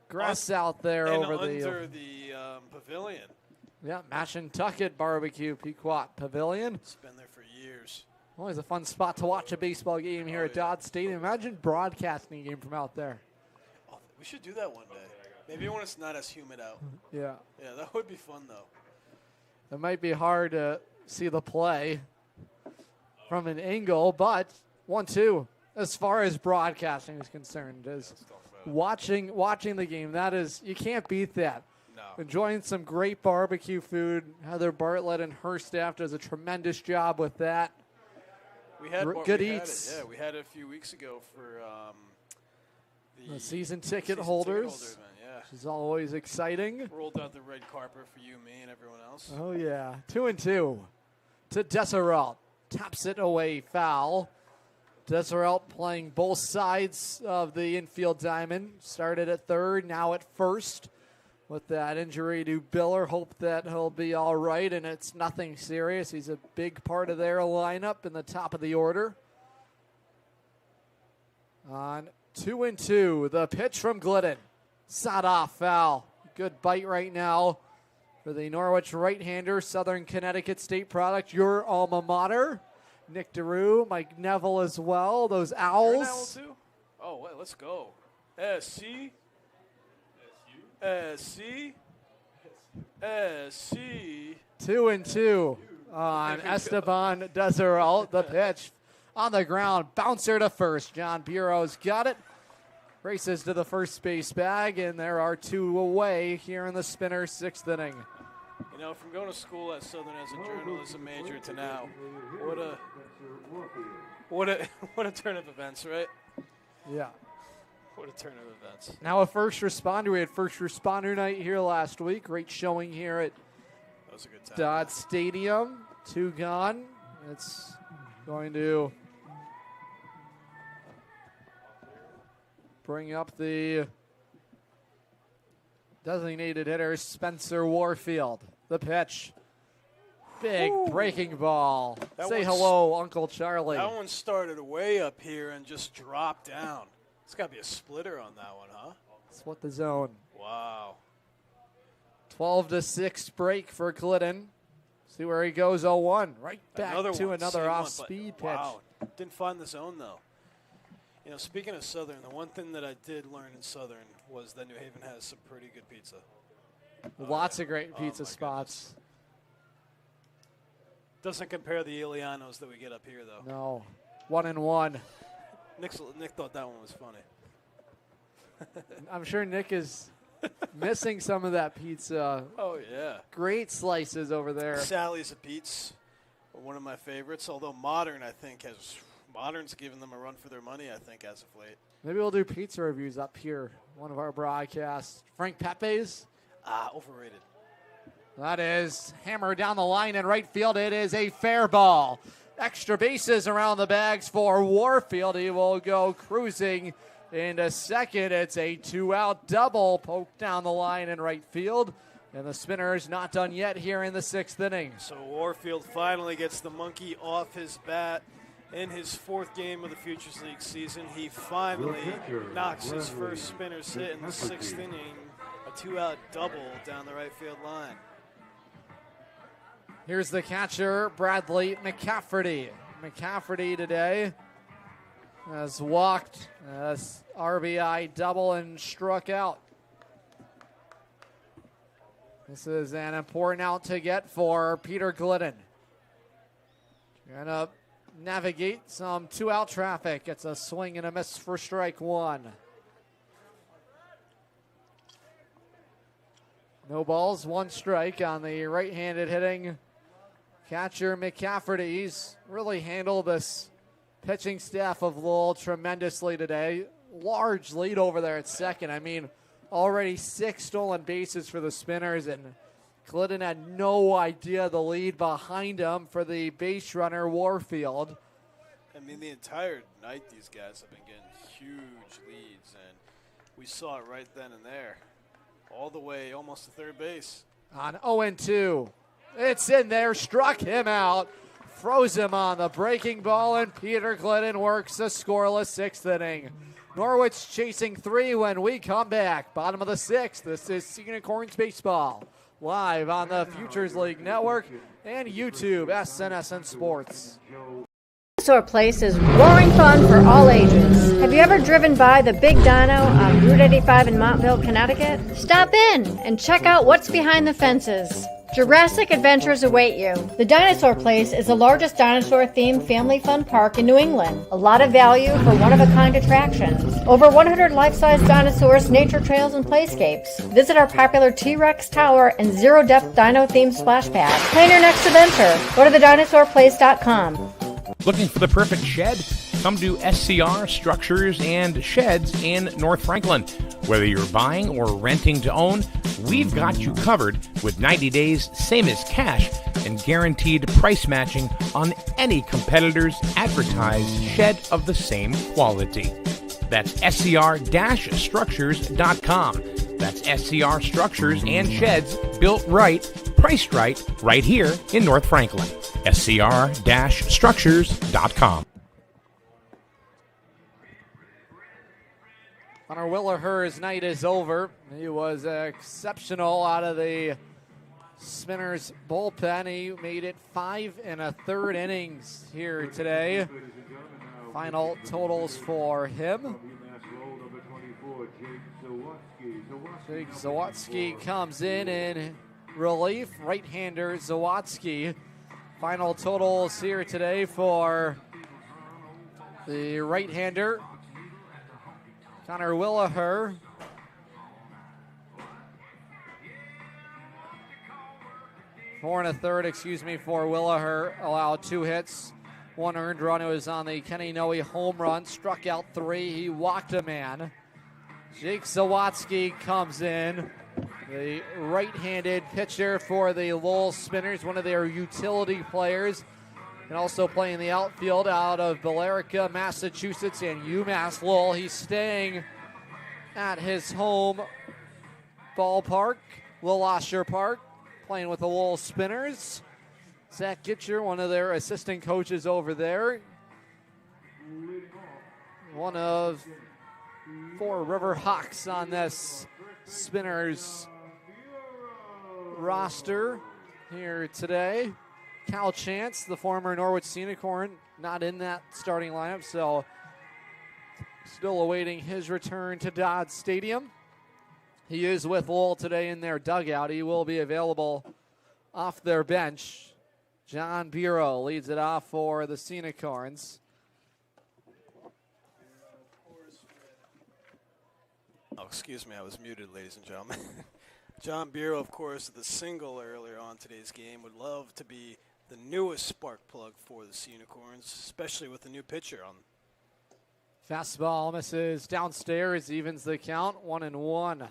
grass out there and over under the pavilion. Yeah, Mashantucket Barbecue Pequot Pavilion. It's been there for years. Always a fun spot to watch a baseball game here at Dodd Stadium. Imagine broadcasting a game from out there. Oh, we should do that one day. Maybe when it's not as humid out. Yeah. Yeah, that would be fun, though. It might be hard to see the play from an angle, but 1-2 as far as broadcasting is concerned is watching the game. That is, you can't beat that. No. Enjoying some great barbecue food. Heather Bartlett and her staff does a tremendous job with that. We had good we eats. Had it. Yeah, we had it a few weeks ago for the season ticket holders. Yeah. Which is always exciting. Rolled out the red carpet for you, me, and everyone else. Oh, yeah. 2-2 to Deserault. Taps it away, foul. Deserault playing both sides of the infield diamond. Started at third, now at first. With that injury to Biller, hope that he'll be all right, and it's nothing serious. He's a big part of their lineup in the top of the order. On 2-2, the pitch from Glidden. Sawed off, foul. Good bite right now for the Norwich right-hander, Southern Connecticut State product, your alma mater. Nick DeRue, Mike Neville as well. Those Owls. You're an owl too? Oh, wait, let's go. SC. SC. SC. 2-2 on Esteban Deserault. The pitch on the ground. Bouncer to first. John Bureau's got it. Races to the first base bag, and there are 2 away here in the Spinners' 6th inning. You know, from going to school at Southern as a journalism major to now, what a turn of events, right? Yeah. What a turn of events. Now a first responder. We had first responder night here last week. Great showing here at that was a good time. Dodd Stadium. 2 gone. It's going to bring up the designated hitter, Spencer Warfield. The pitch. Big breaking ball. Say hello, Uncle Charlie. That one started way up here and just dropped down. It's got to be a splitter on that one, huh? Split the zone. Wow. 12-6 break for Glidden. See where he goes. 0-1. Right back to another off-speed pitch. Wow. Didn't find the zone, though. You know, speaking of Southern, the one thing that I did learn in Southern was that New Haven has some pretty good pizza. Lots of great pizza spots. Doesn't compare the Ilianos that we get up here, though. No. 1-1. Nick thought that one was funny. I'm sure Nick is missing some of that pizza. Oh, yeah. Great slices over there. Sally's at Pete's, one of my favorites, although Modern's given them a run for their money, I think, as of late. Maybe we'll do pizza reviews up here, one of our broadcasts. Frank Pepe's. Overrated. That is hammered down the line in right field. It is a fair ball. Extra bases around the bags for Warfield. He will go cruising into second. It's a 2-out double poked down the line in right field. And the Spinners not done yet here in the 6th inning. So Warfield finally gets the monkey off his bat in his 4th game of the Futures League season. He finally knocks his first Spinners hit in the 6th inning. A 2-out double down the right field line. Here's the catcher, Bradley McCafferty. McCafferty today has walked, has RBI double and struck out. This is an important out to get for Peter Glidden. Trying to navigate some 2-out traffic. It's a swing and a miss for strike 1. No balls, 1 strike on the right-handed hitting catcher McCafferty. He's really handled this pitching staff of Lowell tremendously today. Large lead over there at second. I mean, already 6 stolen bases for the Spinners, and Glidden had no idea the lead behind him for the base runner Warfield. I mean, the entire night these guys have been getting huge leads, and we saw it right then and there. All the way almost to third base. On 0-2. It's in there, struck him out, froze him on the breaking ball, and Peter Glidden works a scoreless 6th inning. Norwich chasing 3 when we come back. Bottom of the 6th. This is Sea Unicorns Baseball. Live on the Futures League Network and YouTube, SNSN Sports. Dinosaur Place is roaring fun for all ages. Have you ever driven by the Big Dino on Route 85 in Montville, Connecticut? Stop in and check out what's behind the fences. Jurassic adventures await you. The Dinosaur Place is the largest dinosaur-themed family fun park in New England. A lot of value for one-of-a-kind attractions. Over 100 life-size dinosaurs, nature trails, and playscapes. Visit our popular T-Rex Tower and zero-depth dino-themed splash pad. Plan your next adventure. Go to thedinosaurplace.com. Looking for the perfect shed? Come to SCR Structures and Sheds in North Franklin. Whether you're buying or renting to own, we've got you covered with 90 days, same as cash, and guaranteed price matching on any competitor's advertised shed of the same quality. That's scr-structures.com. That's SCR Structures and Sheds, built right, priced right here in North Franklin. scr-structures.com. Connor Williher's night is over. He was exceptional out of the Spinners bullpen. He made it 5 1/3 innings here today. Final totals for him. Jake Zawatsky comes in relief. Right-hander Zawatsky. Final totals here today for the right-hander Connor Williher. Four and a third for Williher. Allowed 2 hits. 1 earned run. It was on the Kenny Noe home run. Struck out 3. He walked a man. Jake Zawatsky comes in. The right-handed pitcher for the Lowell Spinners, one of their utility players. And also playing the outfield out of Billerica, Massachusetts, and UMass Lowell. He's staying at his home ballpark, Lillasher Park, playing with the Lowell Spinners. Zach Gitcher, one of their assistant coaches over there. One of 4 River Hawks on this Spinners roster here today. Cal Chance, the former Norwich Sea Unicorn, not in that starting lineup, so still awaiting his return to Dodd Stadium. He is with Lowell today in their dugout. He will be available off their bench John Bureau leads it off for the Unicorns. Oh, excuse me, I was muted, ladies and gentlemen. John Bureau, of course, the single earlier on today's game, would love to be the newest spark plug for the Unicorns, especially with the new pitcher on. Fastball misses downstairs, evens the count, 1-1.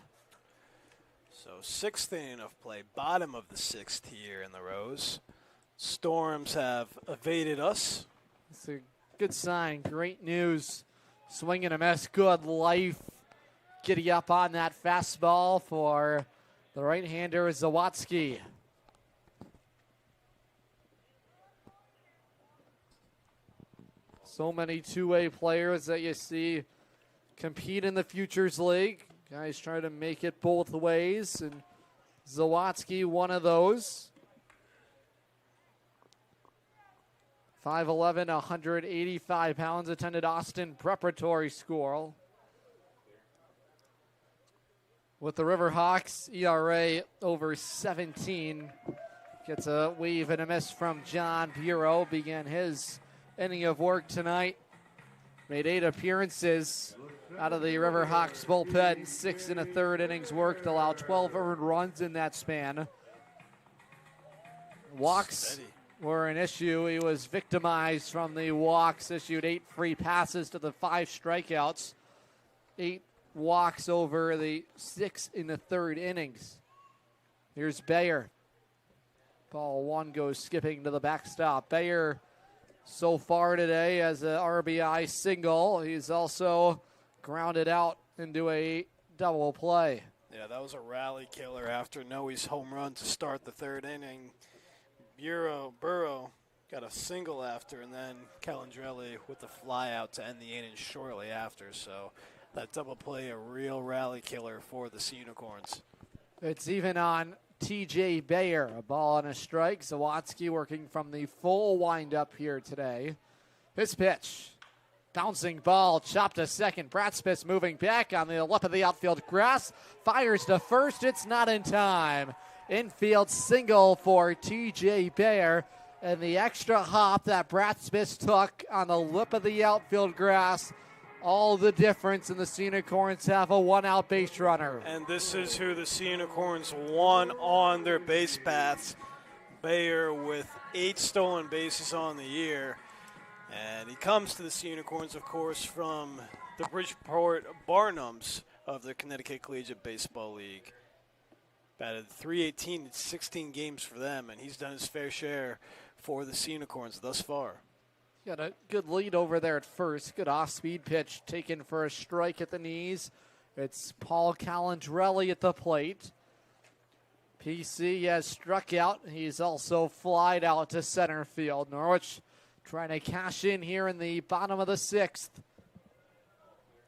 So 6th inning of play, bottom of the 6th here in the Rose. Storms have evaded us. It's a good sign, great news. Swing and a miss, good life. Giddy up on that fastball for the right-hander Zawadzki. So many two-way players that you see compete in the Futures League. Guys try to make it both ways, and Zawadzki, one of those. 5'11", 185 pounds, attended Austin Preparatory School. With the Riverhawks, ERA over 17. Gets a weave and a miss from John Bureau. Began his inning of work tonight. Made 8 appearances out of the Riverhawks bullpen. 6 1/3 innings worked, allowed 12 earned runs in that span. Walks were an issue. He was victimized from the walks, issued 8 free passes to the 5 strikeouts. 8 walks over the 6 1/3 innings. Here's Bayer. Ball 1 goes skipping to the backstop. Bayer so far today as a RBI single. He's also grounded out into a double play. Yeah, that was a rally killer after Noe's home run to start the 3rd inning. Burrow got a single after, and then Calandrelli with the fly out to end the inning shortly after. So that double play, a real rally killer for the Unicorns. It's even on TJ Bayer. A ball and a strike. Zawadzki working from the full windup here today. His pitch. Bouncing ball, chopped to second. Brad Smith moving back on the left of the outfield grass. Fires to first. It's not in time. Infield single for TJ Bayer. And the extra hop that Brad Smith took on the lip of the outfield grass, all the difference, and the Unicorns have a 1-out base runner. And this is who the Unicorns won on their base paths. Bayer with 8 stolen bases on the year. And he comes to the Unicorns, of course, from the Bridgeport Barnums of the Connecticut Collegiate Baseball League. Batted .318 in 16 games for them, and he's done his fair share for the Unicorns thus far. Got a good lead over there at first. Good off-speed pitch taken for a strike at the knees. It's Paul Calandrelli at the plate. PC has struck out. He's also flied out to center field. Norwich trying to cash in here in the bottom of the 6th.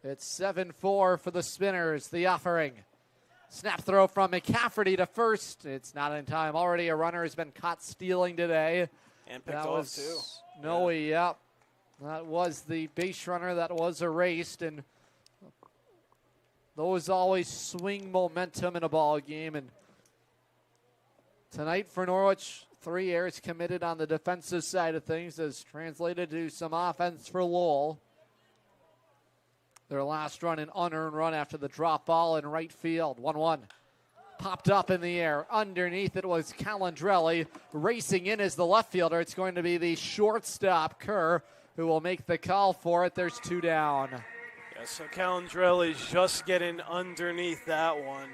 It's 7-4 for the Spinners, the offering. Snap throw from McCafferty to first. It's not in time. Already a runner has been caught stealing today. And picked off, too. Noe, yep. That was the base runner that was erased, and those always swing momentum in a ball game. And tonight for Norwich, 3 errors committed on the defensive side of things has translated to some offense for Lowell. Their last run, an unearned run after the drop ball in right field. 1-1. Popped up in the air. Underneath it was Calandrelli. Racing in as the left fielder. It's going to be the shortstop, Kerr, who will make the call for it. There's 2 down. Yeah, so Calandrelli's just getting underneath that one.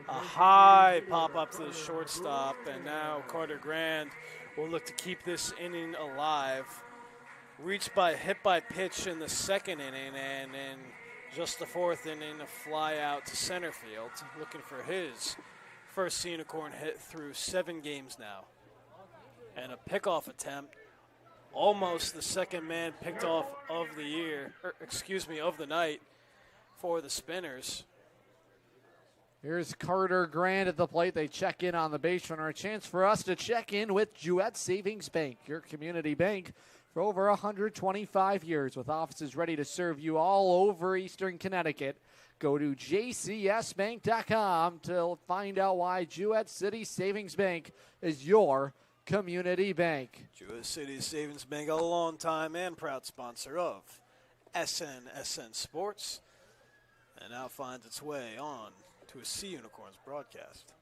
A high pop up to the shortstop, and now Carter Grand will look to keep this inning alive. Hit by pitch in the 2nd inning, and in just the 4th inning, a fly out to center field, looking for his first Unicorn hit through 7 games now. And a pickoff attempt, almost the 2nd man picked off of the year, of the night for the Spinners. Here's Carter Grand at the plate. They check in on the base runner. A chance for us to check in with Jouett Savings Bank, your community bank for over 125 years, with offices ready to serve you all over Eastern Connecticut. Go to jcsbank.com to find out why Jouett City Savings Bank is your Community Bank. Jewish City Savings Bank, a long-time and proud sponsor of SNSN Sports, and now finds its way on to a Sea Unicorns broadcast.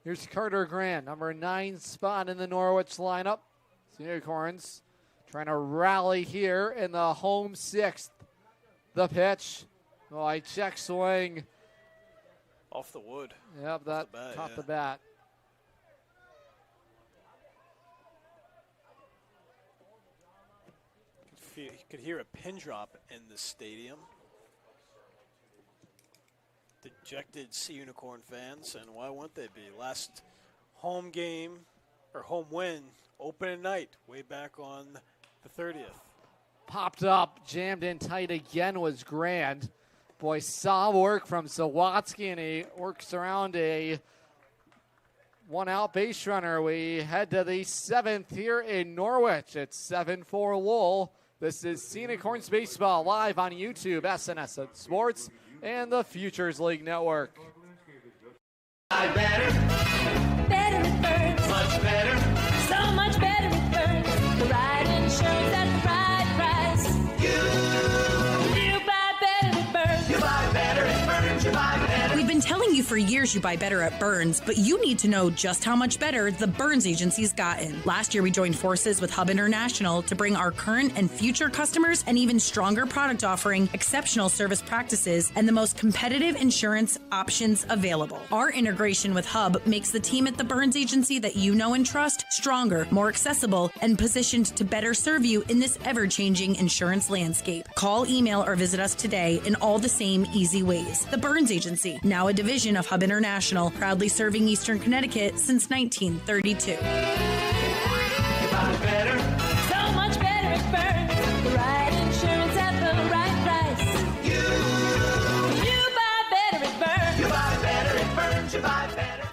Here's Carter Grant, number 9 spot in the Norwich lineup. Sea Unicorns trying to rally here in the home 6th. The pitch. Check swing. Off the wood. Yep, that caught the bat. You could hear a pin drop in the stadium. Dejected Sea Unicorn fans, and why wouldn't they be? Last home game, or home win, opening night, way back on the 30th. Popped up, jammed in tight again was Grand. Boy, solid work from Zawatsky, and he works around a one-out base runner. We head to the 7th here in Norwich. It's 7-4 Lowell. This is Sea Unicorns Baseball live on YouTube, SNSN Sports, and the Futures League Network. Better it burns. Much better. So much better it burns. The right insurance at the right price. You buy better it burns. You buy better it burns. You buy better. We've been telling you for years you buy better at Burns, but you need to know just how much better the Burns Agency's gotten. Last year, we joined forces with Hub International to bring our current and future customers an even stronger product offering, exceptional service practices, and the most competitive insurance options available. Our integration with Hub makes the team at the Burns Agency that you know and trust stronger, more accessible, and positioned to better serve you in this ever-changing insurance landscape. Call, email, or visit us today in all the same easy ways. The Burns Agency, now a division of Hub International, proudly serving Eastern Connecticut since 1932. Better. So much better it burns. The right insurance at the right price. You buy better it burns. You buy better it burns. You buy better.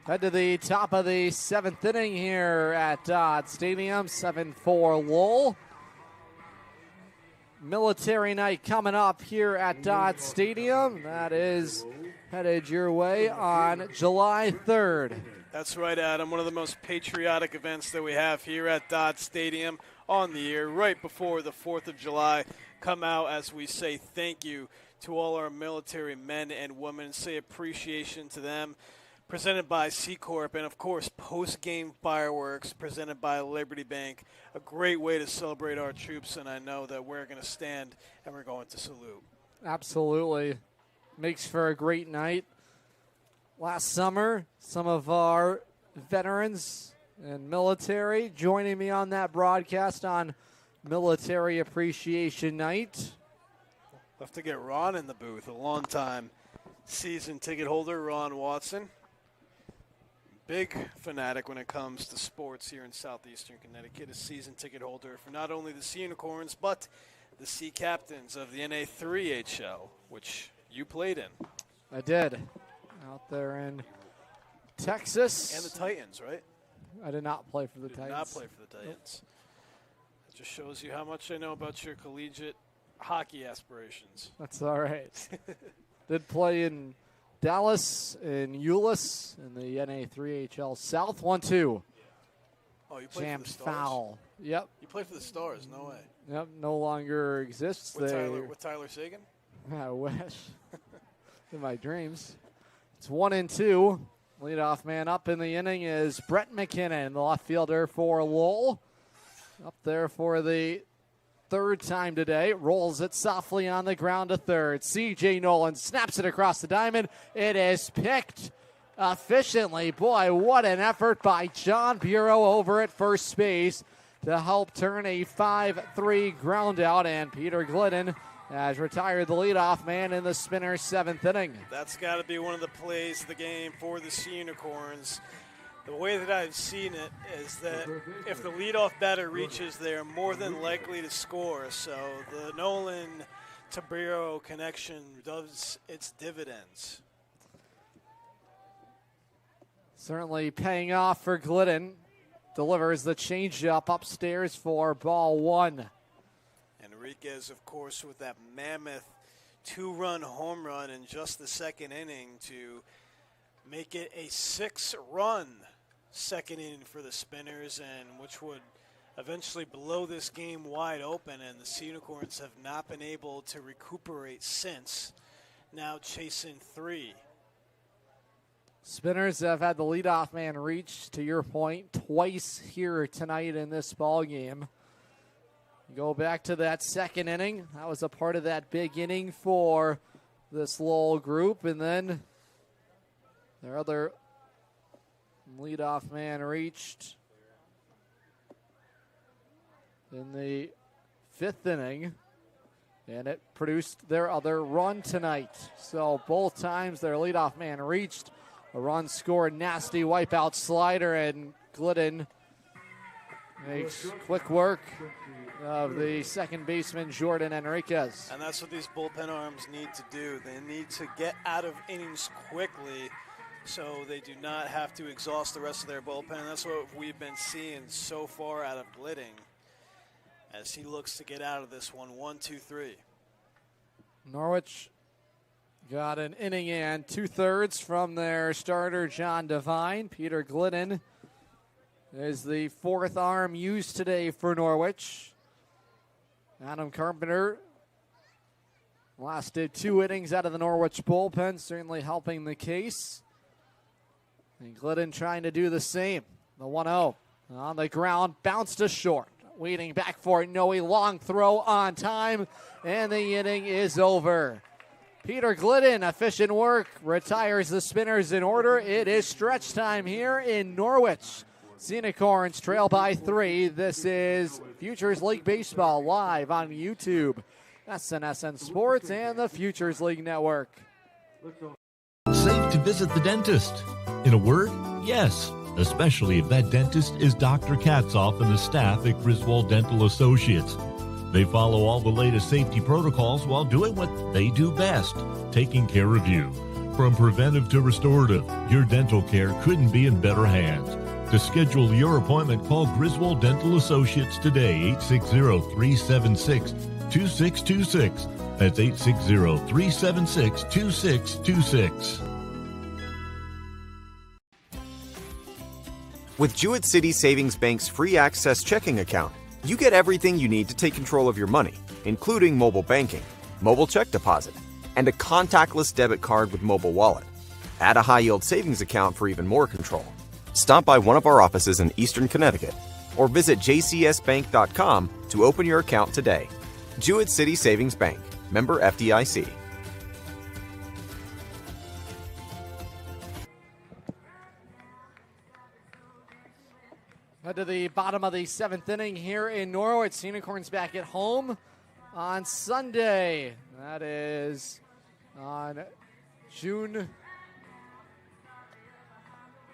Head to the top of the 7th inning here at Dodd Stadium, 7-4 Lowell. Military night coming up here at Dodd Stadium. That is headed your way on July 3rd. That's right, Adam. One of the most patriotic events that we have here at Dodd Stadium on the year, right before the 4th of July. Come out as we say thank you to all our military men and women, say appreciation to them. Presented by C Corp, and of course post-game fireworks presented by Liberty Bank. A great way to celebrate our troops, and I know that we're going to stand and we're going to salute. Absolutely. Makes for a great night. Last summer, some of our veterans and military joining me on that broadcast on Military Appreciation Night. We'll have to get Ron in the booth, a long-time season ticket holder, Ron Watson. Big fanatic when it comes to sports here in southeastern Connecticut, a season ticket holder for not only the Sea Unicorns, but the Sea Captains of the NA3HL, which you played in. I did. Out there in Texas. And the Titans, right? I did not play for the Titans. Did not play for the Titans. It just shows you how much I know about your collegiate hockey aspirations. That's all right. Did play in Dallas and Euless in the NA3HL South 1-2. Oh, you played jammed for the Stars? foul. Yep. You played for the Stars? No way. Yep. No longer exists With there. Tyler Sagan? I wish. In my dreams. It's 1-2. Leadoff man up in the inning is Brett McKinnon, the left fielder for Lowell. Up there for the third time today. Rolls it softly on the ground to third. C.J. Nolan snaps it across the diamond. It is picked efficiently. Boy, what an effort by John Bureau over at first base. to help turn a 5-3 ground out, and Peter Glidden has retired the leadoff man in the Spinners' 7th inning. That's got to be one of the plays of the game for the Sea Unicorns. The way that I've seen it is that if the leadoff batter reaches, they're more than likely to score. So the Nolan-Tabiro connection does its dividends. Certainly paying off for Glidden. Delivers the changeup upstairs for ball 1. Enriquez, of course, with that mammoth 2-run home run in just the 2nd inning to make it a 6-run 2nd inning for the Spinners, and which would eventually blow this game wide open, and the Sea Unicorns have not been able to recuperate since, now chasing 3. Spinners have had the leadoff man reach, to your point, twice here tonight in this ball game. Go back to that 2nd inning. That was a part of that big inning for this Lowell group. And then their other leadoff man reached in the 5th inning. And it produced their other run tonight. So both times their leadoff man reached. A run scored, nasty wipeout slider, and Glidden makes quick work of the second baseman, Jordan Enriquez. And that's what these bullpen arms need to do. They need to get out of innings quickly so they do not have to exhaust the rest of their bullpen. That's what we've been seeing so far out of Glidden as he looks to get out of this one. 1-2-3. Norwich got an inning and 2/3 from their starter, John Devine. Peter Glidden is the 4th arm used today for Norwich. Adam Carpenter lasted 2 innings out of the Norwich bullpen, certainly helping the case. And Glidden trying to do the same. The 1-0 on the ground, bounced to short. Waiting back for it, Noe, long throw on time, and the inning is over. Peter Glidden, efficient work, retires the Spinners in order. It is stretch time here in Norwich. Sea Unicorns trail by 3. This is Futures League Baseball live on YouTube, SNSN Sports, and the Futures League Network. Safe to visit the dentist. In a word, yes. Especially if that dentist is Dr. Katzoff and the staff at Griswold Dental Associates. They follow all the latest safety protocols while doing what they do best, taking care of you. From preventive to restorative, your dental care couldn't be in better hands. To schedule your appointment, call Griswold Dental Associates today, 860-376-2626. That's 860-376-2626. With Jewett City Savings Bank's free access checking account, you get everything you need to take control of your money, including mobile banking, mobile check deposit, and a contactless debit card with mobile wallet. Add a high-yield savings account for even more control. Stop by one of our offices in Eastern Connecticut or visit jcsbank.com to open your account today. Jewett City Savings Bank, member FDIC. Head to the bottom of the 7th inning here in Norwich. Unicorns back at home on Sunday. That is on June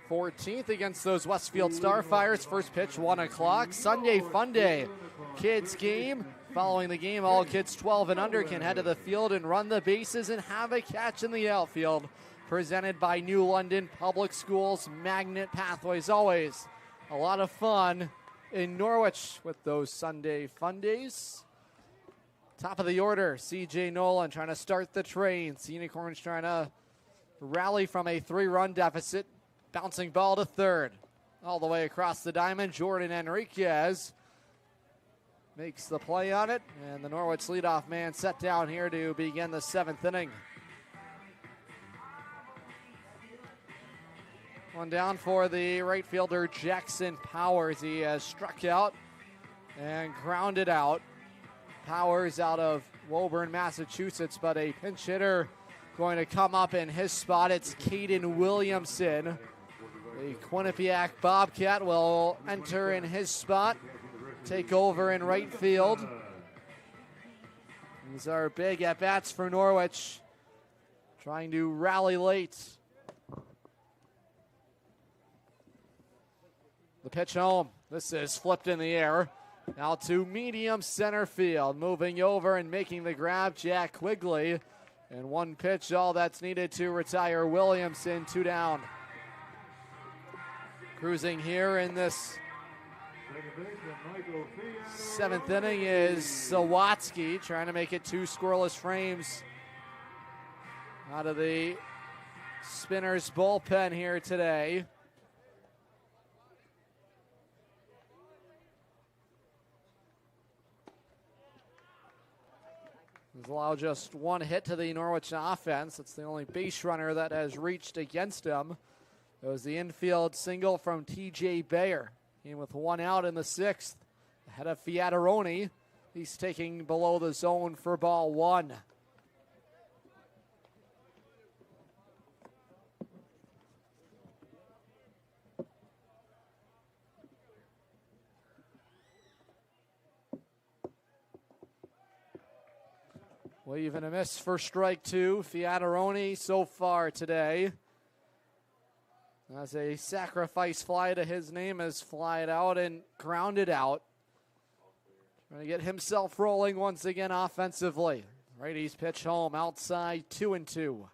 14th against those Westfield Starfires. First pitch, 1 o'clock. Sunday fun day. Kids game. Following the game, all kids 12 and under can head to the field and run the bases and have a catch in the outfield. Presented by New London Public Schools Magnet Pathways. Always a lot of fun in Norwich with those Sunday fun days. Top of the order, C.J. Nolan trying to start the train. Sea Unicorns trying to rally from a 3-run deficit. Bouncing ball to third. All the way across the diamond, Jordan Enriquez makes the play on it. And the Norwich leadoff man set down here to begin the 7th inning. One down for the right fielder, Jackson Powers. He has struck out and grounded out. Powers out of Woburn, Massachusetts, but a pinch hitter going to come up in his spot. It's Caden Williamson. The Quinnipiac Bobcat will enter in his spot. take over in right field. These are big at-bats for Norwich, trying to rally late. The pitch home. This is flipped in the air. Now to medium center field. Moving over and making the grab, Jack Quigley. And one pitch, all that's needed to retire Williamson. 2 down. Cruising here in this 7th inning is Sawatsky, trying to make it 2 scoreless frames out of the Spinners bullpen here today. He's allowed just 1 hit to the Norwich offense. It's the only base runner that has reached against him. It was the infield single from T.J. Bayer. Came with 1 out in the 6th. Ahead of Fiataroni. He's taking below the zone for ball 1. Wave and a miss for strike 2. Fiataroni so far today. As a sacrifice fly to his name is flied out and grounded out. Trying to get himself rolling once again offensively. Righties pitch home outside 2-2.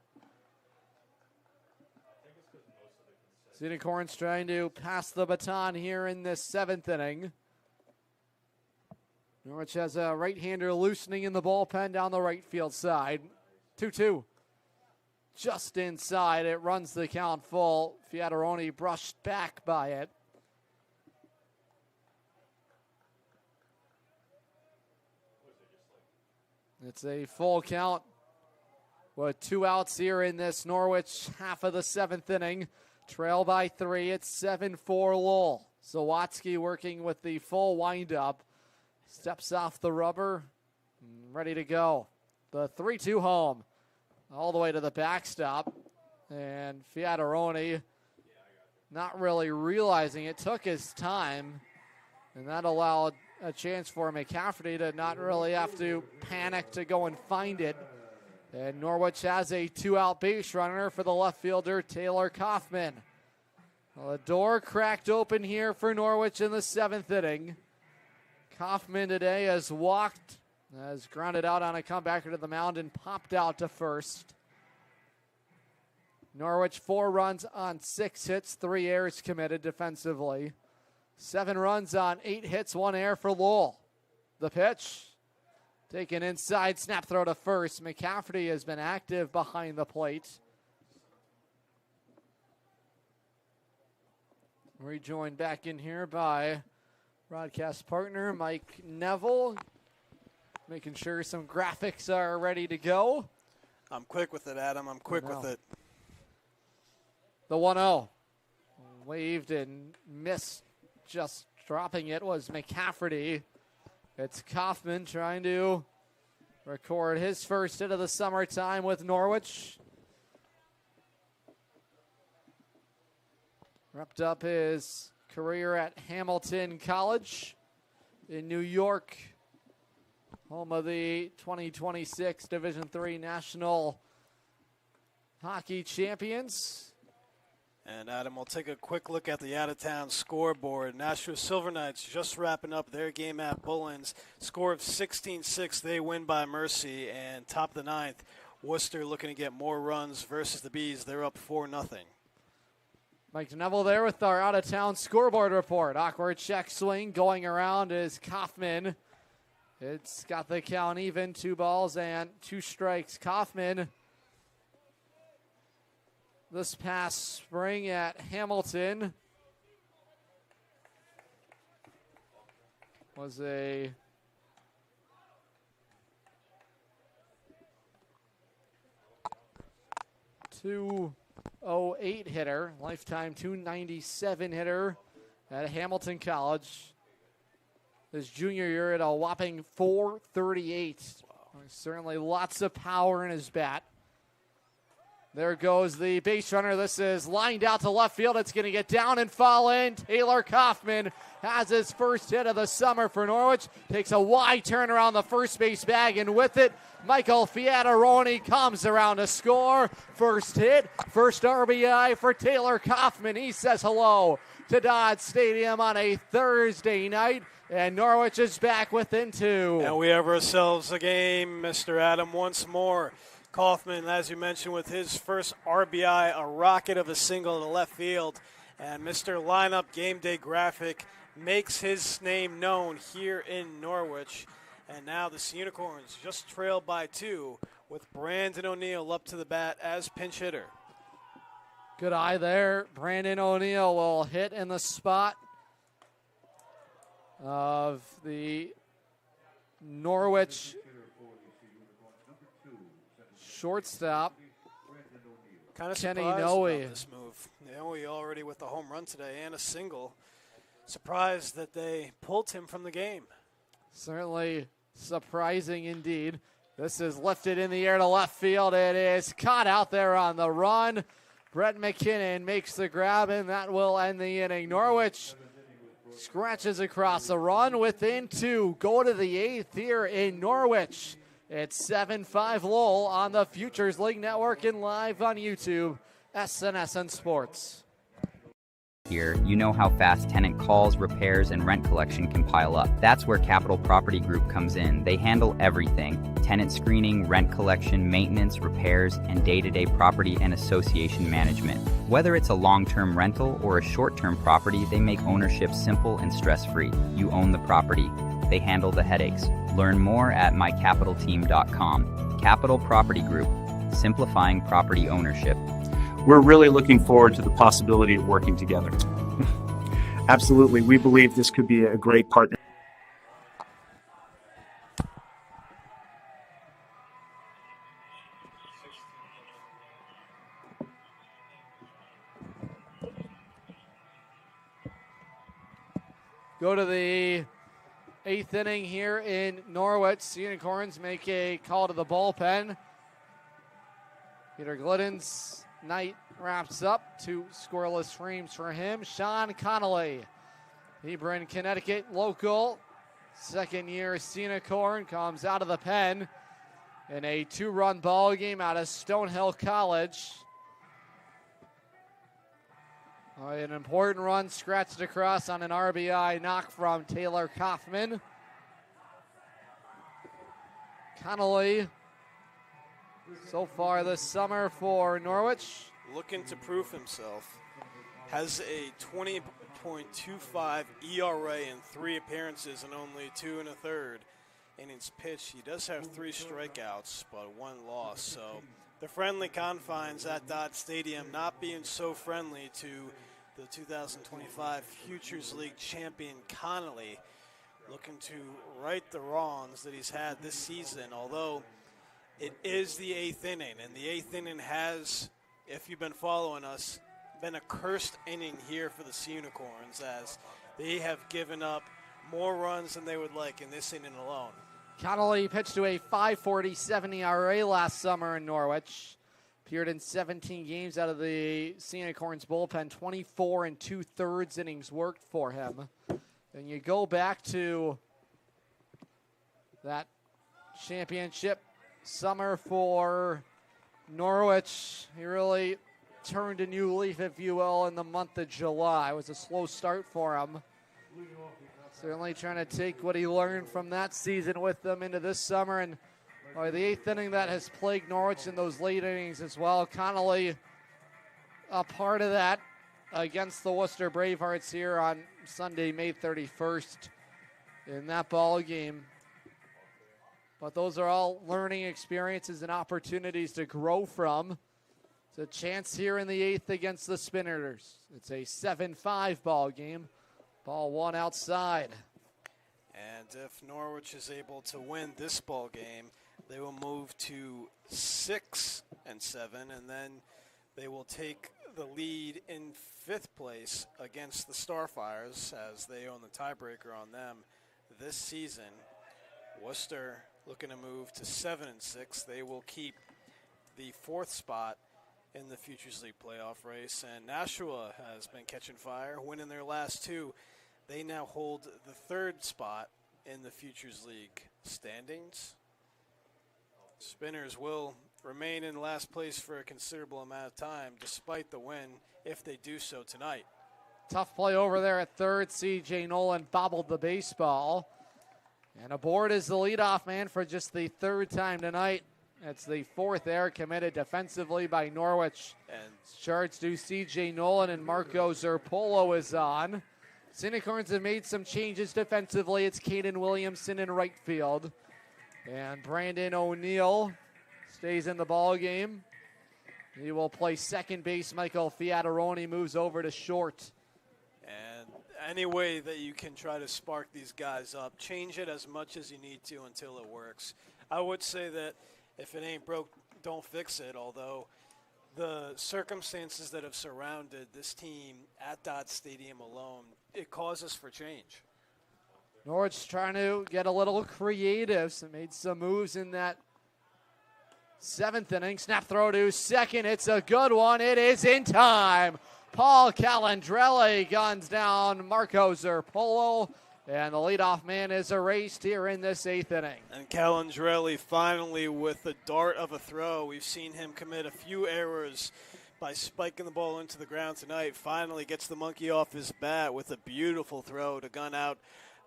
Unicorns trying to pass the baton here in this 7th inning. Norwich has a right-hander loosening in the bullpen down the right field side. 2-2. Just inside. It runs the count full. Fiataroni brushed back by it. It's a full count with 2 outs here in this Norwich half of the 7th inning. Trail by 3. It's 7-4 Lowell. Sawatsky working with the full windup. Steps off the rubber, ready to go. The 3-2 home, all the way to the backstop. And Fiataroni not really realizing it, took his time. And that allowed a chance for McCafferty to not really have to panic to go and find it. And Norwich has a 2-out base runner for the left fielder, Taylor Kaufman. Well, the door cracked open here for Norwich in the 7th inning. Kaufman today has walked, has grounded out on a comebacker to the mound and popped out to first. Norwich 4 runs on 6 hits, 3 errors committed defensively. 7 runs on 8 hits, 1 error for Lowell. The pitch, taken inside, snap throw to first. McCafferty has been active behind the plate. Rejoined back in here by broadcast partner Mike Neville, making sure some graphics are ready to go. I'm quick with it, Adam. I'm quick with it. The 1-0. Waved and missed, just dropping it was McCafferty. It's Kaufman trying to record his first hit of the summertime with Norwich. Wrapped up his career at Hamilton College in New York, home of the 2026 Division III National Hockey Champions. And Adam, we'll take a quick look at the out-of-town scoreboard. Nashua Silver Knights just wrapping up their game at Bullens. Score of 16-6, they win by mercy. And top of the 9th, Worcester looking to get more runs versus the Bees. They're up 4-0. Mike Neville there with our out-of-town scoreboard report. Awkward check swing going around is Kaufman. It's got the count even, 2 balls and 2 strikes. Kaufman, this past spring at Hamilton, was a .208 hitter, lifetime .297 hitter at Hamilton College. His junior year at a whopping .438. Certainly lots of power in his bat. There goes the base runner. This is lined out to left field. It's going to get down and fall in. Taylor Kaufman has his first hit of the summer for Norwich. Takes a wide turn around the first base bag, and with it, Michael Fiataroni comes around to score. First hit, first RBI for Taylor Kaufman. He says hello to Dodd Stadium on a Thursday night, and Norwich is back within 2. And we have ourselves a game, Mr. Adam, once more. Kaufman, as you mentioned, with his first RBI, a rocket of a single to left field. And Mr. Lineup Game Day Graphic makes his name known here in Norwich. And now the Sea Unicorns just trailed by 2 with Brandon O'Neill up to the bat as pinch hitter. Good eye there. Brandon O'Neill will hit in the spot of the Norwich shortstop, Kind of Kenny surprised Noe. about this move. Noe already with the home run today and a single. Surprised that they pulled him from the game. Certainly surprising indeed. This is lifted in the air to left field. It is caught out there on the run. Brett McKinnon makes the grab, and that will end the inning. Norwich scratches across the run within 2. Go to the 8th here in Norwich. It's 7-5 Lowell on the Futures League Network and live on YouTube, SNSN Sports. Here, you know how fast tenant calls, repairs, and rent collection can pile up. That's where Capital Property Group comes in. They handle everything: tenant screening, rent collection, maintenance, repairs, and day-to-day property and association management. Whether it's a long-term rental or a short-term property, they make ownership simple and stress-free. You own the property. They handle the headaches. Learn more at mycapitalteam.com. Capital Property Group, simplifying property ownership. We're really looking forward to the possibility of working together. Absolutely. We believe this could be a great partner. Go to the 8th inning here in Norwich. Sea Unicorns make a call to the bullpen. Peter Glidden's night wraps up. 2 scoreless frames for him. Sean Connolly, Hebron, Connecticut local, second-year Sea Unicorn, comes out of the pen in a 2-run ball game out of Stonehill College. An important run scratched across on an RBI knock from Taylor Kaufman. Connolly, so far this summer for Norwich, looking to prove himself. Has a 20.25 ERA in 3 appearances and only 2 1/3 innings pitched. He does have 3 strikeouts, but 1 loss. So the friendly confines at Dodd Stadium not being so friendly to the 2025 Futures League champion Connolly, looking to right the wrongs that he's had this season, although it is the 8th inning, and the 8th inning has, if you've been following us, been a cursed inning here for the Sea Unicorns, as they have given up more runs than they would like in this inning alone. Connolly pitched to a 5.47 ERA last summer in Norwich. Appeared in 17 games out of the Sea Unicorns bullpen. 24 2/3 innings worked for him. And you go back to that championship summer for Norwich. He really turned a new leaf, if you will, in the month of July. It was a slow start for him. Certainly trying to take what he learned from that season with them into this summer. And the 8th inning that has plagued Norwich in those late innings as well. Connolly, a part of that against the Worcester Bravehearts here on Sunday, May 31st in that ball game. But those are all learning experiences and opportunities to grow from. It's a chance here in the 8th against the Spinners. It's a 7-5 ball game. Ball 1 outside. And if Norwich is able to win this ball game, they will move to 6-7, and then they will take the lead in 5th place against the Starfires, as they own the tiebreaker on them this season. Worcester looking to move to 7-6. They will keep the 4th spot in the Futures League playoff race. And Nashua has been catching fire, winning their last two. They now hold the third spot in the Futures League standings. Spinners will remain in last place for a considerable amount of time, despite the win, if they do so tonight. Tough play over there at third. C.J. Nolan bobbled the baseball. And aboard is the leadoff man for just the third time tonight. It's the fourth error committed defensively by Norwich. And charge to C.J. Nolan, and Marco Zerpolo is on. Unicorns have made some changes defensively. It's Caden Williamson in right field. And Brandon O'Neill stays in the ball game. He will play second base. Michael Fiataroni moves over to short. And any way that you can try to spark these guys up, change it as much as you need to until it works. I would say that if it ain't broke, don't fix it, although the circumstances that have surrounded this team at Dodd Stadium alone, it causes for change. Norwich trying to get a little creative. So made some moves in that seventh inning. Snap throw to second. It's a good one. It is in time. Paul Calandrelli guns down Marco Zerpolo, and the leadoff man is erased here in this eighth inning. And Calandrelli finally with the dart of a throw. We've seen him commit a few errors by spiking the ball into the ground tonight. Finally gets the monkey off his bat with a beautiful throw to gun out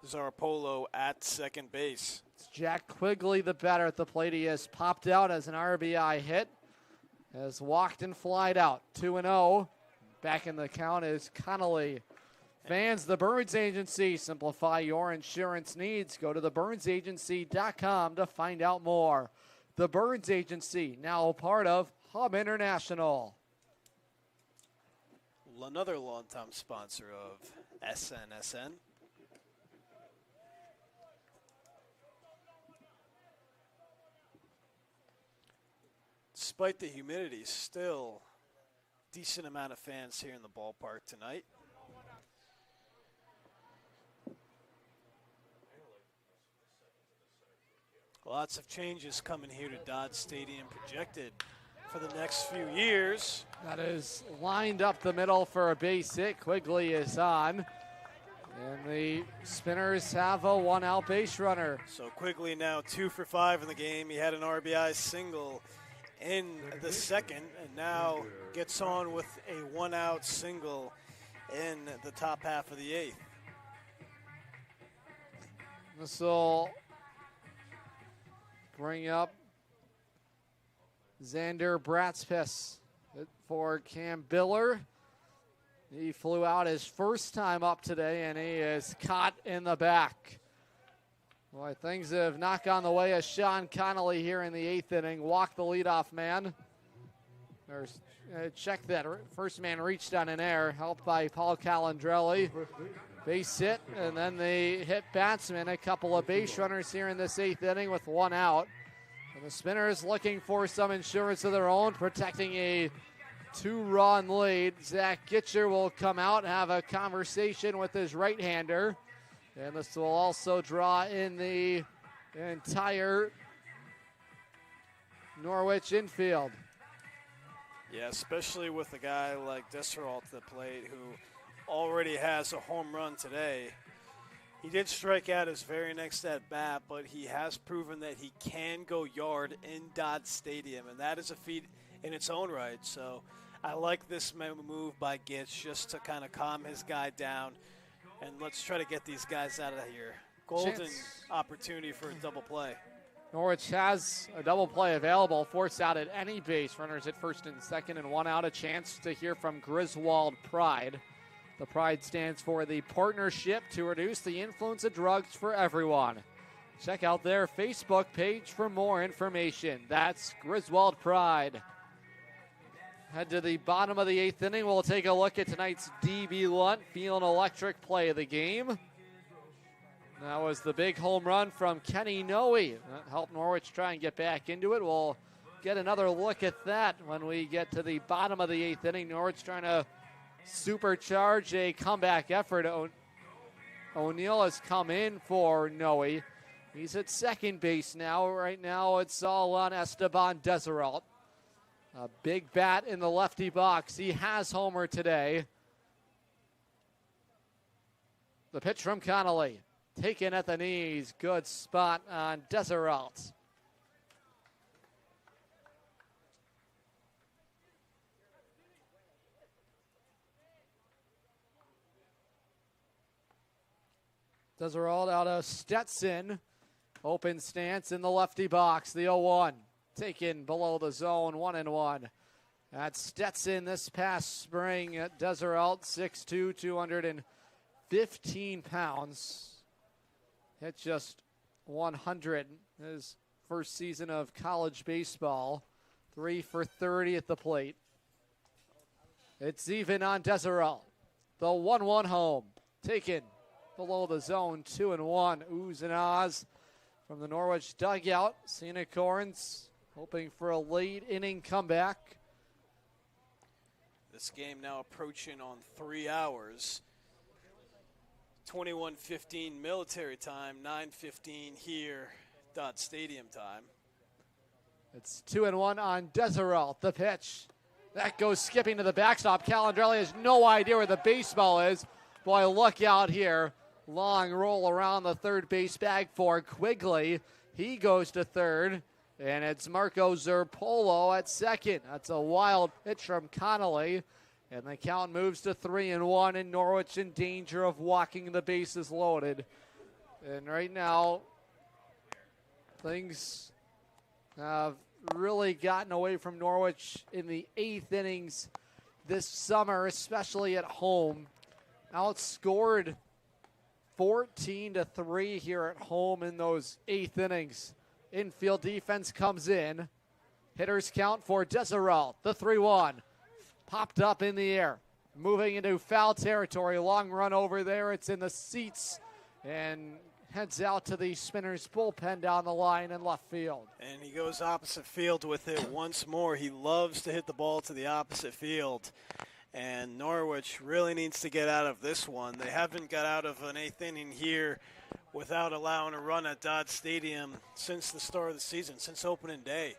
Zerpolo at second base. It's Jack Quigley, the batter at the plate. He has popped out as an RBI hit, has walked and flied out. 2-0. Back in the count is Connolly. Fans, the Burns Agency. Simplify your insurance needs. Go to theburnsagency.com to find out more. The Burns Agency, now part of Hub International. Another longtime sponsor of SNSN. Despite the humidity, still decent amount of fans here in the ballpark tonight. Lots of changes coming here to Dodd Stadium projected for the next few years. That is lined up the middle for a base hit. Quigley is on. And the Spinners have a one-out base runner. So Quigley now 2 for 5 in the game. He had an RBI single in the second, and now gets on with a one-out single in the top half of the eighth. This will bring up Xander Bratspis for Cam Biller. He flew out his first time up today, and he is caught in the back. Boy, things have not gone the way of Sean Connolly here in the eighth inning. Walked the leadoff man. Check that. First man reached on an error, helped by Paul Calandrelli. Base hit, and then the hit batsman. A couple of base runners here in this eighth inning with one out. And the Spinners looking for some insurance of their own, protecting a 2-run lead. Zach Gitcher will come out and have a conversation with his right-hander. And this will also draw in the entire Norwich infield. Yeah, especially with a guy like Desseralt at the plate who already has a home run today. He did strike out his very next at-bat, but he has proven that he can go yard in Dodd Stadium, and that is a feat in its own right. So I like this move by Gitch just to kind of calm his guy down. And let's try to get these guys out of here. Golden opportunity for a double play. Norwich has a double play available. Force out at any base. Runners at first and second and one out. A chance to hear from Griswold Pride. The Pride stands for the Partnership to Reduce the Influence of Drugs for Everyone. Check out their Facebook page for more information. That's Griswold Pride. Head to the bottom of the eighth inning. We'll take a look at tonight's DB Lunt Feeling Electric play of the game. That was the big home run from Kenny Noe. That helped Norwich try and get back into it. We'll get another look at that when we get to the bottom of the eighth inning. Norwich trying to supercharge a comeback effort. O'Neill has come in for Noe. He's at second base now. Right now it's all on Esteban Desiralt. A big bat in the lefty box. He has homer today. The pitch from Connolly. Taken at the knees. Good spot on Deseralt. Deseralt out of Stetson. Open stance in the lefty box. The 0-1. Taken below the zone. 1-1. That's Stetson this past spring at Deseralt. 6'2", 215 pounds. Hit just 100 his first season of college baseball. 3 for 30 at the plate. It's even on Deseralt. The 1-1 home. Taken below the zone. 2-1. Oohs and ahs from the Norwich dugout. Unicorns hoping for a late inning comeback. This game now approaching on 3 hours. 21:15 military time, 9:15 here, Dodd Stadium time. It's 2-1 on Deseralt. The pitch. That goes skipping to the backstop. Calandrelli has no idea where the baseball is. Boy, look out here. Long roll around the third base bag for Quigley. He goes to third, and it's Marco Zerpolo at second. That's a wild pitch from Connolly, and the count moves to 3-1, and Norwich in danger of walking the bases loaded. And right now, things have really gotten away from Norwich in the 8th innings this summer, especially at home. Outscored 14-3 here at home in those 8th innings. Infield defense comes in. Hitters count for Deseralt. The 3-1. Popped up in the air. Moving into foul territory. Long run over there. It's in the seats. And heads out to the Spinners bullpen down the line in left field. And he goes opposite field with it once more. He loves to hit the ball to the opposite field. And Norwich really needs to get out of this one. They haven't got out of an 8th inning here without allowing a run at Dodd Stadium since the start of the season, since opening day.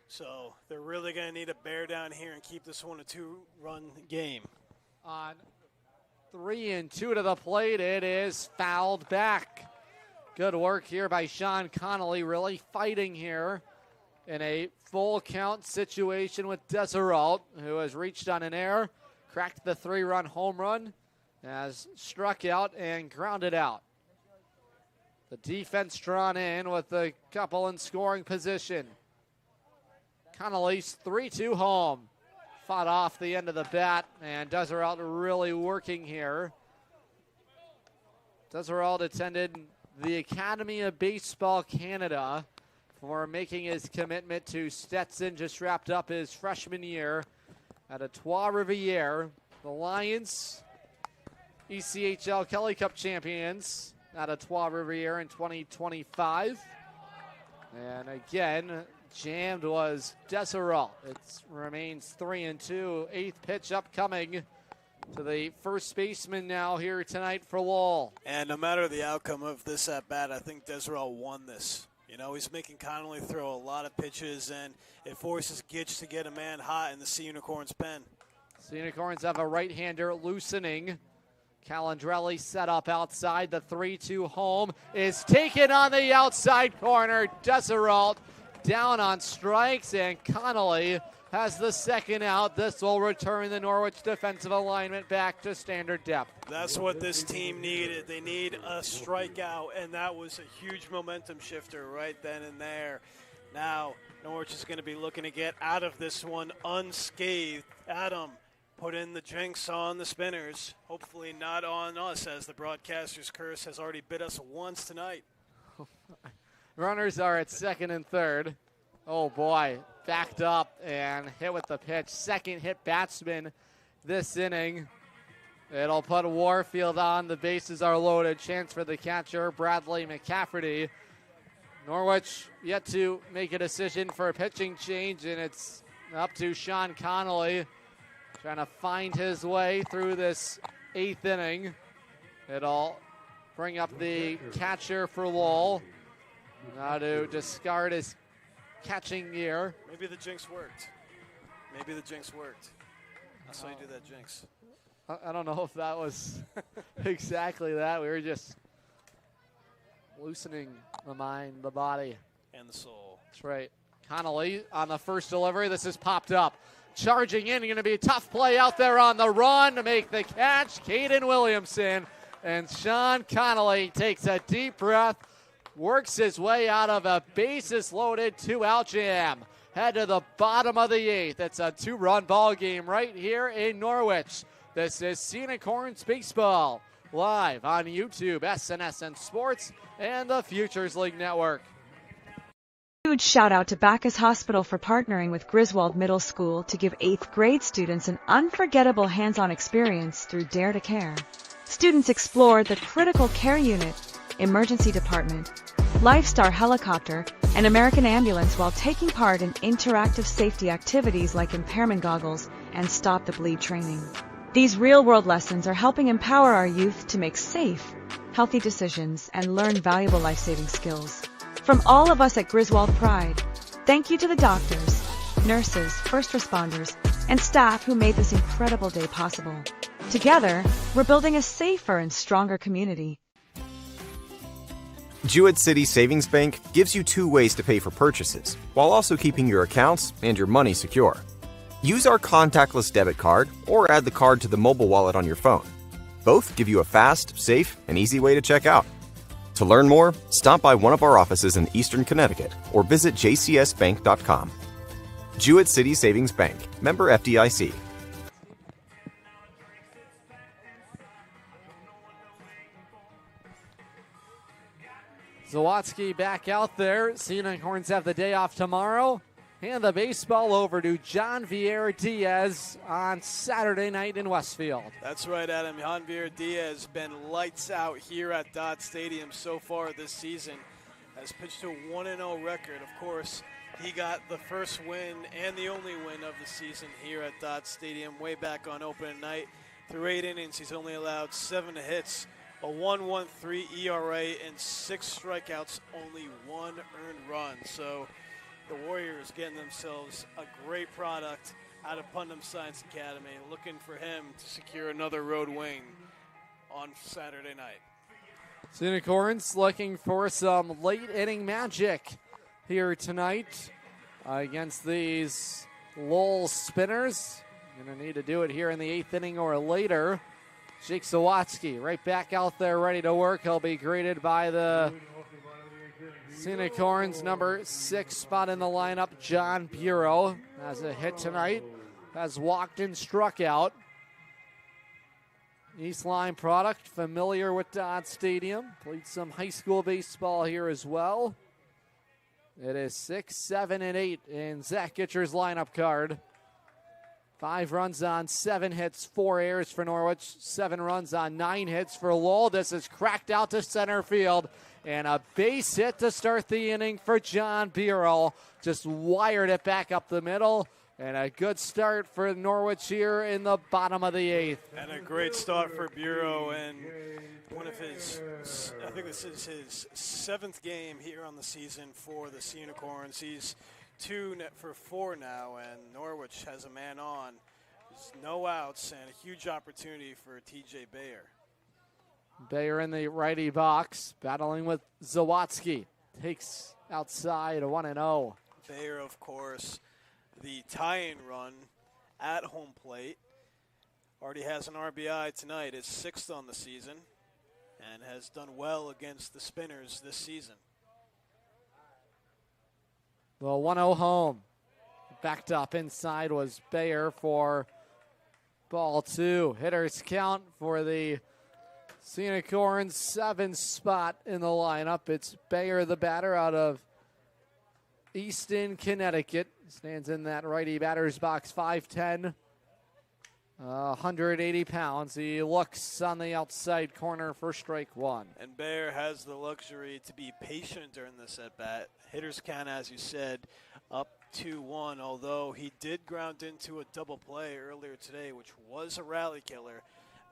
So they're really going to need to bear down here and keep this one a 2-run game. On 3-2 to the plate, it is fouled back. Good work here by Sean Connolly, really fighting here in a full count situation with Deseralt, who has reached on an error, cracked the 3-run home run, has struck out and grounded out. The defense drawn in with a couple in scoring position. Connolly's 3-2 home. Fought off the end of the bat, and Deseralt really working here. Deseralt attended the Academy of Baseball Canada for making his commitment to Stetson. Just wrapped up his freshman year at a Trois-Rivières. The Lions, ECHL Kelly Cup champions at a Trois-Rivières in 2025. And again, jammed was Deseralt. It remains 3-2. 8th pitch upcoming to the first baseman now here tonight for Lowell. And no matter the outcome of this at-bat, I think Deseralt won this. You know, he's making Connolly throw a lot of pitches, and it forces Gitch to get a man hot in the Sea Unicorns pen. Sea Unicorns have a right-hander loosening. Calandrelli set up outside. The 3-2 home is taken on the outside corner. Deseralt down on strikes, and Connolly has the second out. This will return the Norwich defensive alignment back to standard depth. That's what this team needed. They need a strikeout, and that was a huge momentum shifter right then and there. Now, Norwich is going to be looking to get out of this one unscathed. Adam, put in the jinx on the Spinners. Hopefully not on us, as the broadcaster's curse has already bit us once tonight. Runners are at second and third. Oh, boy. Backed up and hit with the pitch. Second hit batsman this inning. It'll put Warfield on. The bases are loaded. Chance for the catcher, Bradley McCafferty. Norwich yet to make a decision for a pitching change, and it's up to Sean Connolly trying to find his way through this 8th inning. It'll bring up the catcher for Lowell. Now to discard his catching gear. Maybe the jinx worked. Maybe the jinx worked. That's how you do that jinx. I don't know if that was exactly that. We were just loosening the mind, the body. And the soul. That's right. Connolly on the first delivery. This is popped up. Charging in. Going to be a tough play out there on the run to make the catch. Caden Williamson. And Sean Connolly takes a deep breath. Works his way out of a bases-loaded two-out jam. Head to the bottom of the eighth. It's a two-run ball game right here in Norwich. This is Unicorns Baseball, live on YouTube, SNSN Sports, and the Futures League Network. Huge shout out to Bacchus Hospital for partnering with Griswold Middle School to give 8th grade students an unforgettable hands-on experience through Dare to Care. Students explored the critical care unit, emergency department, Lifestar helicopter, and American ambulance while taking part in interactive safety activities like impairment goggles and stop the bleed training. These real-world lessons are helping empower our youth to make safe, healthy decisions and learn valuable life-saving skills. From all of us at Griswold Pride, thank you to the doctors, nurses, first responders, and staff who made this incredible day possible. Together, we're building a safer and stronger community. Jewett City Savings Bank gives you 2 ways to pay for purchases, while also keeping your accounts and your money secure. Use our contactless debit card or add the card to the mobile wallet on your phone. Both give you a fast, safe, and easy way to check out. To learn more, stop by one of our offices in Eastern Connecticut or visit jcsbank.com. Jewett City Savings Bank, member FDIC. Zawadzki back out there. Unicorns have the day off tomorrow. Hand the baseball over to John Vieira Diaz on Saturday night in Westfield. That's right, Adam. John Vieira Diaz has been lights out here at Dodd Stadium so far this season. Has pitched a 1-0 record. Of course, he got the first win and the only win of the season here at Dodd Stadium way back on opening night. Through 8 innings, he's only allowed 7 hits, a 1.13 ERA, and 6 strikeouts, only 1 earned run. So the Warriors getting themselves a great product out of Putnam Science Academy, looking for him to secure another road win on Saturday night. Unicorns looking for some late inning magic here tonight against these Lowell Spinners. Going to need to do it here in the 8th inning or later. Jake Zawadzki right back out there ready to work. He'll be greeted by the Unicorns number 6 spot in the lineup, John Bureau. Has a hit tonight, has walked and struck out. East Line product, familiar with Dodd Stadium. Played some high school baseball here as well. It is 6, 7, and 8 in Zach Gitcher's lineup card. 5 runs on 7 hits, 4 errors for Norwich. 7 runs on 9 hits for Lowell. This is cracked out to center field. And a base hit to start the inning for John Bureau. Just wired it back up the middle. And a good start for Norwich here in the bottom of the 8th. And a great start for Bureau, and one of his, I think this is his 7th game here on the season for the Sea Unicorns. He's 2 for 4 now, and Norwich has a man on. There's no outs and a huge opportunity for TJ Bayer. Bayer in the righty box, battling with Zawadzki. Takes outside a 1-0. Bayer, of course, the tie-in run at home plate. Already has an RBI tonight. Is 6th on the season and has done well against the Spinners this season. The 1-0 home. Backed up inside was Bayer for ball 2. Hitters count for the Unicorns 7 spot in the lineup. It's Bayer, the batter out of Easton, Connecticut. Stands in that righty batter's box, 5'10", 180 pounds. He looks on the outside corner for strike 1. And Bayer has the luxury to be patient during this at-bat. Hitters count, as you said, up 2-1, although he did ground into a double play earlier today, which was a rally killer.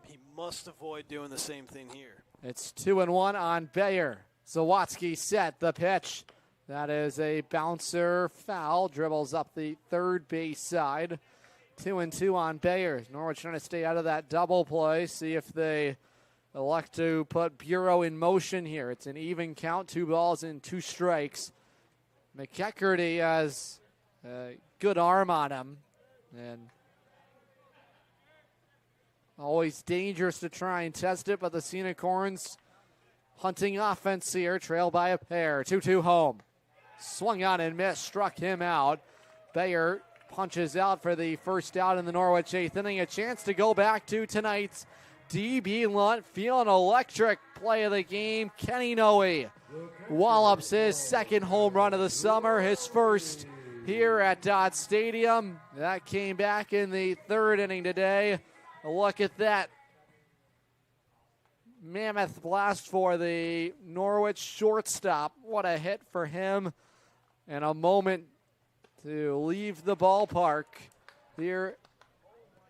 He must avoid doing the same thing here. It's 2-1 on Bayer. Zawadzki set the pitch. That is a bouncer foul. Dribbles up the third base side. 2-2 on Bayer. Norwich trying to stay out of that double play, see if they elect to put Bureau in motion here. It's an even count, 2 balls and 2 strikes. McEacherney has a good arm on him, and always dangerous to try and test it, but the Unicorns hunting offense here, trailed by a pair. 2-2 home. Swung on and missed, struck him out. Bayer punches out for the first out in the Norwich 8th inning. A chance to go back to tonight's DB Lunt, feeling electric play of the game. Kenny Noe wallops his second home run of the summer, his first here at Dodd Stadium. That came back in the 3rd inning today. A look at that mammoth blast for the Norwich shortstop. What a hit for him, and a moment to leave the ballpark here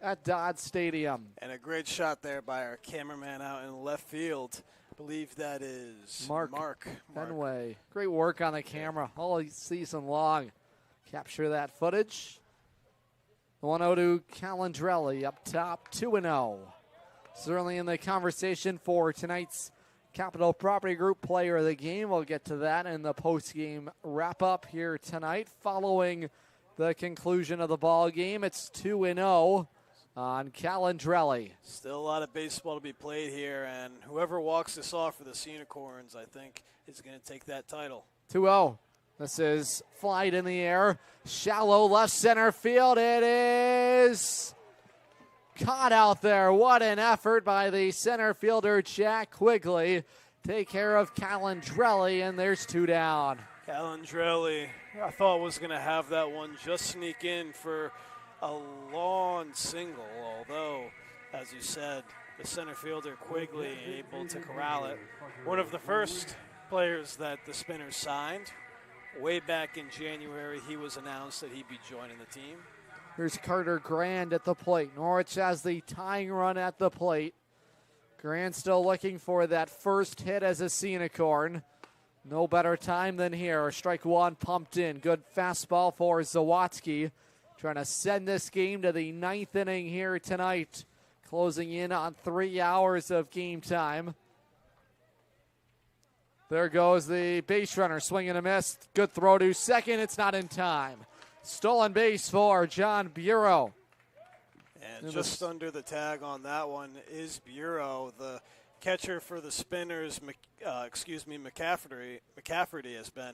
at Dodd Stadium. And a great shot there by our cameraman out in left field. I believe that is Mark Fenway. Great work on the camera all season long. Capture that footage. 1-0 to Calandrelli up top, 2-0. Certainly in the conversation for tonight's Capital Property Group Player of the Game. We'll get to that in the post-game wrap-up here tonight. Following the conclusion of the ball game, it's 2-0 on Calandrelli. Still a lot of baseball to be played here, and whoever walks this off for the Unicorns, I think, is going to take that title. 2-0. This is flight in the air. Shallow left center field. It is caught out there. What an effort by the center fielder, Jack Quigley. Take care of Calandrelli, and there's 2 down. Calandrelli, I thought was going to have that one just sneak in for a lawn single, although, as you said, the center fielder Quigley able to corral it. One of the first players that the Spinners signed. Way back in January, he was announced that he'd be joining the team. Here's Carter Grand at the plate. Norwich has the tying run at the plate. Grand still looking for that first hit as a Unicorn. No better time than here. Strike 1 pumped in. Good fastball for Zawadzki. Trying to send this game to the 9th inning here tonight. Closing in on 3 hours of game time. There goes the base runner, swing and a miss. Good throw to second. It's not in time. Stolen base for John Bureau. And just under the tag on that one is Bureau, the catcher for the Spinners. McCafferty has been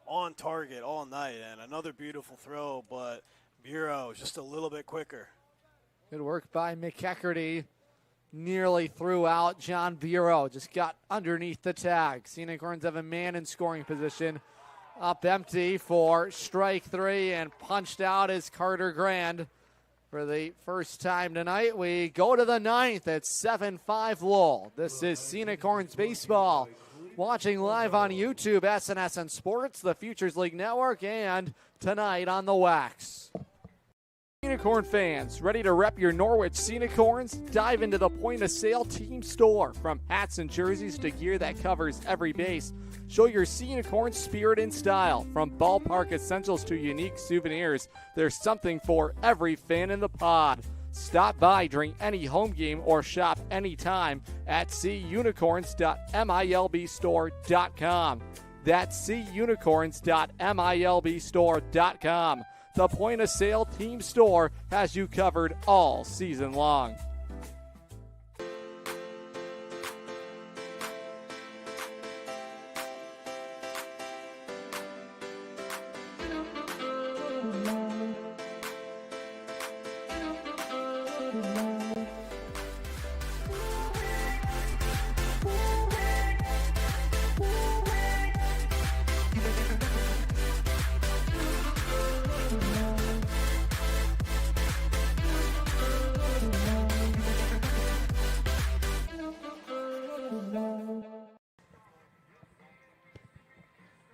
on target all night, and another beautiful throw, but Bureau just a little bit quicker. Good work by McEacherney. Nearly threw out. John Bureau just got underneath the tag. Unicorns have a man in scoring position. Up empty for strike 3, and punched out is Carter Grand for the first time tonight. We go to the 9th at 7-5 Lowell. This is Unicorns baseball. Watching live on YouTube, SNSN Sports, the Futures League Network, and tonight on the Wax. Unicorn fans, ready to rep your Norwich Unicorns? Dive into the point-of-sale team store. From hats and jerseys to gear that covers every base, show your Unicorn spirit and style. From ballpark essentials to unique souvenirs, there's something for every fan in the pod. Stop by during any home game or shop anytime at cunicorns.milbstore.com. That's cunicorns.milbstore.com. The point-of-sale team store has you covered all season long.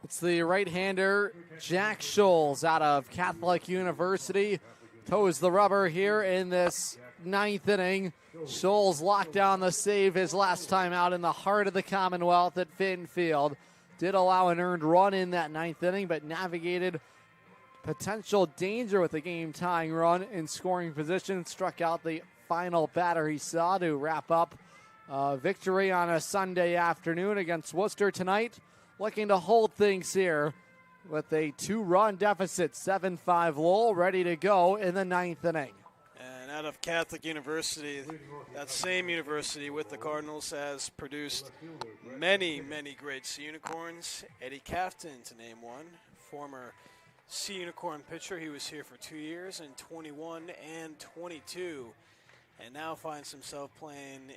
It's the right-hander Jack Scholes out of Catholic University. Toes the rubber here in this 9th inning. Scholes locked down the save his last time out in the heart of the Commonwealth at Fitton Field. Did allow an earned run in that 9th inning, but navigated potential danger with a game-tying run in scoring position. Struck out the final batter he saw to wrap up victory on a Sunday afternoon against Worcester tonight. Looking to hold things here with a 2-run deficit, 7-5 Lowell, ready to go in the 9th inning. And out of Catholic University, that same university with the Cardinals has produced many, many great Sea Unicorns. Eddie Cafton, to name one, former Sea Unicorn pitcher. He was here for 2 years in 21 and 22, and now finds himself playing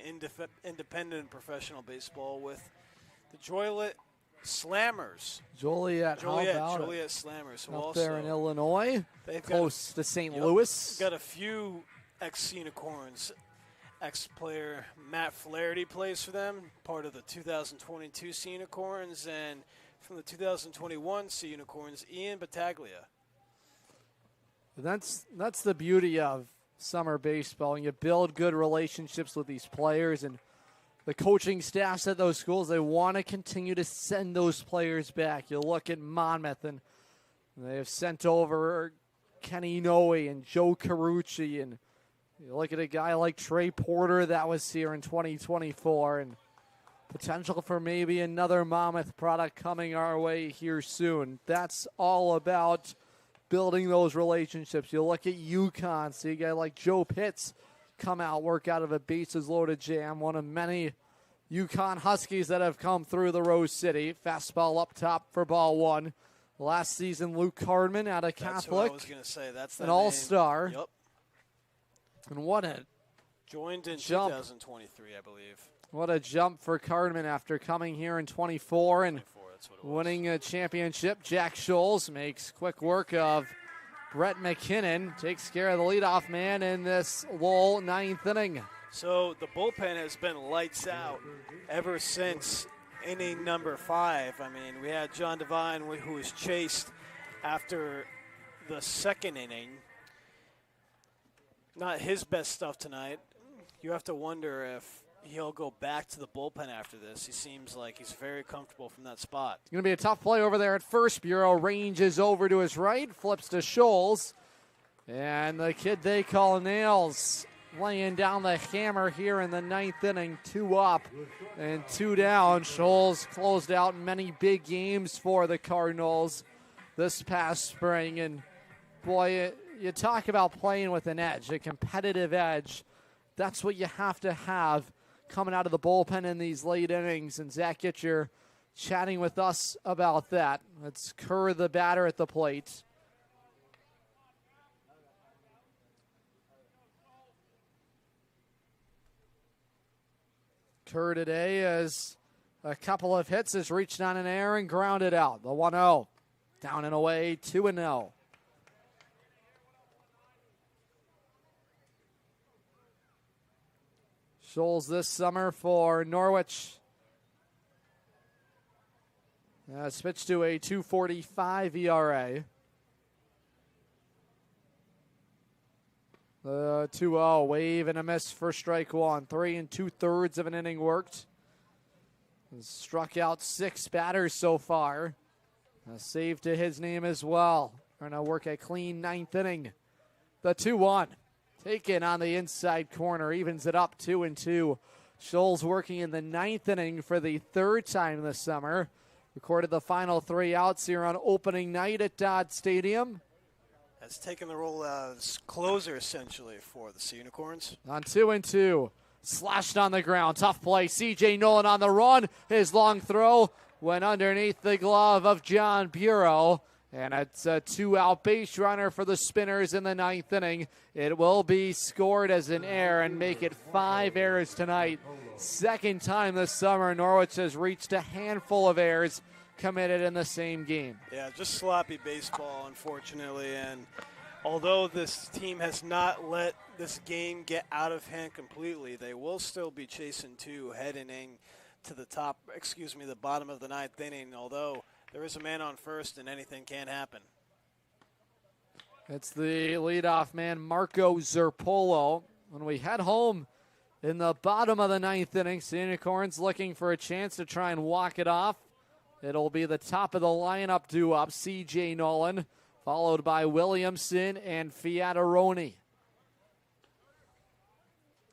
independent professional baseball with the Joliet Slammers. Joliet Slammers. Who up also, there in Illinois, close to St. Louis. Got a few ex-Sea Unicorns. Ex-player Matt Flaherty plays for them, part of the 2022 Sea Unicorns, and from the 2021 Sea Unicorns, Ian Battaglia. That's the beauty of summer baseball. And you build good relationships with these players, and the coaching staffs at those schools, they want to continue to send those players back. You look at Monmouth, and they have sent over Kenny Noe and Joe Carucci, and you look at a guy like Trey Porter that was here in 2024, and potential for maybe another Monmouth product coming our way here soon. That's all about building those relationships. You look at UConn, see a guy like Joe Pitts come out, work out of a bases-loaded jam, one of many UConn Huskies that have come through the Rose City. Fastball up top for ball one. Last season, Luke Cardman out of Catholic. That's what I was going to say. That's an all-star. Yep. And what a joined in jump. 2023, I believe. What a jump for Cardman after coming here in 24 and winning a championship. Jack Scholes makes quick work of Brett McKinnon, takes care of the leadoff man in this Lowell 9th inning. So the bullpen has been lights out ever since inning number 5. I mean, we had John Devine, who was chased after the second inning. Not his best stuff tonight. You have to wonder if he'll go back to the bullpen after this. He seems like he's very comfortable from that spot. It's going to be a tough play over there at first. Bureau ranges over to his right, flips to Scholes. And the kid they call Nails laying down the hammer here in the 9th inning. 2 up and 2 down. Scholes closed out many big games for the Cardinals this past spring. And boy, you talk about playing with an edge, a competitive edge. That's what you have to have coming out of the bullpen in these late innings. And Zach Gitcher chatting with us about that. Let's Kerr, the batter, at the plate. Kerr today has a couple of hits, has reached on an air and grounded out. The 1-0. Down and away, 2-0. Scholes this summer for Norwich has pitched to a 2.45 ERA. The 2-0, wave and a miss for strike one. 3 2/3 of an inning worked. Struck out 6 batters so far. A save to his name as well. Trying to work a clean 9th inning. The 2-1. Taken on the inside corner, evens it up 2-2. Scholes working in the 9th inning for the 3rd time this summer. Recorded the final 3 outs here on opening night at Dodd Stadium. Has taken the role as closer essentially for the Sea Unicorns. On 2-2. Slashed on the ground. Tough play. C.J. Nolan on the run. His long throw went underneath the glove of John Bureau. And it's a 2-out base runner for the Spinners in the 9th inning. It will be scored as an error and make it 5 errors tonight. 2nd time this summer Norwich has reached a handful of errors committed in the same game. Yeah, just sloppy baseball, unfortunately. And although this team has not let this game get out of hand completely, they will still be chasing 2 heading to the bottom of the 9th inning, although there is a man on first and anything can happen. It's the leadoff man, Marco Zerpolo. When we head home in the bottom of the 9th inning, the Unicorns looking for a chance to try and walk it off. It'll be the top of the lineup due up. C.J. Nolan followed by Williamson and Fiataroni.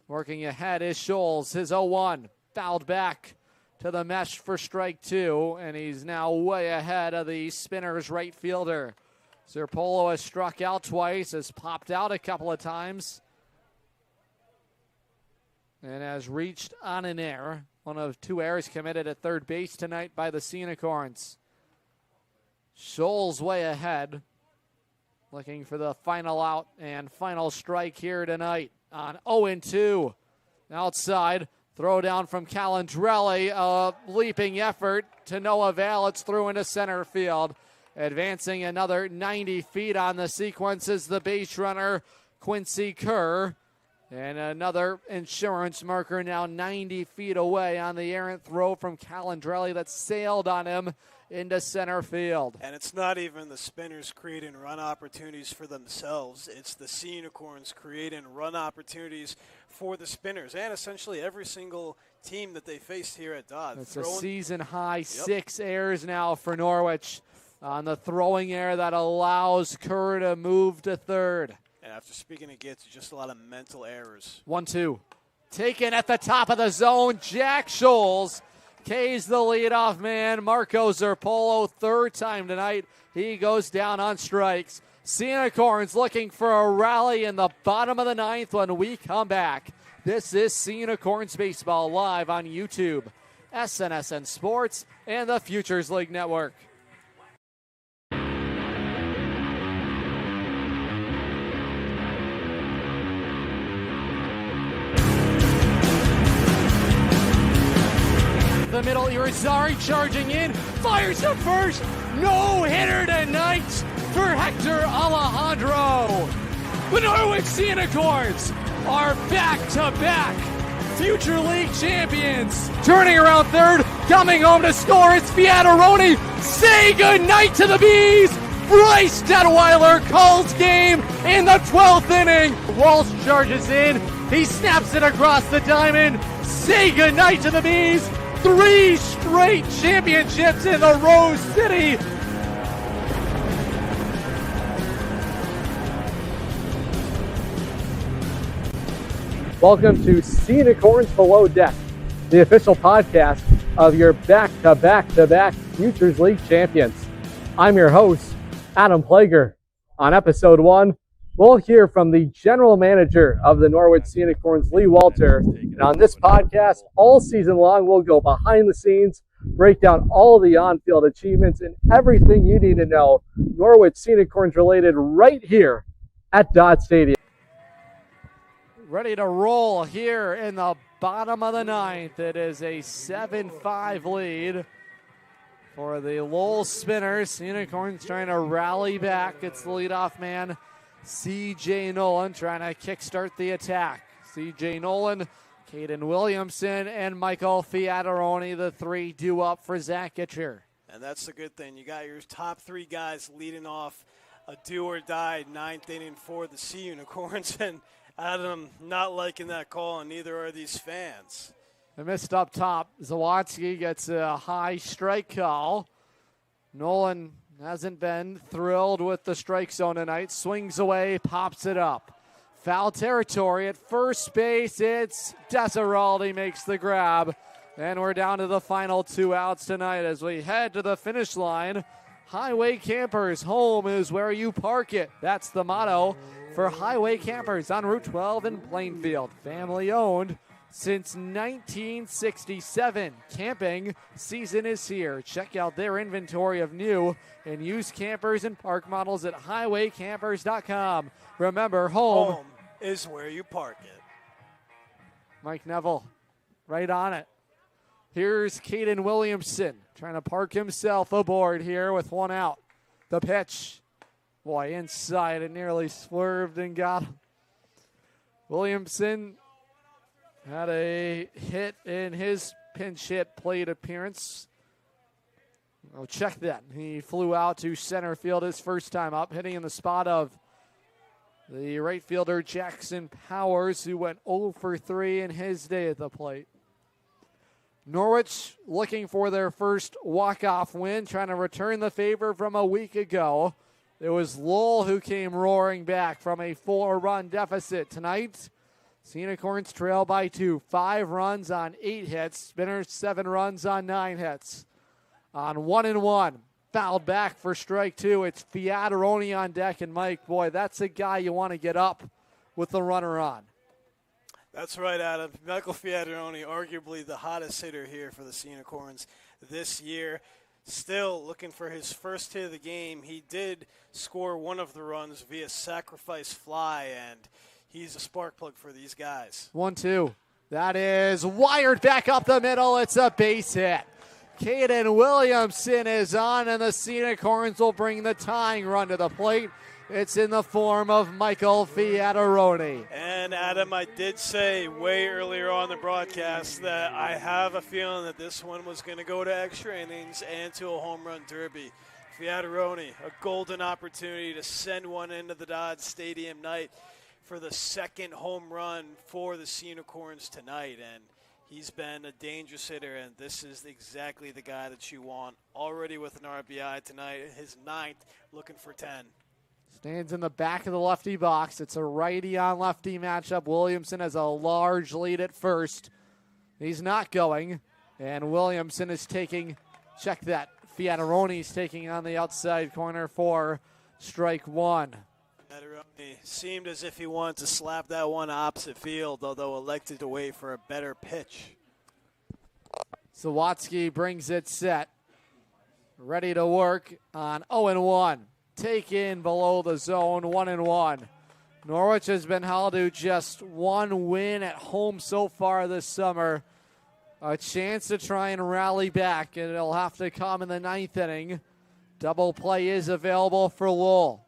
Working ahead is Scholes, his 0-1, fouled back to the mesh for strike 2, and he's now way ahead of the Spinners right fielder. Zerpolo has struck out twice, has popped out a couple of times, and has reached on an error. One of 2 errors committed at third base tonight by the Sea Unicorns. Scholes way ahead, looking for the final out and final strike here tonight on 0-2. Outside, throw down from Calandrelli, a leaping effort to no avail. It's through into center field. Advancing another 90 feet on the sequence is the base runner, Quincy Kerr. And another insurance marker now 90 feet away on the errant throw from Calandrelli that sailed on him into center field. And it's not even the Spinners creating run opportunities for themselves. It's the Sea Unicorns creating run opportunities for the Spinners and essentially every single team that they faced here at Dodd. It's a season-high 6 errors now for Norwich on the throwing error that allows Kerr to move to third. And after speaking of gets, just a lot of mental errors. 1-2. Taken at the top of the zone, Jack Scholes. K's the leadoff man. Marco Zerpolo, third time tonight. He goes down on strikes. Sea Unicorns looking for a rally in the bottom of the 9th when we come back. This is Sea Unicorns Baseball live on YouTube, SNSN Sports, and the Futures League Network. The middle, Irizarry charging in, fires to first, no-hitter tonight for Hector Alejandro. The Norwich Sea Unicorns are back-to-back Future League champions. Turning around third, coming home to score, it's Fiataroni. Say goodnight to the Bees. Bryce Detweiler calls game in the 12th inning. Walsh charges in, he snaps it across the diamond. Say goodnight to the Bees. 3 straight championships in the Rose City. Welcome to Sea Unicorns Below Deck, the official podcast of your back-to-back-to-back Futures League champions. I'm your host, Adam Plager. On episode 1, we'll hear from the general manager of the Norwich Sea Unicorns, Lee Walter. And on this podcast, all season long, we'll go behind the scenes, break down all the on-field achievements and everything you need to know Norwich Sea Unicorns related right here at Dodd Stadium. Ready to roll here in the bottom of the 9th. It is a 7-5 lead for the Lowell Spinners. Unicorns trying to rally back. It's the leadoff man, C.J. Nolan, trying to kickstart the attack. C.J. Nolan, Caden Williamson, and Michael Fiataroni, the 3 due up for Zach Gitcher. And that's the good thing. You got your top 3 guys leading off a do-or-die 9th inning for the Sea Unicorns. And Adam not liking that call, and neither are these fans. They missed up top. Zawadzki gets a high strike call. Nolan hasn't been thrilled with the strike zone tonight. Swings away, pops it up. Foul territory at first base. It's Desiraldi makes the grab. And we're down to the final 2 outs tonight as we head to the finish line. Highway Campers, home is where you park it. That's the motto for Highway Campers on Route 12 in Plainfield. Family owned since 1967. Camping season is here. Check out their inventory of new and used campers and park models at highwaycampers.com. Remember, home is where you park it. Mike Neville, right on it. Here's Caden Williamson trying to park himself aboard here with 1 out. The pitch. Boy, inside it nearly swerved and got him. Williamson had a hit in his pinch hit plate appearance. Oh, check that. He flew out to center field his first time up, hitting in the spot of the right fielder Jackson Powers, who went 0 for 3 in his day at the plate. Norwich looking for their first walk-off win, trying to return the favor from a week ago. It was Lowell who came roaring back from a 4-run deficit tonight. Sea Unicorns trail by 2. 5 runs on 8 hits. Spinners 7 runs on 9 hits. On 1-1, fouled back for strike 2. It's Fiataroni on deck, and Mike, boy, that's a guy you want to get up with the runner on. That's right, Adam. Michael Fiataroni, arguably the hottest hitter here for the Sea Unicorns this year. Still looking for his first hit of the game. He did score one of the runs via sacrifice fly, and he's a spark plug for these guys. 1-2. That is wired back up the middle. It's a base hit. Caden Williamson is on, and the Sea Unicorns will bring the tying run to the plate. It's in the form of Michael Fiataroni. And Adam, I did say way earlier on the broadcast that I have a feeling that this one was going to go to extra innings and to a home run derby. Fiataroni, a golden opportunity to send one into the Dodd Stadium night for the second home run for the Sea Unicorns tonight. And he's been a dangerous hitter, and this is exactly the guy that you want. Already with an RBI tonight, his 9th, looking for 10. Stands in the back of the lefty box. It's a righty-on-lefty matchup. Williamson has a large lead at first. He's not going, and Williamson is taking, check that, Fiataroni's taking on the outside corner for strike 1. Fiataroni seemed as if he wanted to slap that one opposite field, although elected to wait for a better pitch. Sawatsky brings it set. Ready to work on 0-1. Taken below the zone, 1-1. Norwich has been held to just 1 win at home so far this summer. A chance to try and rally back, and it'll have to come in the 9th inning. Double play is available for Lowell.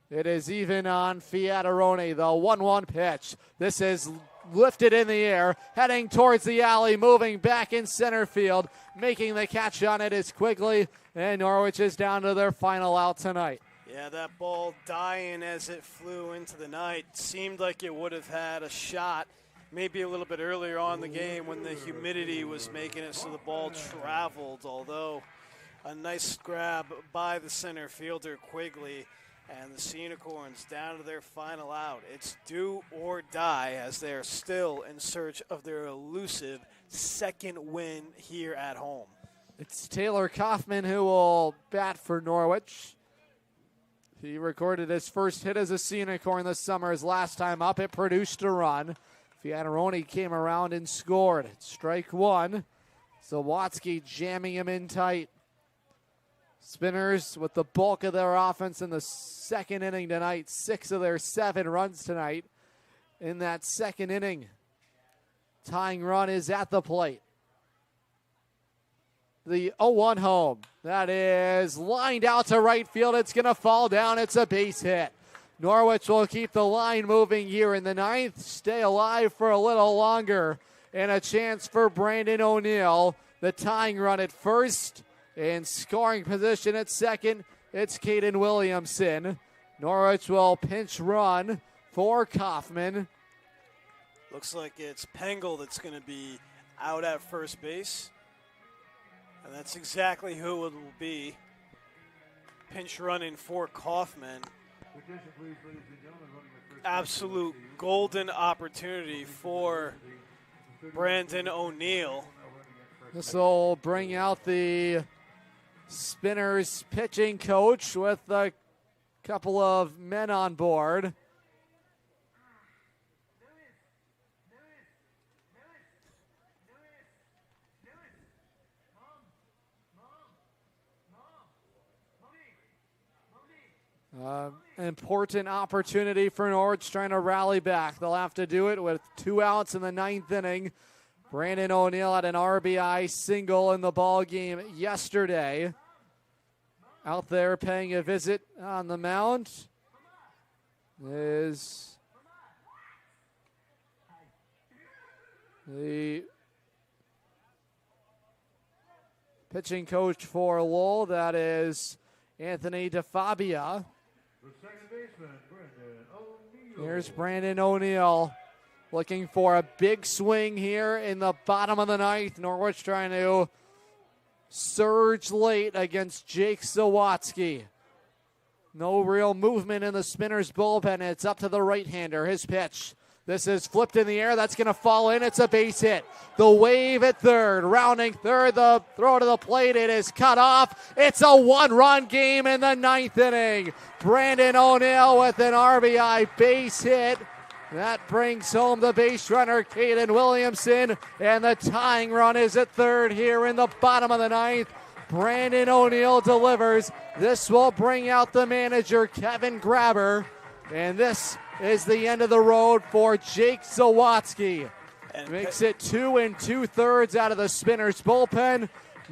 It is even on Fiataroni, the 1-1 pitch. This is lifted in the air, heading towards the alley, moving back in center field. Making the catch on it is Quigley, and Norwich is down to their final out tonight. Yeah, that ball dying as it flew into the night. Seemed like it would have had a shot maybe a little bit earlier on in the game when the humidity was making it so the ball traveled, although a nice grab by the center fielder, Quigley. And the Sea Unicorns down to their final out. It's do or die as they are still in search of their elusive second win here at home. It's Taylor Kaufman who will bat for Norwich. He recorded his first hit as a Sea Unicorn this summer. His last time up, it produced a run. Fiataroni came around and scored. Strike 1. Sawatsky jamming him in tight. Spinners with the bulk of their offense in the second inning tonight. 6 of their 7 runs tonight in that second inning. Tying run is at the plate. The 0-1 home. That is lined out to right field. It's going to fall down. It's a base hit. Norwich will keep the line moving here in the 9th. Stay alive for a little longer. And a chance for Brandon O'Neill. The tying run at first. In scoring position at second, it's Caden Williamson. Norwich will pinch run for Kaufman. Looks like it's Pengel that's going to be out at first base. And that's exactly who it will be. Pinch running for Kaufman. Absolute golden opportunity for Brandon O'Neill. This will bring out the Spinners pitching coach with a couple of men on board. Important opportunity for Norwich trying to rally back. They'll have to do it with 2 outs in the 9th inning. Brandon O'Neill had an RBI single in the ball game yesterday. Out there paying a visit on the mound is the pitching coach for Lowell. That is Anthony DeFabia. Here's Brandon O'Neill looking for a big swing here in the bottom of the 9th. Norwich trying to surge late against Jake Zawatsky. No real movement in the Spinners bullpen. It's up to the right-hander. His pitch. This is flipped in the air. That's going to fall in. It's a base hit. The wave at third. Rounding third. The throw to the plate. It is cut off. It's a one-run game in the ninth inning. Brandon O'Neill with an RBI base hit. That brings home the base runner, Caden Williamson. And the tying run is at third here in the bottom of the ninth. Brandon O'Neill delivers. This will bring out the manager, Kevin Grabber. And this is the end of the road for Jake Zawatsky. Makes it 2 2/3 out of the Spinners bullpen.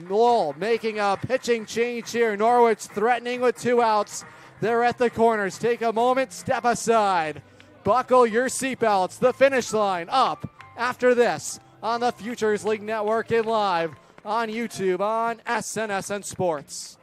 Lowell making a pitching change here. Norwich threatening with 2 outs. They're at the corners. Take a moment, step aside. Buckle your seatbelts. The finish line up after this on the Futures League Network and live on YouTube on SNSN Sports.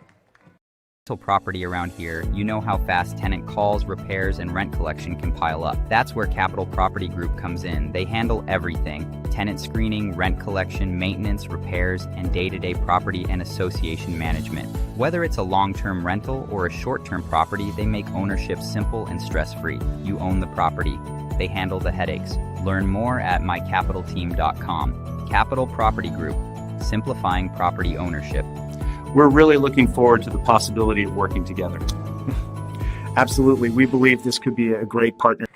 Property around here, you know how fast tenant calls, repairs, and rent collection can pile up. That's where Capital Property Group comes in. They handle everything: tenant screening, rent collection, maintenance, repairs, and day-to-day property and association management. Whether it's a long-term rental or a short-term property, they make ownership simple and stress-free. You own the property. They handle the headaches. Learn more at mycapitalteam.com. Capital Property Group, simplifying property ownership. We're really looking forward to the possibility of working together. Absolutely. We believe this could be a great partner.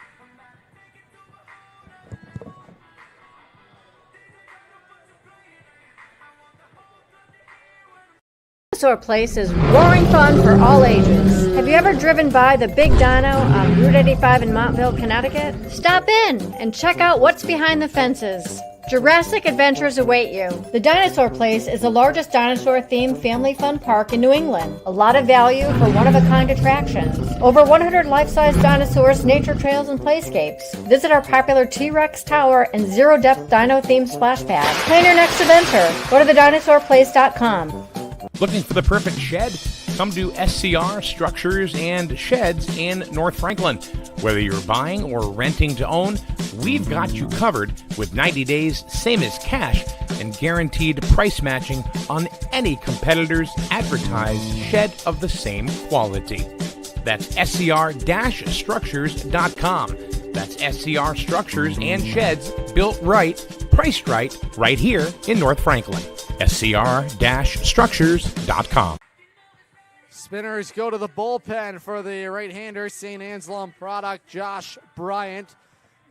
Dinosaur Place is roaring fun for all ages. Have you ever driven by the Big Dino on Route 85 in Montville, Connecticut? Stop in and check out what's behind the fences. Jurassic adventures await you. The Dinosaur Place is the largest dinosaur-themed family fun park in New England. A lot of value for one-of-a-kind attractions. Over 100 life-size dinosaurs, nature trails, and playscapes. Visit our popular T-Rex Tower and zero-depth dino-themed splash pad. Plan your next adventure. Go to thedinosaurplace.com. Looking for the perfect shed? Come to SCR Structures and Sheds in North Franklin. Whether you're buying or renting to own, we've got you covered with 90 days, same as cash, and guaranteed price matching on any competitor's advertised shed of the same quality. That's scr-structures.com. That's SCR Structures and Sheds, built right, priced right here in North Franklin. scr-structures.com. Spinners go to the bullpen for the right-hander, St. Anselm product, Josh Bryant.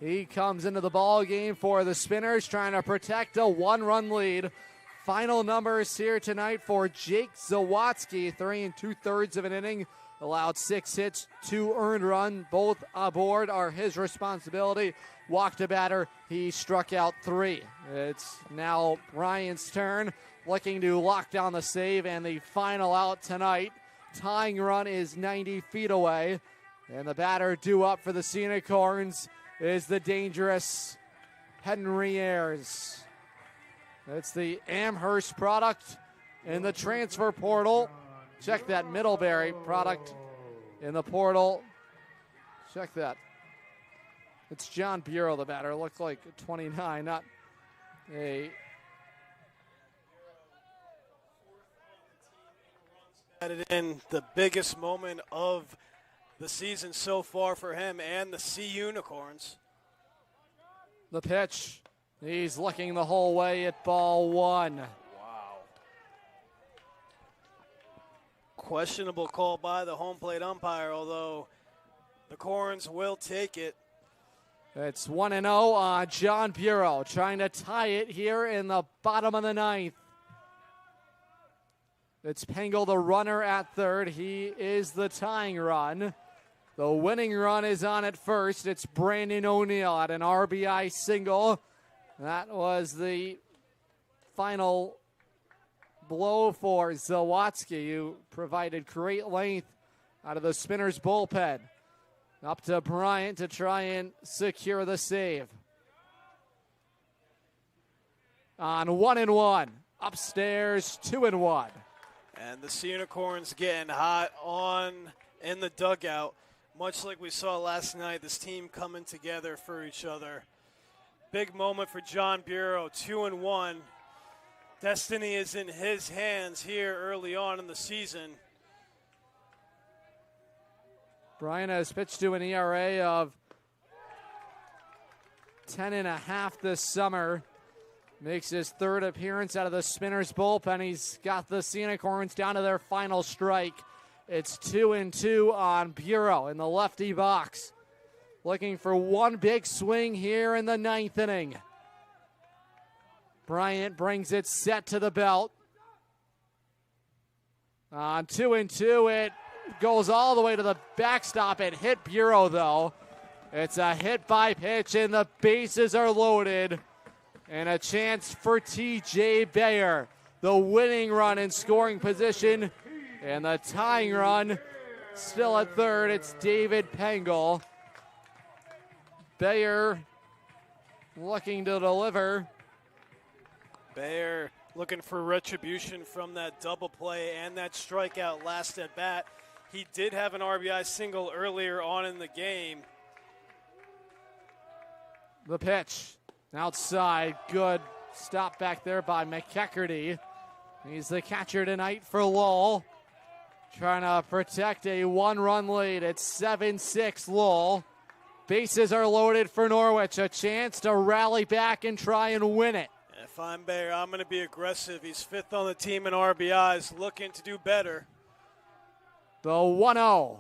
He comes into the ball game for the Spinners, trying to protect a one-run lead. Final numbers here tonight for Jake Zawatsky, 3 2/3 of an inning. Allowed 6 hits, 2 earned run. Both aboard are his responsibility. Walked a batter. He struck out 3. It's now Bryant's turn, looking to lock down the save and the final out tonight. Tying run is 90 feet away. And the batter due up for the Sea Unicorns is the dangerous Henry Ayers. That's the Amherst product in the transfer portal. Check that Middlebury product in the portal. Check that. It's John Bureau, the batter. Looked like 29, not a... Added in the biggest moment of the season so far for him and the Sea Unicorns. The pitch. He's looking the whole way at ball 1. Wow. Questionable call by the home plate umpire, although the Corns will take it. It's 1-0 on John Bureau, trying to tie it here in the bottom of the ninth. It's Pengel, the runner at third. He is the tying run. The winning run is on at first. It's Brandon O'Neill at an RBI single. That was the final blow for Zawatsky, who provided great length out of the Spinners bullpen. Up to Bryant to try and secure the save. On 1-1. Upstairs, 2-1. And the Sea Unicorns getting hot in the dugout. Much like we saw last night, this team coming together for each other. Big moment for John Bureau, 2-1. Destiny is in his hands here early on in the season. Bryant has pitched to an ERA of 10.5 this summer. Makes his third appearance out of the Spinners bullpen. He's got the Unicorns down to their final strike. It's 2-2 on Bureau in the lefty box. Looking for one big swing here in the ninth inning. Bryant brings it set to the belt. On 2-2, it goes all the way to the backstop. It hit Bureau, though. It's a hit by pitch, and the bases are loaded. And a chance for T.J. Bayer. The winning run in scoring position. And the tying run still at third. It's David Pengel. Bayer looking to deliver. Bayer looking for retribution from that double play and that strikeout last at bat. He did have an RBI single earlier on in the game. The pitch outside. Good stop back there by McEacherney. He's the catcher tonight for Lowell. Trying to protect a one-run lead. It's 7-6 Lowell. Bases are loaded for Norwich. A chance to rally back and try and win it. If I'm Bayer, I'm going to be aggressive. He's fifth on the team in RBIs, looking to do better. The 1-0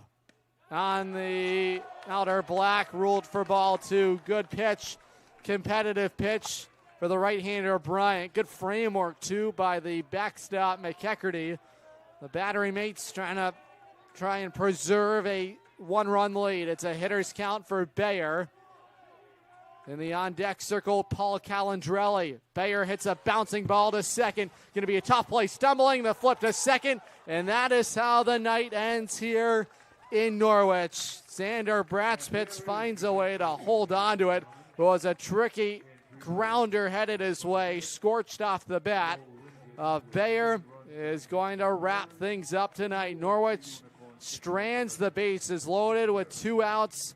on the outer black, ruled for ball two. Good pitch, competitive pitch for the right-hander Bryant. Good framework, too, by the backstop McEacherney. The battery mates trying and preserve a one-run lead. It's a hitter's count for Bayer. In the on-deck circle, Paul Calandrelli. Bayer hits a bouncing ball to second. Going to be a tough play, stumbling, the flip to second. And that is how the night ends here in Norwich. Xander Bratspitz finds a way to hold on to it. It was a tricky grounder headed his way, scorched off the bat. Bayer is going to wrap things up tonight. Norwich strands the bases loaded with 2 outs.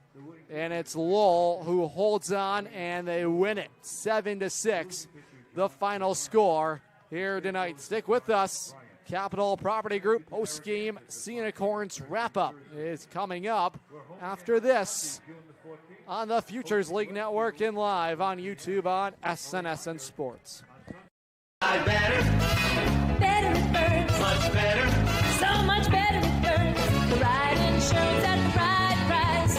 And it's Lowell who holds on, and they win it 7-6. The final score here tonight. Stick with us. Capital Property Group post-game Unicorns wrap-up is coming up after this on the Futures League Network and live on YouTube on SNSN Sports. Better it burns. Much better. So much better it burns. The right insurance at the right price.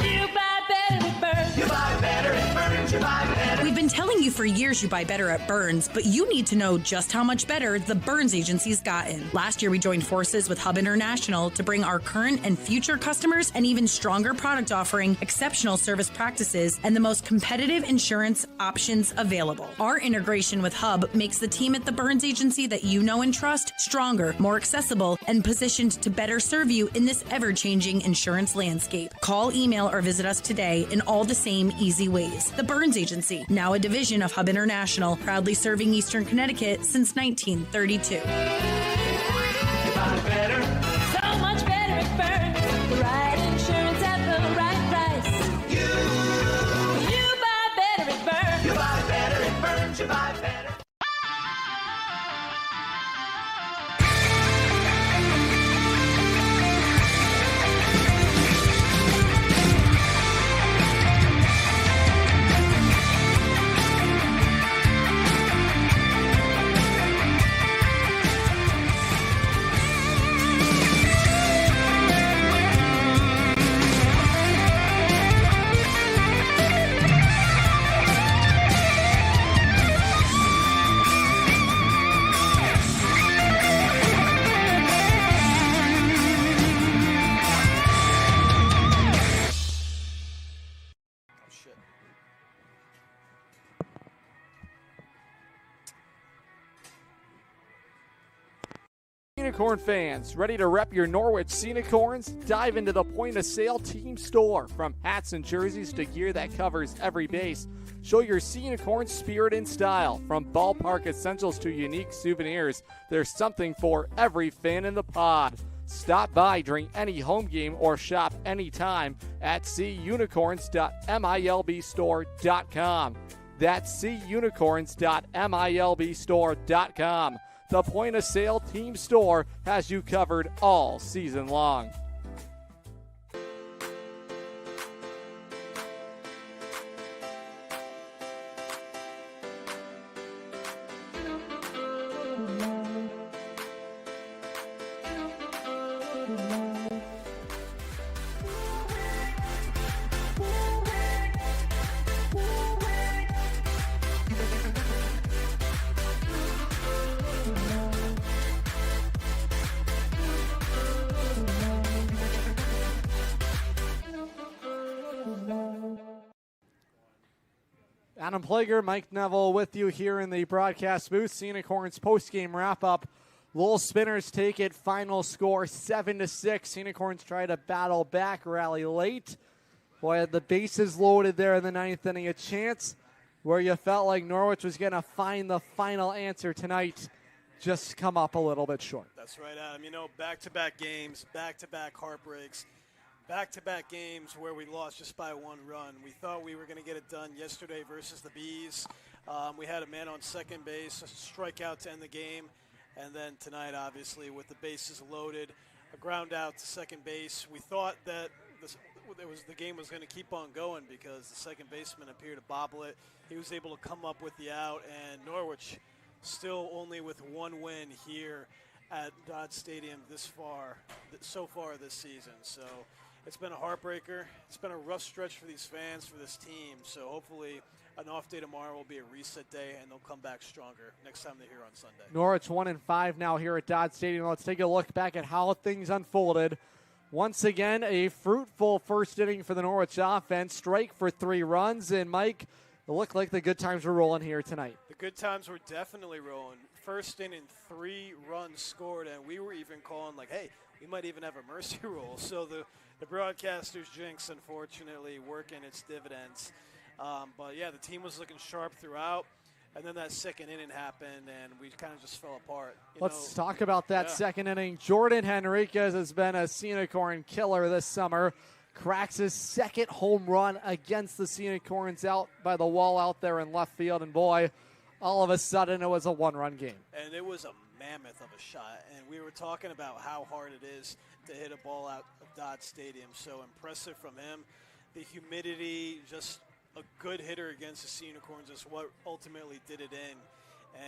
You buy better it burns. You buy better it burns. You buy better. We've been telling you for years you buy better at Burns, but you need to know just how much better the Burns Agency's gotten. Last year we joined forces with Hub International to bring our current and future customers an even stronger product offering, exceptional service practices, and the most competitive insurance options available. Our integration with Hub makes the team at the Burns Agency that you know and trust stronger, more accessible, and positioned to better serve you in this ever-changing insurance landscape. Call, email, or visit us today in all the same easy ways. The Burns Agency, now a division of Hub International, proudly serving Eastern Connecticut since 1932. You buy better. So much better it burns. The right insurance at the right price. You buy better it burns. You buy better it burns. You buy better. Unicorn fans, ready to rep your Norwich Unicorns? Dive into the point-of-sale team store. From hats and jerseys to gear that covers every base, show your Unicorn spirit and style. From ballpark essentials to unique souvenirs, there's something for every fan in the pod. Stop by during any home game or shop anytime at cunicorns.milbstore.com. That's cunicorns.milbstore.com. The point-of-sale team store has you covered all season long. Adam Plager, Mike Neville with you here in the broadcast booth. Unicorns post-game wrap-up. Lowell Spinners take it. Final score 7-6. Unicorns try to battle back, rally late. Boy, the bases loaded there in the ninth inning. A chance where you felt like Norwich was going to find the final answer tonight. Just come up a little bit short. That's right, Adam. You know, back-to-back games, back-to-back heartbreaks. Back-to-back games where we lost just by one run. We thought we were going to get it done yesterday versus the Bees. We had a man on second base, a strikeout to end the game. And then tonight, obviously, with the bases loaded, a ground out to second base. We thought that the game was going to keep on going because the second baseman appeared to bobble it. He was able to come up with the out, and Norwich still only with one win here at Dodd Stadium so far this season. So it's been a heartbreaker. It's been a rough stretch for these fans, for this team. So hopefully an off day tomorrow will be a reset day, and they'll come back stronger next time they're here on Sunday. Norwich 1-5 now here at Dodd Stadium. Let's take a look back at how things unfolded. Once again, a fruitful first inning for the Norwich offense. Strike for 3 runs. And, Mike, it looked like the good times were rolling here tonight. The good times were definitely rolling. First inning, 3 runs scored, and we were even calling like, hey, we might even have a mercy rule. So the broadcaster's jinx, unfortunately, working its dividends. But, yeah, the team was looking sharp throughout. And then that second inning happened, and we kind of just fell apart. Let's talk about that second inning. Jordan Henriquez has been a Unicorn killer this summer. Cracks his second home run against the Unicorns out by the wall out there in left field. And, boy, all of a sudden it was a one-run game. And it was a mammoth of a shot. And we were talking about how hard it is to hit a ball out of Dodd Stadium. So impressive from him. The humidity, just a good hitter against the Unicorns is what ultimately did it in.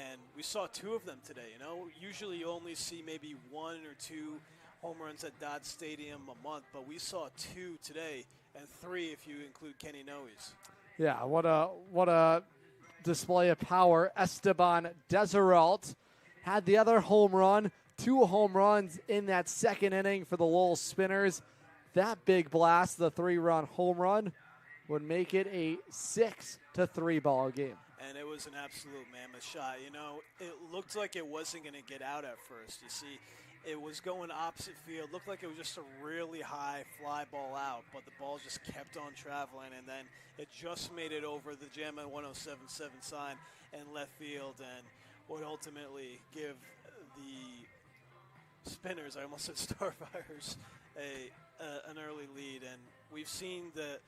And we saw 2 of them today. You know, usually you only see maybe 1 or 2 home runs at Dodd Stadium a month, but we saw 2 today, and 3 if you include Kenny Noes. Yeah, what a display of power. Esteban Desiralt had the other home run, 2 home runs in that second inning for the Lowell Spinners. That big blast, the 3-run home run, would make it a 6-3 ball game. And it was an absolute mammoth shot. You know, it looked like it wasn't going to get out at first. You see, it was going opposite field. Looked like it was just a really high fly ball out, but the ball just kept on traveling, and then it just made it over the JAMA 1077 sign in left field and would ultimately give the Spinners, I almost said Starfires, an early lead. And we've seen the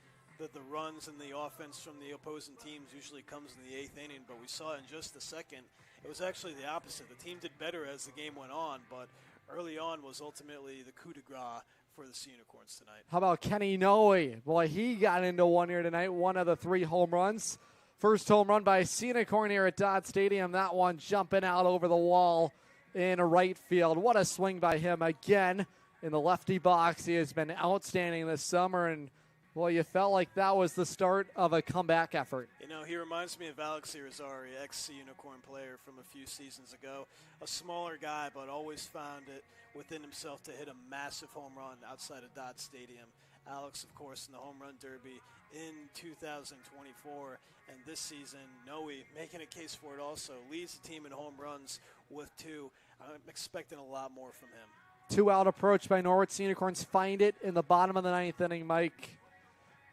runs and the offense from the opposing teams usually comes in the 8th inning, but we saw in just a second, it was actually the opposite. The team did better as the game went on, but early on was ultimately the coup de grace for the Unicorns tonight. How about Kenny Noe? Boy, he got into one here tonight, one of the 3 home runs. First home run by Unicorn here at Dodd Stadium. That one jumping out over the wall in right field. What a swing by him again in the lefty box. He has been outstanding this summer, and well, you felt like that was the start of a comeback effort. You know, he reminds me of Alex Irizarry, ex-Unicorn player from a few seasons ago. A smaller guy, but always found it within himself to hit a massive home run outside of Dodd Stadium. Alex, of course, in the Home Run Derby in 2024. And this season, Noe, making a case for it also, leads the team in home runs with 2. I'm expecting a lot more from him. 2-out approach by Norwich Unicorns. Find it in the bottom of the 9th inning, Mike.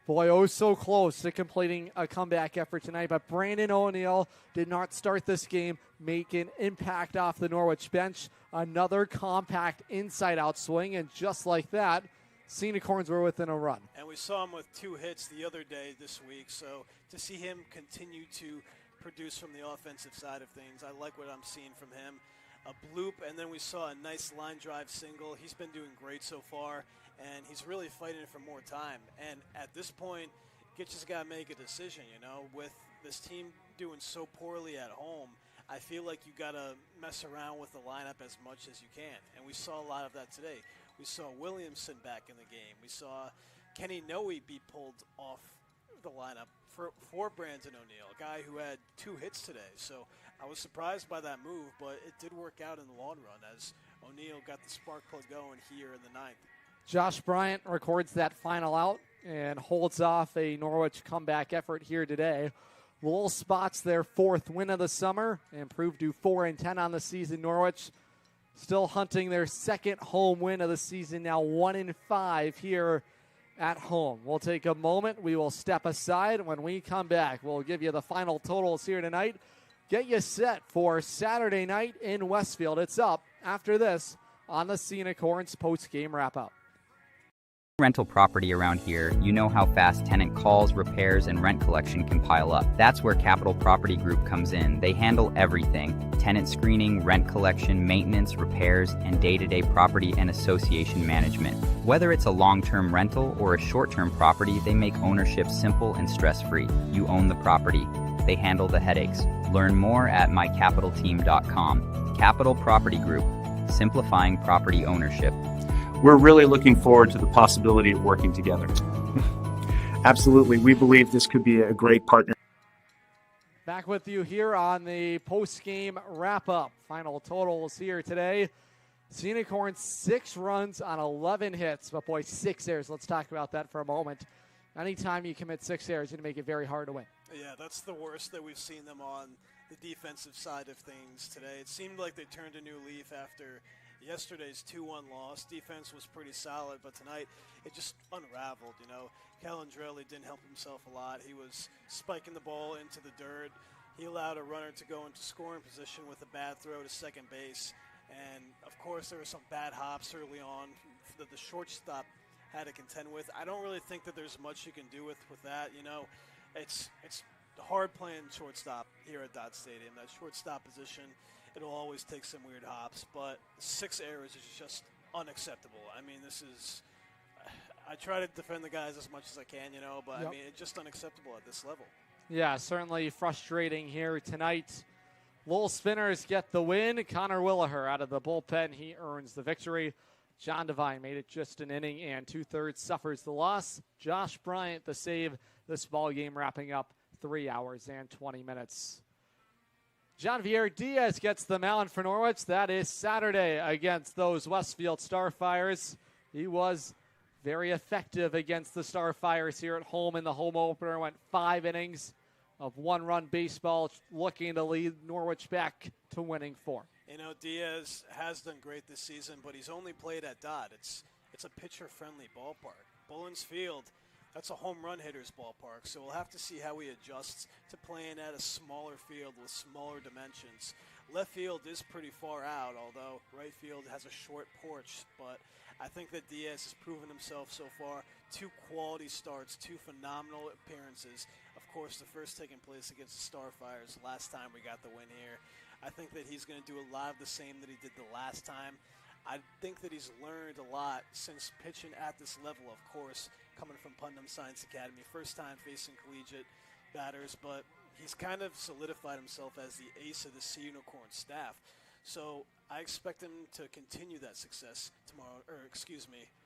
Boy, oh, so close to completing a comeback effort tonight. But Brandon O'Neill did not start this game, make an impact off the Norwich bench. Another compact inside-out swing, and just like that, Unicorns were within a run. And we saw him with 2 hits the other day this week. So to see him continue to produce from the offensive side of things, I like what I'm seeing from him. A bloop, and then we saw a nice line drive single. He's been doing great so far, and he's really fighting for more time. And at this point, Gitch has got to make a decision, with this team doing so poorly at home. I feel like you got to mess around with the lineup as much as you can, and we saw a lot of that today. We saw Williamson back in the game. We saw Kenny Noe be pulled off the lineup for Brandon O'Neill, a guy who had 2 hits today. So I was surprised by that move, but it did work out in the long run as O'Neill got the spark plug going here in the 9th. Josh Bryant records that final out and holds off a Norwich comeback effort here today. Lowell spots their 4th win of the summer, improved to 4-10 on the season. Norwich still hunting their 2nd home win of the season, now 1-5 here at home. We'll take a moment. We will step aside. When we come back, we'll give you the final totals here tonight. Get you set for Saturday night in Westfield. It's up after this on the Unicorns post-game wrap-up. Rental property around here, you know how fast tenant calls, repairs, and rent collection can pile up. That's where Capital Property Group comes in. They handle everything: tenant screening, rent collection, maintenance, repairs, and day-to-day property and association management. Whether it's a long-term rental or a short-term property, they make ownership simple and stress-free. You own the property. They handle the headaches. Learn more at mycapitalteam.com. Capital Property Group, simplifying property ownership. We're really looking forward to the possibility of working together. Absolutely. We believe this could be a great partner. Back with you here on the post-game wrap-up. Final totals here today. Unicorns 6 runs on 11 hits, but boy, 6 errors. Let's talk about that for a moment. Anytime you commit 6 errors, it's going to make it very hard to win. Yeah, that's the worst that we've seen them on the defensive side of things today. It seemed like they turned a new leaf after yesterday's 2-1 loss. Defense was pretty solid, but tonight it just unraveled. Calandrelli didn't help himself a lot. He was spiking the ball into the dirt. He allowed a runner to go into scoring position with a bad throw to second base. And, of course, there were some bad hops early on that the shortstop had to contend with. I don't really think that there's much you can do with that. It's hard playing shortstop here at Dodd Stadium. That shortstop position, it'll always take some weird hops, but 6 errors is just unacceptable. I mean, I try to defend the guys as much as I can, but I mean, it's just unacceptable at this level. Yeah, certainly frustrating here tonight. Lowell Spinners get the win. Connor Willaher out of the bullpen. He earns the victory. John Devine made it just an inning and 2/3, suffers the loss. Josh Bryant the save. This ball game wrapping up 3 hours and 20 minutes. Javier Diaz gets the mound for Norwich. That is Saturday against those Westfield Starfires. He was very effective against the Starfires here at home in the home opener. Went 5 innings of 1-run baseball, looking to lead Norwich back to winning 4. Diaz has done great this season, but he's only played at Dodd. It's a pitcher-friendly ballpark. Bullens Field, that's a home run hitter's ballpark, so we'll have to see how he adjusts to playing at a smaller field with smaller dimensions. Left field is pretty far out, although right field has a short porch, but I think that Diaz has proven himself so far. 2 quality starts, 2 phenomenal appearances. Of course, the first taking place against the Starfires last time we got the win here. I think that he's going to do a lot of the same that he did the last time. I think that he's learned a lot since pitching at this level, of course, coming from Putnam Science Academy. First time facing collegiate batters, but he's kind of solidified himself as the ace of the Sea Unicorn staff. So I expect him to continue that success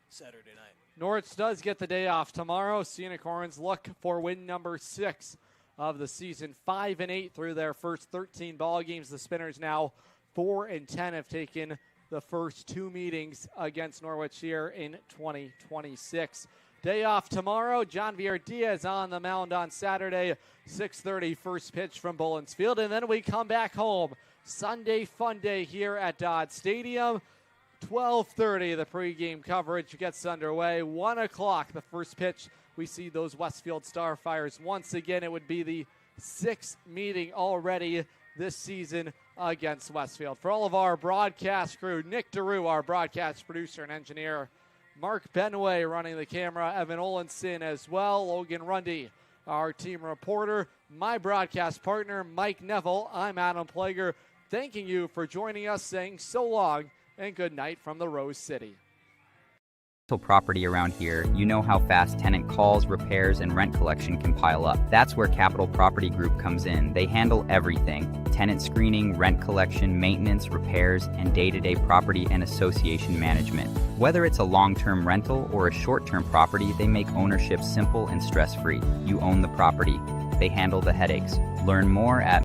Saturday night. Norwich does get the day off tomorrow. Sea Unicorns look for win number 6 of the season. 5-8 through their first 13 ball games. The Spinners now 4-10 have taken the first 2 meetings against Norwich here in 2026. Day off tomorrow. Javier Diaz on the mound on Saturday. 6:30 first pitch from Bullens Field. And then we come back home. Sunday fun day here at Dodd Stadium. 12:30 the pregame coverage gets underway. 1 o'clock the first pitch. We see those Westfield Starfires once again. It would be the 6th meeting already this season against Westfield. For all of our broadcast crew, Nick DeRue, our broadcast producer and engineer, Mark Benway running the camera, Evan Olenson as well, Logan Rundy, our team reporter, my broadcast partner, Mike Neville. I'm Adam Plager, thanking you for joining us, saying so long and good night from the Rose City. Property around here, you know how fast tenant calls, repairs, and rent collection can pile up. That's where Capital Property Group comes in. They handle everything: tenant screening, rent collection, maintenance, repairs, and day-to-day property and association management. Whether it's a long-term rental or a short-term property, they make ownership simple and stress-free. You own the property. They handle the headaches. Learn more at